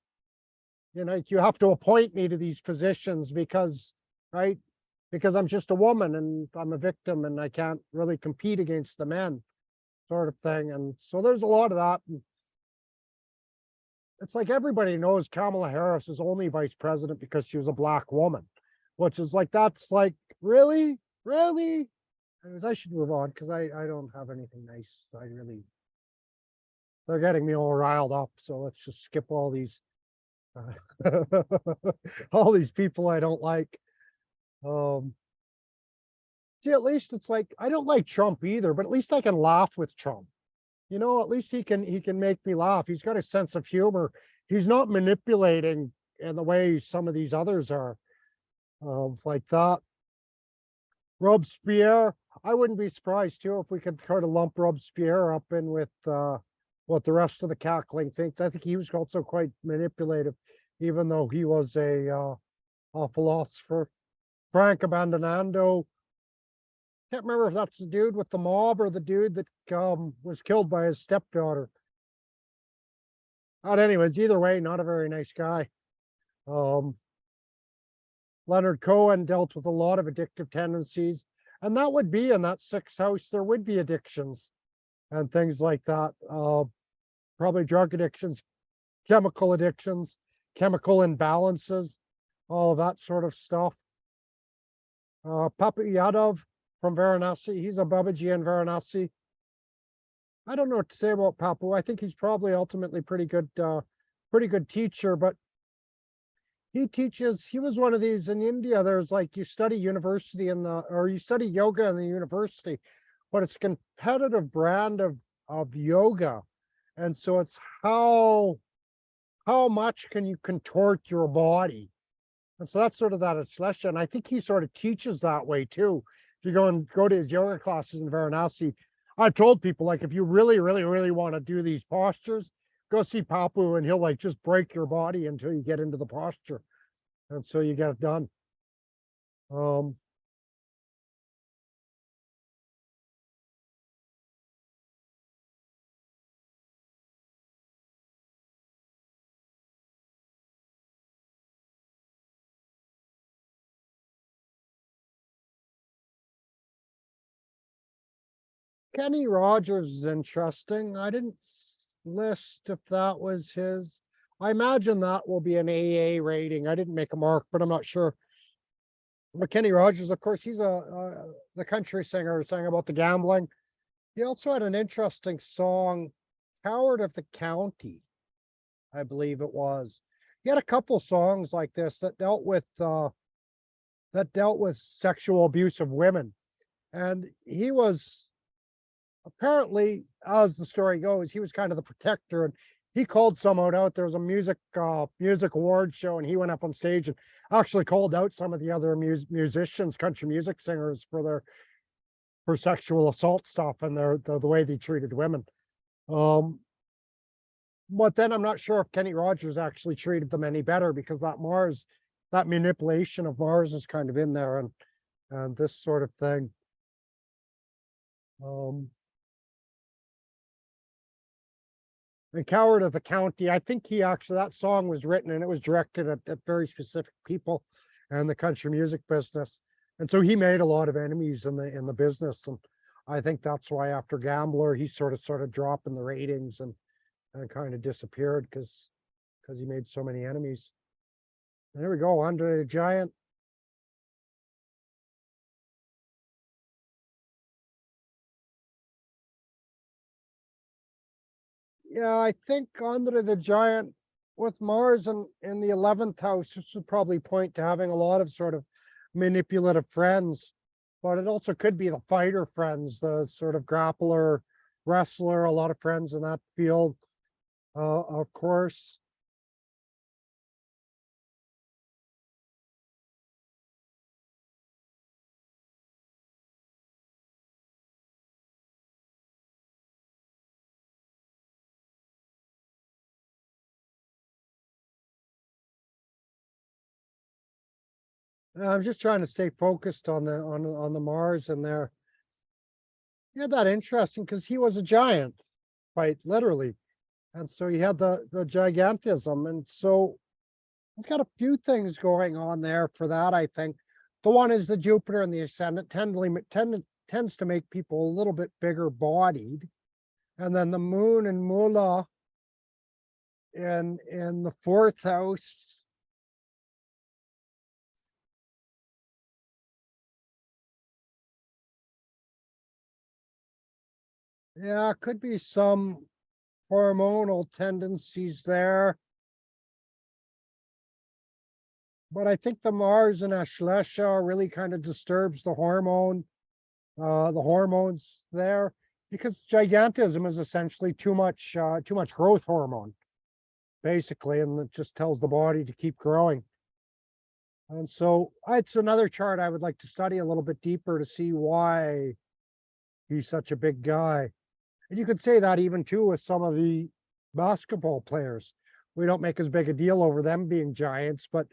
you have to appoint me to these positions because, right? Because I'm just a woman and I'm a victim and I can't really compete against the men, sort of thing. And so there's a lot of that. It's like everybody knows Kamala Harris is only vice president because she was a black woman, which is like, that's like, really? Really? Anyways, I should move on because I don't have anything nice. They're getting me all riled up. So let's just skip all these, all these people I don't like. See, at least it's like, I don't like Trump either, but at least I can laugh with Trump. At least he can make me laugh. He's got a sense of humor. He's not manipulating in the way some of these others are, like that. Robespierre, I wouldn't be surprised too if we could kind of lump Robespierre up in with what the rest of the cackling thinks. I think he was also quite manipulative. even though he was a philosopher. Frank Abandonando. Can't remember if that's the dude with the mob or the dude that was killed by his stepdaughter. But anyways, either way, not a very nice guy. Um, Leonard Cohen dealt with a lot of addictive tendencies, and that would be in that sixth house. There would be addictions and things like that. Probably drug addictions, chemical addictions, chemical imbalances, all of that sort of stuff. Papa Yadav from Varanasi, he's a Babaji in Varanasi. I don't know what to say about Papu. I think he's probably ultimately pretty good teacher, but he was one of these in India. There's like, you study university or you study yoga in the university, but it's a competitive brand of yoga. And so it's how much can you contort your body? And so that's sort of that Ashlesha. And I think he sort of teaches that way too. If you go to his yoga classes in Varanasi, I've told people, like, if you really, really, really want to do these postures, go see Papu and he'll like just break your body until you get into the posture. And so you get it done. Kenny Rogers is interesting. I didn't list if that was his. I imagine that will be an AA rating. I didn't make a mark, but I'm not sure. But Kenny Rogers, of course, he's the country singer who sang about the gambling. He also had an interesting song, Coward of the County, I believe it was. He had a couple songs like this that dealt with sexual abuse of women. And he was apparently, as the story goes, he was kind of the protector, and he called someone out. There was a music award show, and he went up on stage and actually called out some of the other musicians, country music singers, for sexual assault stuff and the way they treated women. But then I'm not sure if Kenny Rogers actually treated them any better, because that manipulation of Mars is kind of in there, and this sort of thing. The Coward of the County, I think that song was written and it was directed at very specific people and the country music business. And so he made a lot of enemies in the business. And I think that's why after Gambler, he sort of dropped in the ratings and kind of disappeared because he made so many enemies. And there we go, Andre the Giant. Yeah, I think Andre the Giant with Mars in the 11th house, this would probably point to having a lot of sort of manipulative friends, but it also could be the fighter friends, the sort of grappler, wrestler, a lot of friends in that field, of course. I'm just trying to stay focused on the Mars in there. Yeah, that interesting because he was a giant, quite literally, and so he had the gigantism, and so we've got a few things going on there for that. I think the one is the Jupiter and the ascendant tends to make people a little bit bigger bodied, and then the Moon and Mula in the 4th house. Yeah, could be some hormonal tendencies there. But I think the Mars and Ashlesha really kind of disturbs the hormones there, because gigantism is essentially too much growth hormone, basically, and it just tells the body to keep growing. And so it's another chart I would like to study a little bit deeper to see why he's such a big guy. And you could say that even too with some of the basketball players. we don't make as big a deal over them being giants, but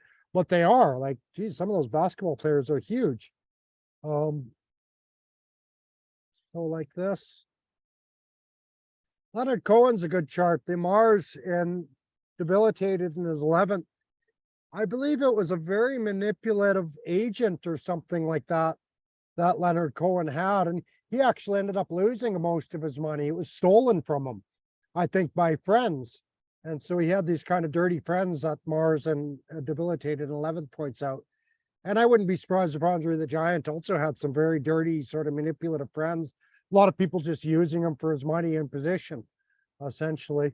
they are. Like, geez, some of those basketball players are huge. So like this. Leonard Cohen's a good chart. The Mars and debilitated in his 11th. I believe it was a very manipulative agent or something like that that Leonard Cohen had. And he actually ended up losing most of his money. It was stolen from him, I think, by friends. And so he had these kind of dirty friends that Mars and debilitated in 11th points out. And I wouldn't be surprised if Andre the Giant also had some very dirty, sort of manipulative friends. A lot of people just using him for his money and position, essentially.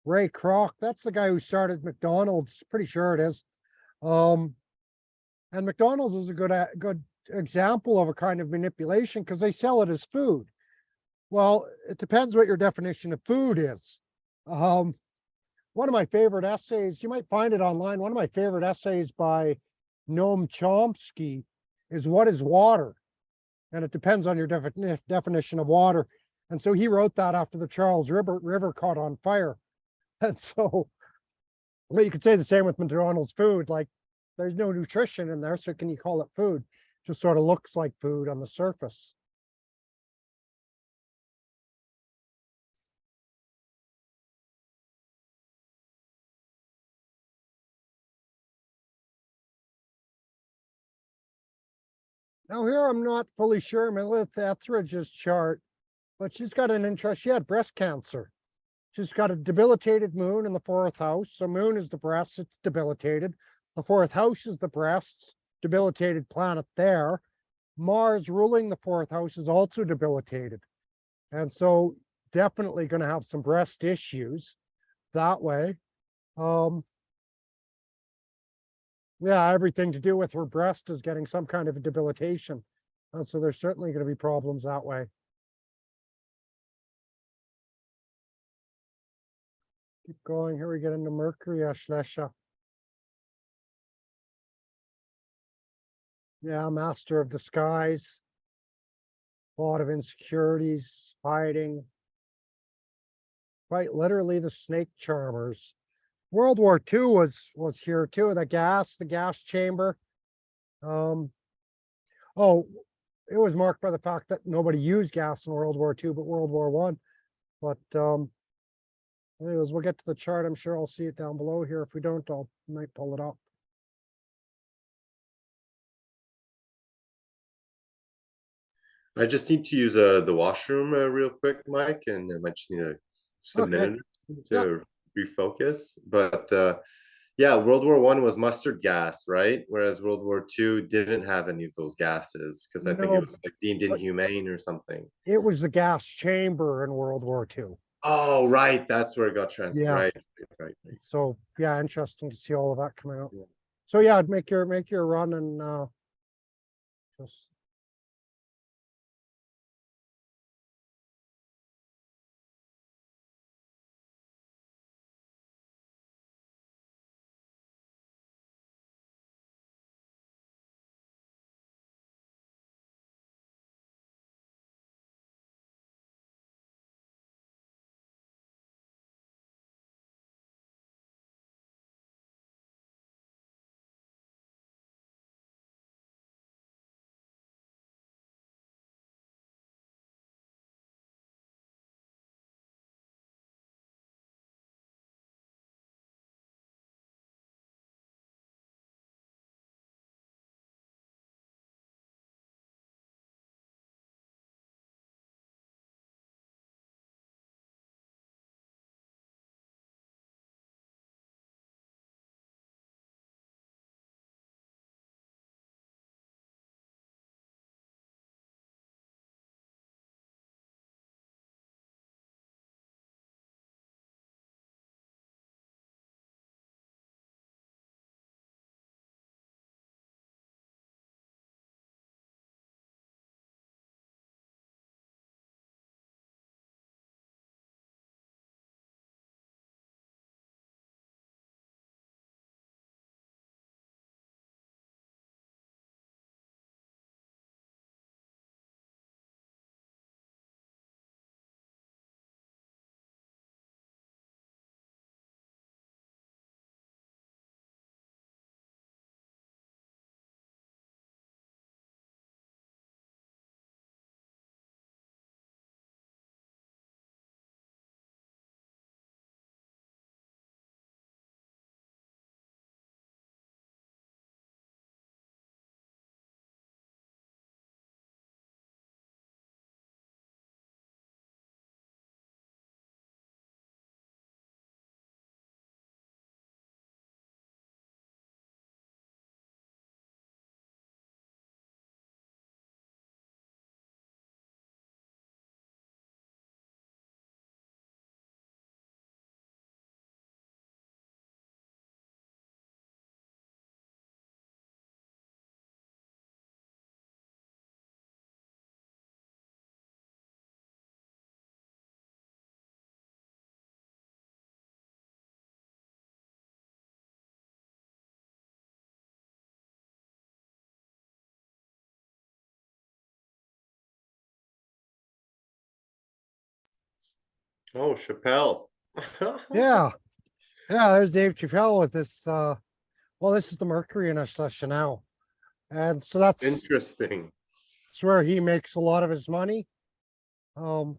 Ray Kroc, that's the guy who started McDonald's. Pretty sure it is. Um, and McDonald's is a good example of a kind of manipulation because they sell it as food. Well, it depends what your definition of food is. Um, one of my favorite essays, you might find it online. One of my favorite essays by Noam Chomsky is "What is water?" And it depends on your definition of water. And so he wrote that after the Charles River caught on fire. And so, well, you could say the same with McDonald's food. Like, there's no nutrition in there, so can you call it food? Just sort of looks like food on the surface. Now here, I'm not fully sure Melith Etheridge's chart, but she's got an interest. She had breast cancer. She's got a debilitated moon in the 4th house. So moon is the breast, it's debilitated. The 4th house is the breasts, debilitated planet there. Mars ruling the 4th house is also debilitated. And so definitely going to have some breast issues that way. Yeah, everything to do with her breast is getting some kind of a debilitation. So there's certainly going to be problems that way. Keep going. Here we get into Mercury, Ashlesha. Yeah, master of disguise. A lot of insecurities, hiding. Quite literally the snake charmers. World War II was here too. The gas chamber. Um, oh, it was marked by the fact that nobody used gas in World War II, but World War One. But anyways, we'll get to the chart. I'm sure I'll see it down below here. If we don't, might pull it up. I just need to use the washroom real quick, Mike, and I might just need just a Okay. minute Yeah. to refocus. But yeah, World War One was mustard gas, right? Whereas World War Two didn't have any of those gases because I think it No, was like deemed but inhumane or something. it was the gas chamber in World War II. Oh, right, that's where it got Yeah. right, right. So yeah, interesting to see all of that come out. Yeah. So yeah, make your run and just Oh, Chappelle. Yeah, yeah, there's Dave Chappelle with this, well, this is the Mercury in Ashlesha now. And so Interesting. that's where he makes a lot of his money, um,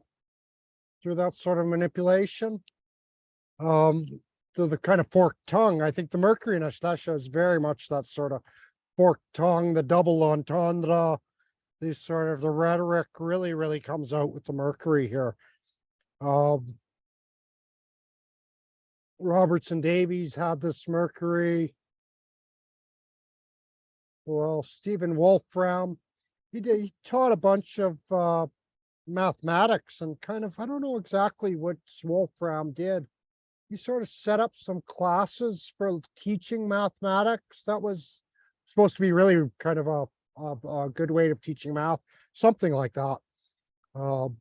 through that sort of manipulation. Um, through the kind of forked tongue. I think the Mercury in Ashlesha is very much that sort of forked tongue, the double entendre, these sort of the rhetoric really, really comes out with the Mercury here. Um, Robertson Davies had this Mercury. Well, Stephen Wolfram, he taught a bunch of mathematics and kind of, I don't know exactly what Wolfram did. He sort of set up some classes for teaching mathematics. That was supposed to be really kind of a good way of teaching math, something like that. Um,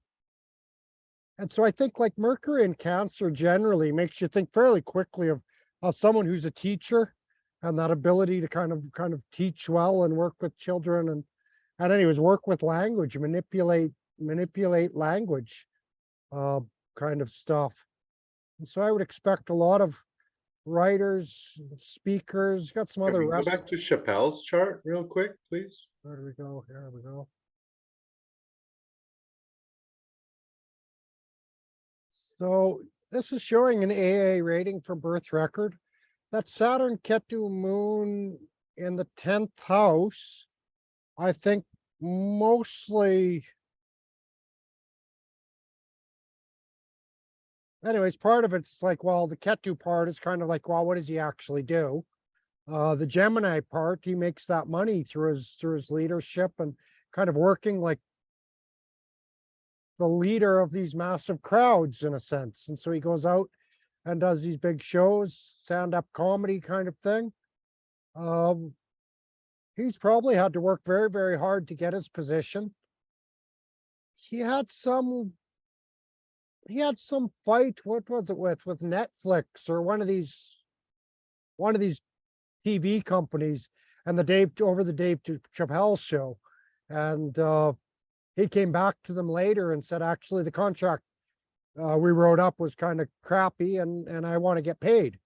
and so I think like Mercury in Cancer generally makes you think fairly quickly of someone who's a teacher and that ability to kind of teach well and work with children and anyways work with language, manipulate language, uh, kind of stuff. And so I would expect a lot of writers, speakers, got some Can other we go rest. back to Chappelle's chart real quick, please? Where do we go? Here we go. So this is showing an AA rating for birth record. That Saturn Ketu moon in the 10th house, I think mostly, anyways, part of it's like, well, the Ketu part is kind of like, well, what does he actually do? The Gemini part, he makes that money through his leadership and kind of working like the leader of these massive crowds in a sense. And so he goes out and does these big shows, stand-up comedy kind of thing. Um, he's probably had to work very, very hard to get his position. He had some fight, what was it with Netflix or one of these TV companies and the Dave Chappelle show. And he came back to them later and said, actually, the contract we wrote up was kind of crappy and I want to get paid.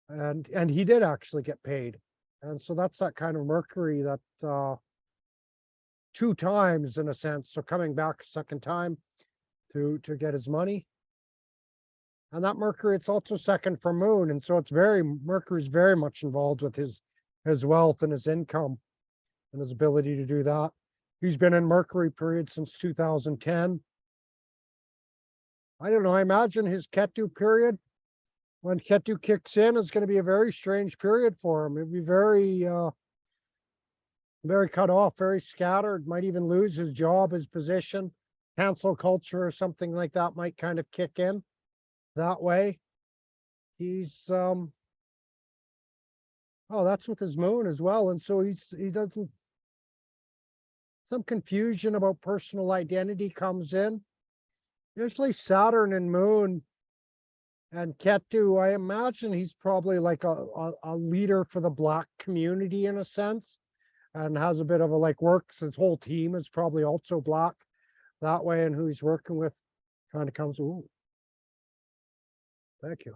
And he did actually get paid. And so that's that kind of Mercury that two times in a sense. So coming back a second time to get his money. And that Mercury, it's also second from Moon. And so Mercury's very much involved with his wealth and his income and his ability to do that. He's been in Mercury period since 2010. I don't know. I imagine his Ketu period, when Ketu kicks in, is going to be a very strange period for him. It'd be very cut off, very scattered, might even lose his job, his position, cancel culture or something like that might kind of kick in that way. He's oh, that's with his moon as well. And so he doesn't, some confusion about personal identity comes in. Usually Saturn and Moon and Ketu, I imagine he's probably like a leader for the Black community in a sense, and has a bit of a like works. His whole team is probably also Black that way, and who he's working with kind of comes. Ooh, thank you.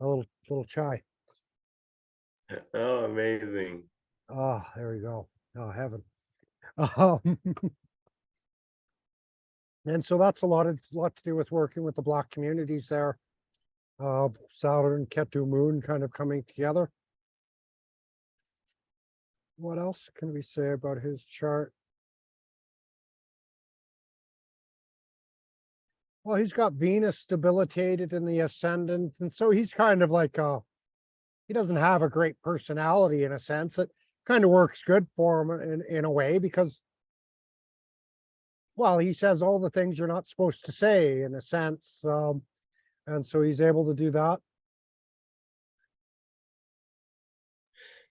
A little chai. Oh, amazing. Ah, there we go. Oh, heaven. Um, and so that's a lot to do with working with the Black communities there. Saturn, Ketu, Moon kind of coming together. What else can we say about his chart? Well, he's got Venus debilitated in the ascendant, and so he's kind of like he doesn't have a great personality in a sense. It kind of works good for him in a way because, well, he says all the things you're not supposed to say in a sense, and so he's able to do that.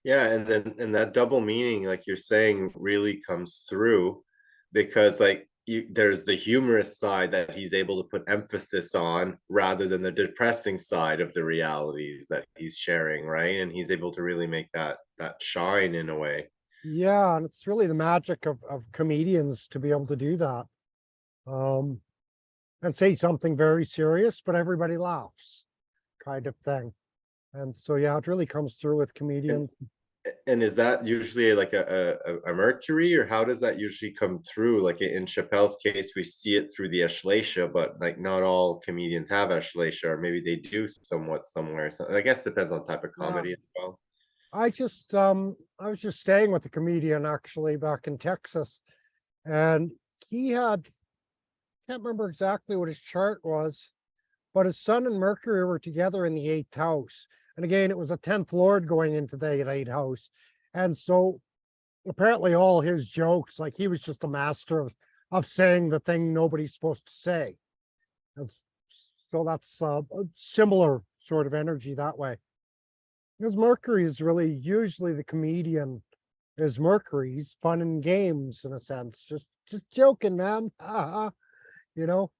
Yeah, and that double meaning, like you're saying, really comes through because there's the humorous side that he's able to put emphasis on rather than the depressing side of the realities that he's sharing, right? And he's able to really make that shine in a way. Yeah, and it's really the magic of comedians to be able to do that. Um, and say something very serious, but everybody laughs, kind of thing. And so, yeah, it really comes through with comedian. And is that usually like a Mercury, or how does that usually come through? Like in Chappelle's case, we see it through the Ashlesha, but like not all comedians have Ashlesha, or maybe they do somewhat somewhere. So I guess it depends on type of Yeah, comedy as well. I was just staying with a comedian actually back in Texas, and he had, can't remember exactly what his chart was, but his Sun and Mercury were together in the eighth house. And again, it was a 10th Lord going into the eighth house. And so apparently all his jokes, like he was just a master of saying the thing nobody's supposed to say. And so that's a similar sort of energy that way. Because Mercury is really usually the comedian is Mercury. He's fun and games in a sense, just joking, man. You know.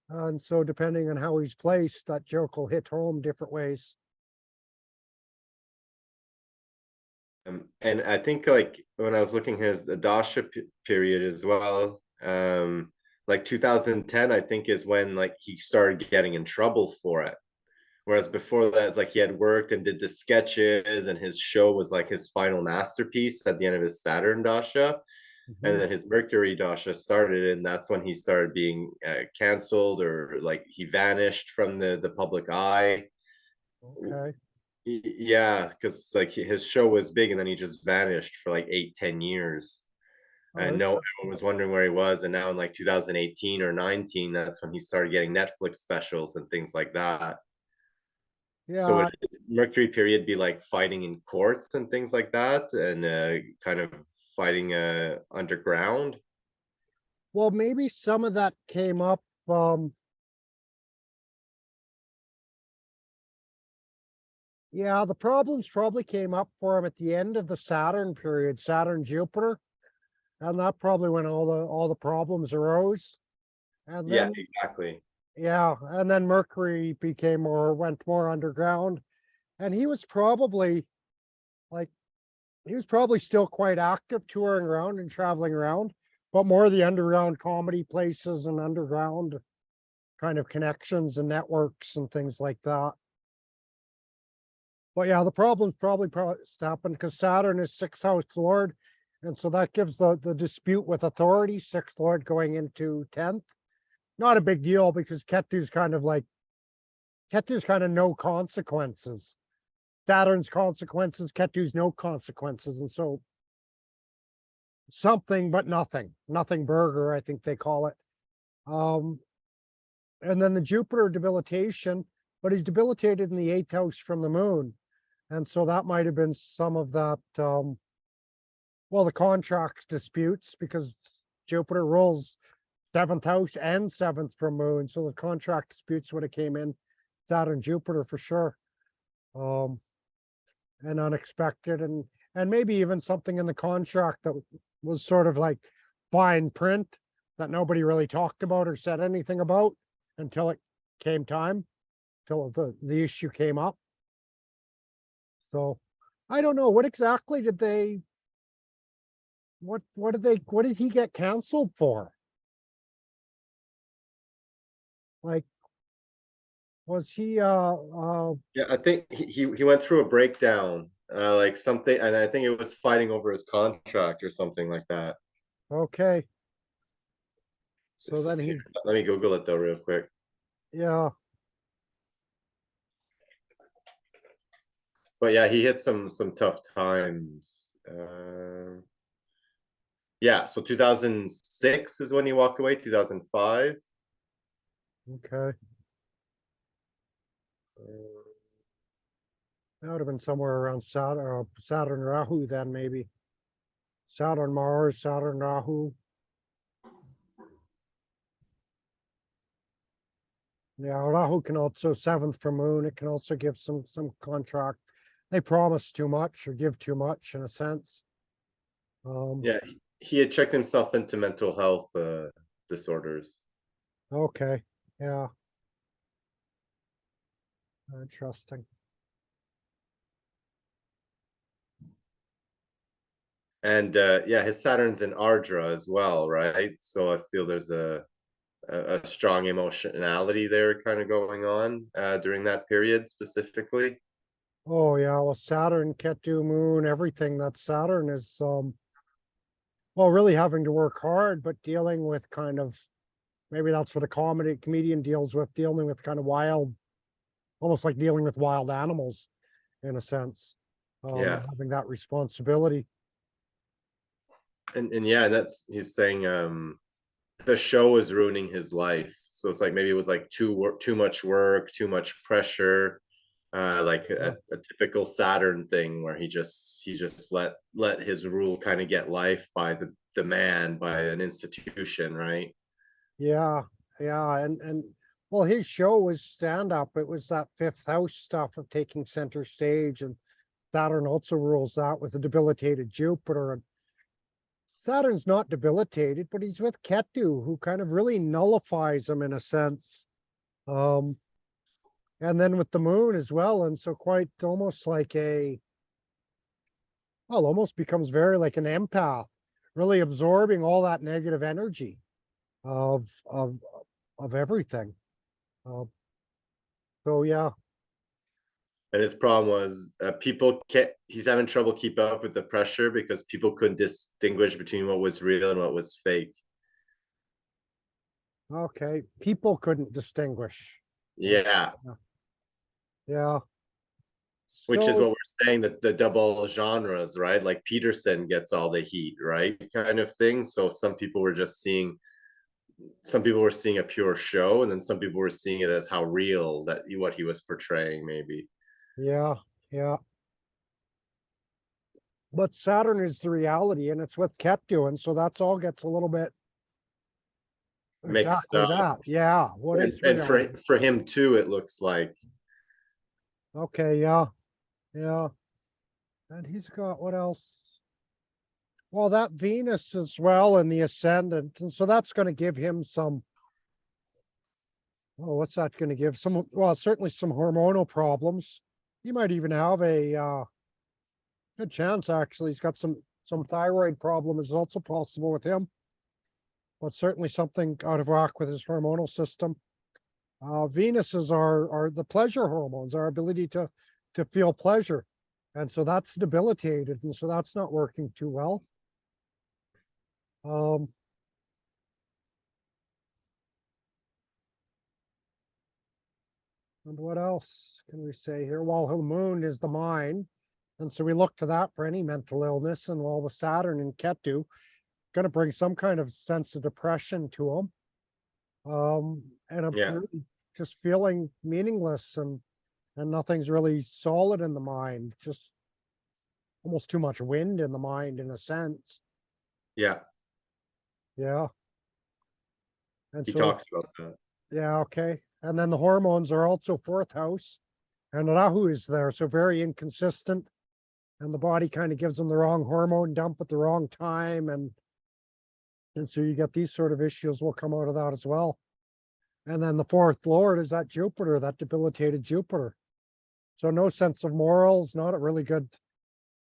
And so depending on how he's placed, that joke will hit home different ways. And I think like when I was looking his the Dasha period as well, like 2010, I think is when like he started getting in trouble for it. Whereas before that, like he had worked and did the sketches, and his show was like his final masterpiece at the end of his Saturn Dasha. And Mhm. then his Mercury Dasha started, and that's when he started being canceled, or like he vanished from the public eye. Okay. Yeah, because like his show was big, and then he just vanished for like 8, 10 years, Oh, and no one interesting. was wondering where he was. And now in like 2018 or 19, that's when he started getting Netflix specials and things like that. So would Yeah. Mercury period be like fighting in courts and things like that, and kind of fighting underground? Well, maybe some of that came up. Yeah, the problems probably came up for him at the end of the Saturn period, Saturn Jupiter, and that probably when all the problems arose. And Yeah, then exactly. yeah, and then Mercury became more went more underground, and like he was probably still quite active touring around and traveling around, but more the underground comedy places and underground kind of connections and networks and things like that. But yeah, the problems probably happened because Saturn is sixth house lord. And so that gives the dispute with authority, sixth lord going into 10th. Not a big deal because Ketu's kind of no consequences. Saturn's consequences, Ketu's no consequences. And so something but nothing burger, I think they call it. Um, and then the Jupiter debilitation, but he's debilitated in the eighth house from the moon. And so that might have been some of that, well, the contracts disputes because Jupiter rules seventh house and seventh from moon. So the contract disputes would have came in Saturn, Jupiter for sure. Um, and unexpected and maybe even something in the contract that was sort of like fine print that nobody really talked about or said anything about until it came time, till the issue came up. So I don't know what exactly did they what did he get canceled for? Like was he Yeah, I think he went through a breakdown, like something, and I think it was fighting over his contract or something like that. okay. So Let's see then here. he Let me Google it though, real quick. yeah, But yeah, he hit some tough times. Yeah, so 2006 is when he walked away. 2005. okay. Uh, That would have been somewhere around Saturn Rahu then maybe. Saturn Mars, Saturn Rahu. Yeah, Rahu can also seventh from moon. It can also give some contract. They promise too much or give too much in a sense. Um, yeah, he had checked himself into mental health disorders. okay. Yeah, interesting. And yeah, his Saturn's in Ardra as well, right? So I feel there's a strong emotionality there kind of going on during that period specifically. Oh yeah, well, Saturn, Ketu, Moon, everything. That Saturn is well, really having to work hard, but dealing with kind of, maybe that's what a comedian deals with, dealing with kind of wild, almost like dealing with wild animals in a sense. Yeah, Having that responsibility. and yeah, that's he's saying the show was ruining his life. So it's like maybe it was like too much work, too much pressure, like Yeah, a typical Saturn thing where he just let his rule kind of get life by the man, by an institution, right? yeah, yeah. And well, his show was stand up. It was that fifth house stuff of taking center stage, and Saturn also rules that with a debilitated Jupiter. And Saturn's not debilitated, but he's with Ketu, who kind of really nullifies him in a sense. Um, and then with the moon as well. And so quite almost like well, almost becomes very like an empath, really absorbing all that negative energy of everything. Uh, so yeah, And his problem was people can't. He's having trouble keep up with the pressure because people couldn't distinguish between what was real and what was fake. okay. People couldn't distinguish. Uh, Yeah, yeah. which is So what we're saying, that the double genres, right? Like Peterson gets all the heat, right? Kind of thing. So some people were seeing a pure show, and then some people were seeing it as how real that what he was portraying, maybe yeah, yeah. But Saturn is the reality, and it's with Ketu, and so that's all gets a little bit mixed exactly up. that. Yeah. What is And reality? for him too, it looks like Okay. Yeah. Yeah. And he's got what else? Well, that Venus as well in the ascendant. And so that's going to give him some, well, what's that going to give? Some, well, certainly some hormonal problems. He might even have a good chance, actually. He's got some thyroid problem is also possible with him, but certainly something out of whack with his hormonal system. Venus is our the pleasure hormones, our ability to feel pleasure. And so that's debilitated. And so that's not working too well. Um, And what else can we say here? Well, the moon is the mind. And so we look to that for any mental illness. And while with Saturn and Ketu, going to bring some kind of sense of depression to them. And yeah, really just feeling meaningless and nothing's really solid in the mind, just almost too much wind in the mind in a sense. yeah. Yeah. And He so, talks about that. yeah, okay. And then the hormones are also fourth house, and Rahu is there. So very inconsistent, and the body kind of gives them the wrong hormone dump at the wrong time. And so you get these sort of issues will come out of that as well. And then the fourth lord is that Jupiter, that debilitated Jupiter. So no sense of morals, not a really good,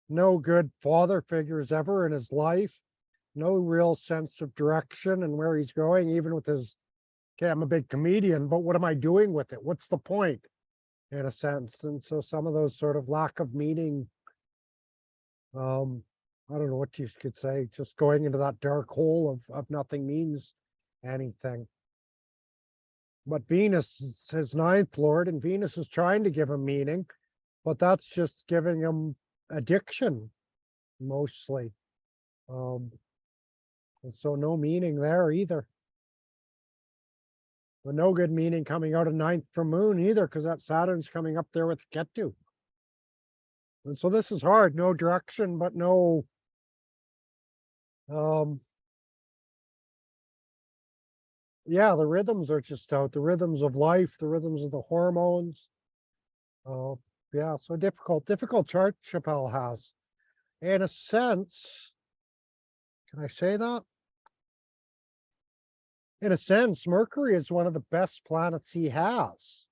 no good father figures ever in his life, no real sense of direction and where he's going, even with his, okay, I'm a big comedian, but what am I doing with it? What's the point in a sense? And so some of those sort of lack of meaning, um, I don't know what you could say, just going into that dark hole of nothing means anything. But Venus is his ninth lord, and Venus is trying to give him meaning, but that's just giving him addiction mostly. Um, and so no meaning there either. But no good meaning coming out of ninth from moon either, because that Saturn's coming up there with Ketu. And so this is hard, no direction, but no, um, yeah, the rhythms are just out, the rhythms of life, the rhythms of the hormones. Uh, yeah, so difficult chart Chappelle has. In a sense, can I say that? In a sense, Mercury is one of the best planets he has.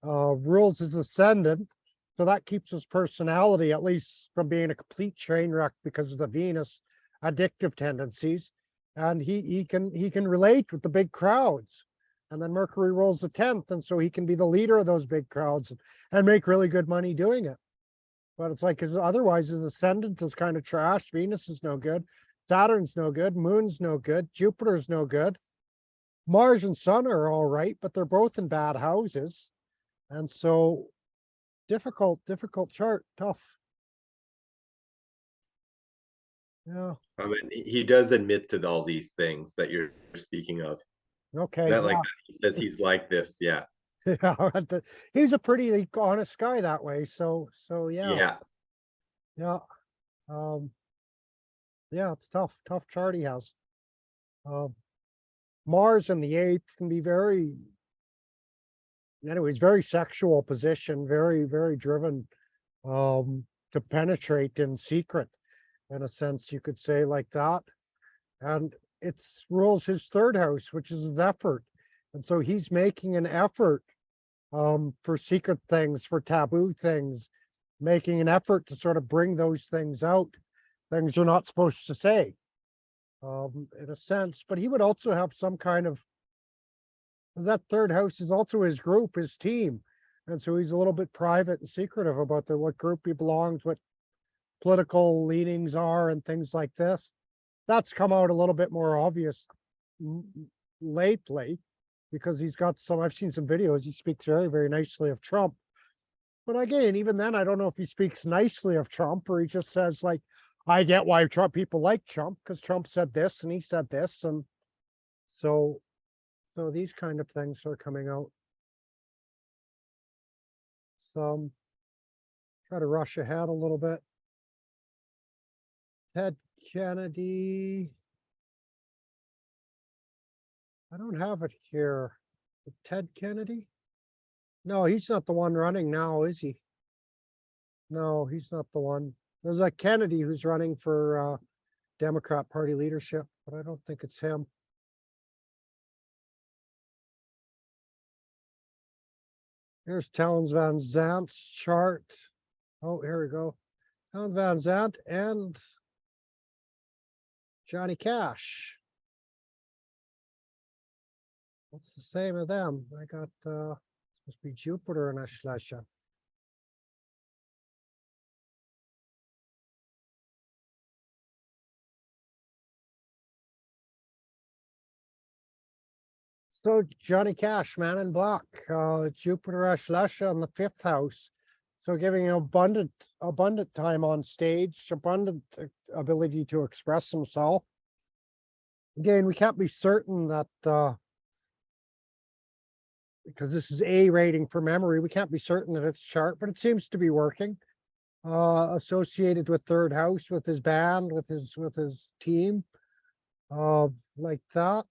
Rules his ascendant, so that keeps his personality at least from being a complete train wreck because of the Venus addictive tendencies. and he can relate with the big crowds. And then Mercury rolls the 10th, and so he can be the leader of those big crowds and make really good money doing it. But it's like, 'cause otherwise his ascendant is kind of trash. Venus is no good. Saturn's no good. Moon's no good. Jupiter's no good. Mars and Sun are all right, but they're both in bad houses. And so difficult chart, tough. Yeah. I mean, he does admit to all these things that you're speaking of. Okay. That Yeah. like he says he's like this. Yeah. Yeah. He's a pretty honest guy that way. So yeah. Yeah. Yeah. Yeah, it's tough chart he has. Mars in the 8th can be very, anyways, very sexual position, very driven to penetrate in secret, in a sense you could say, like that. And it's rules his 3rd house, which is his effort. And so he's making an effort for secret things, for taboo things, making an effort to sort of bring those things out, things you're not supposed to say, in a sense. But he would also have some kind of, that 3rd house is also his group, his team. And so he's a little bit private and secretive about what group he belongs, what political leanings are, and things like this. That's come out a little bit more obvious lately, because he's got some, I've seen some videos, he speaks very nicely of Trump. But again, even then, I don't know if he speaks nicely of Trump, or he just says, like, I get why Trump people like Trump, because Trump said this and he said this. And so these kind of things are coming out. So try to rush ahead a little bit. Ted Kennedy. I don't have it here. Ted Kennedy? No, he's not the one running now, is he? No, he's not the one. There's a Kennedy who's running for Democrat Party leadership, but I don't think it's him. Here's Towns Van Zandt's chart. Oh, here we go. Towns Van Zandt and Johnny Cash. What's the same of them? I got supposed to be Jupiter and Ashlesha. So Johnny Cash, Man in Black, Jupiter Ashlesha in the 5th house. So giving him abundant time on stage, abundant ability to express himself. Again, we can't be certain that, because this is A rating for memory, we can't be certain that it's chart, but it seems to be working. Associated with 3rd house, with his band, with his team, like that.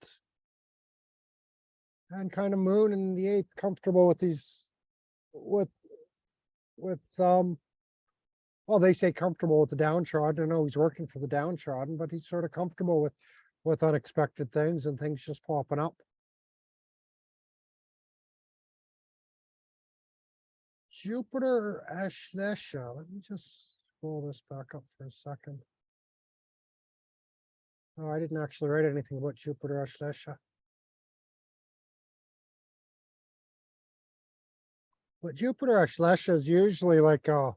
And kind of Moon in the 8th, comfortable with these, with well, they say comfortable with the downtrodden. I know he's working for the downtrodden, but he's sort of comfortable with unexpected things and things just popping up. Jupiter Ashlesha. Let me just scroll this back up for a second. Oh, I didn't actually write anything about Jupiter Ashlesha. But Jupiter Ashlesha is usually like a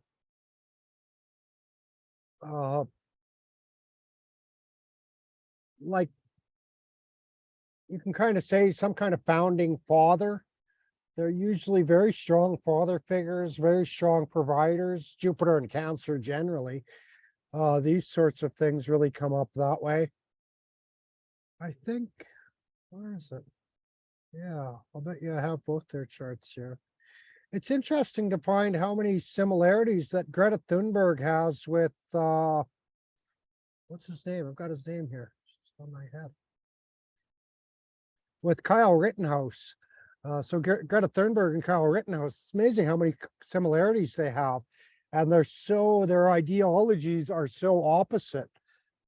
like, you can kind of say some kind of founding father. They're usually very strong father figures, very strong providers. Jupiter and Cancer generally. These sorts of things really come up that way. I think, where is it? Yeah, I'll bet you I have both their charts here. It's interesting to find how many similarities that Greta Thunberg has with, what's his name? I've got his name here. It's on my head. With Kyle Rittenhouse. So Greta Thunberg and Kyle Rittenhouse, it's amazing how many similarities they have. And their ideologies are so opposite,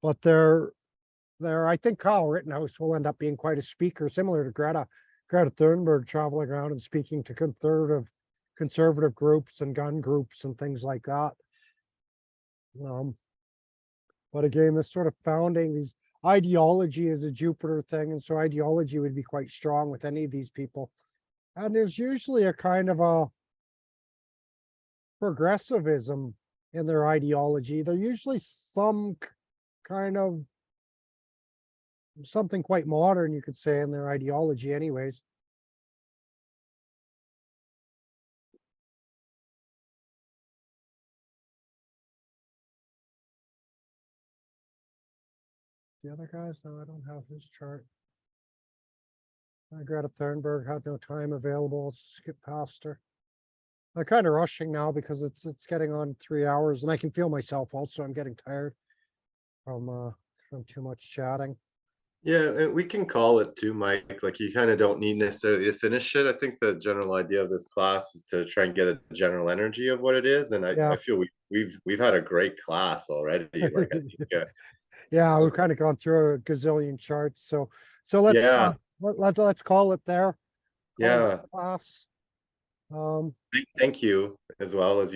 but I think Kyle Rittenhouse will end up being quite a speaker, similar to Greta Thunberg, traveling around and speaking to conservative groups and gun groups and things like that. But again, this sort of founding, these ideology is a Jupiter thing, and so ideology would be quite strong with any of these people. And there's usually a kind of a progressivism in their ideology. They're usually some kind of something quite modern, you could say, in their ideology anyways. The other guys, no, I don't have his chart. Greta Thunberg had no time available. Let's skip past her. I'm kind of rushing now because it's getting on 3 hours, and I can feel myself also. I'm getting tired from too much chatting. Yeah, and we can call it too, Mike. Like you kind of don't need necessarily to finish it. I think the general idea of this class is to try and get a general energy of what it is, and I Yeah. feel we've had a great class already. Like I think, Yeah, we've kind of gone through a gazillion charts. So yeah, let's call it there. Call it yeah. class. Um Thank you as well as you.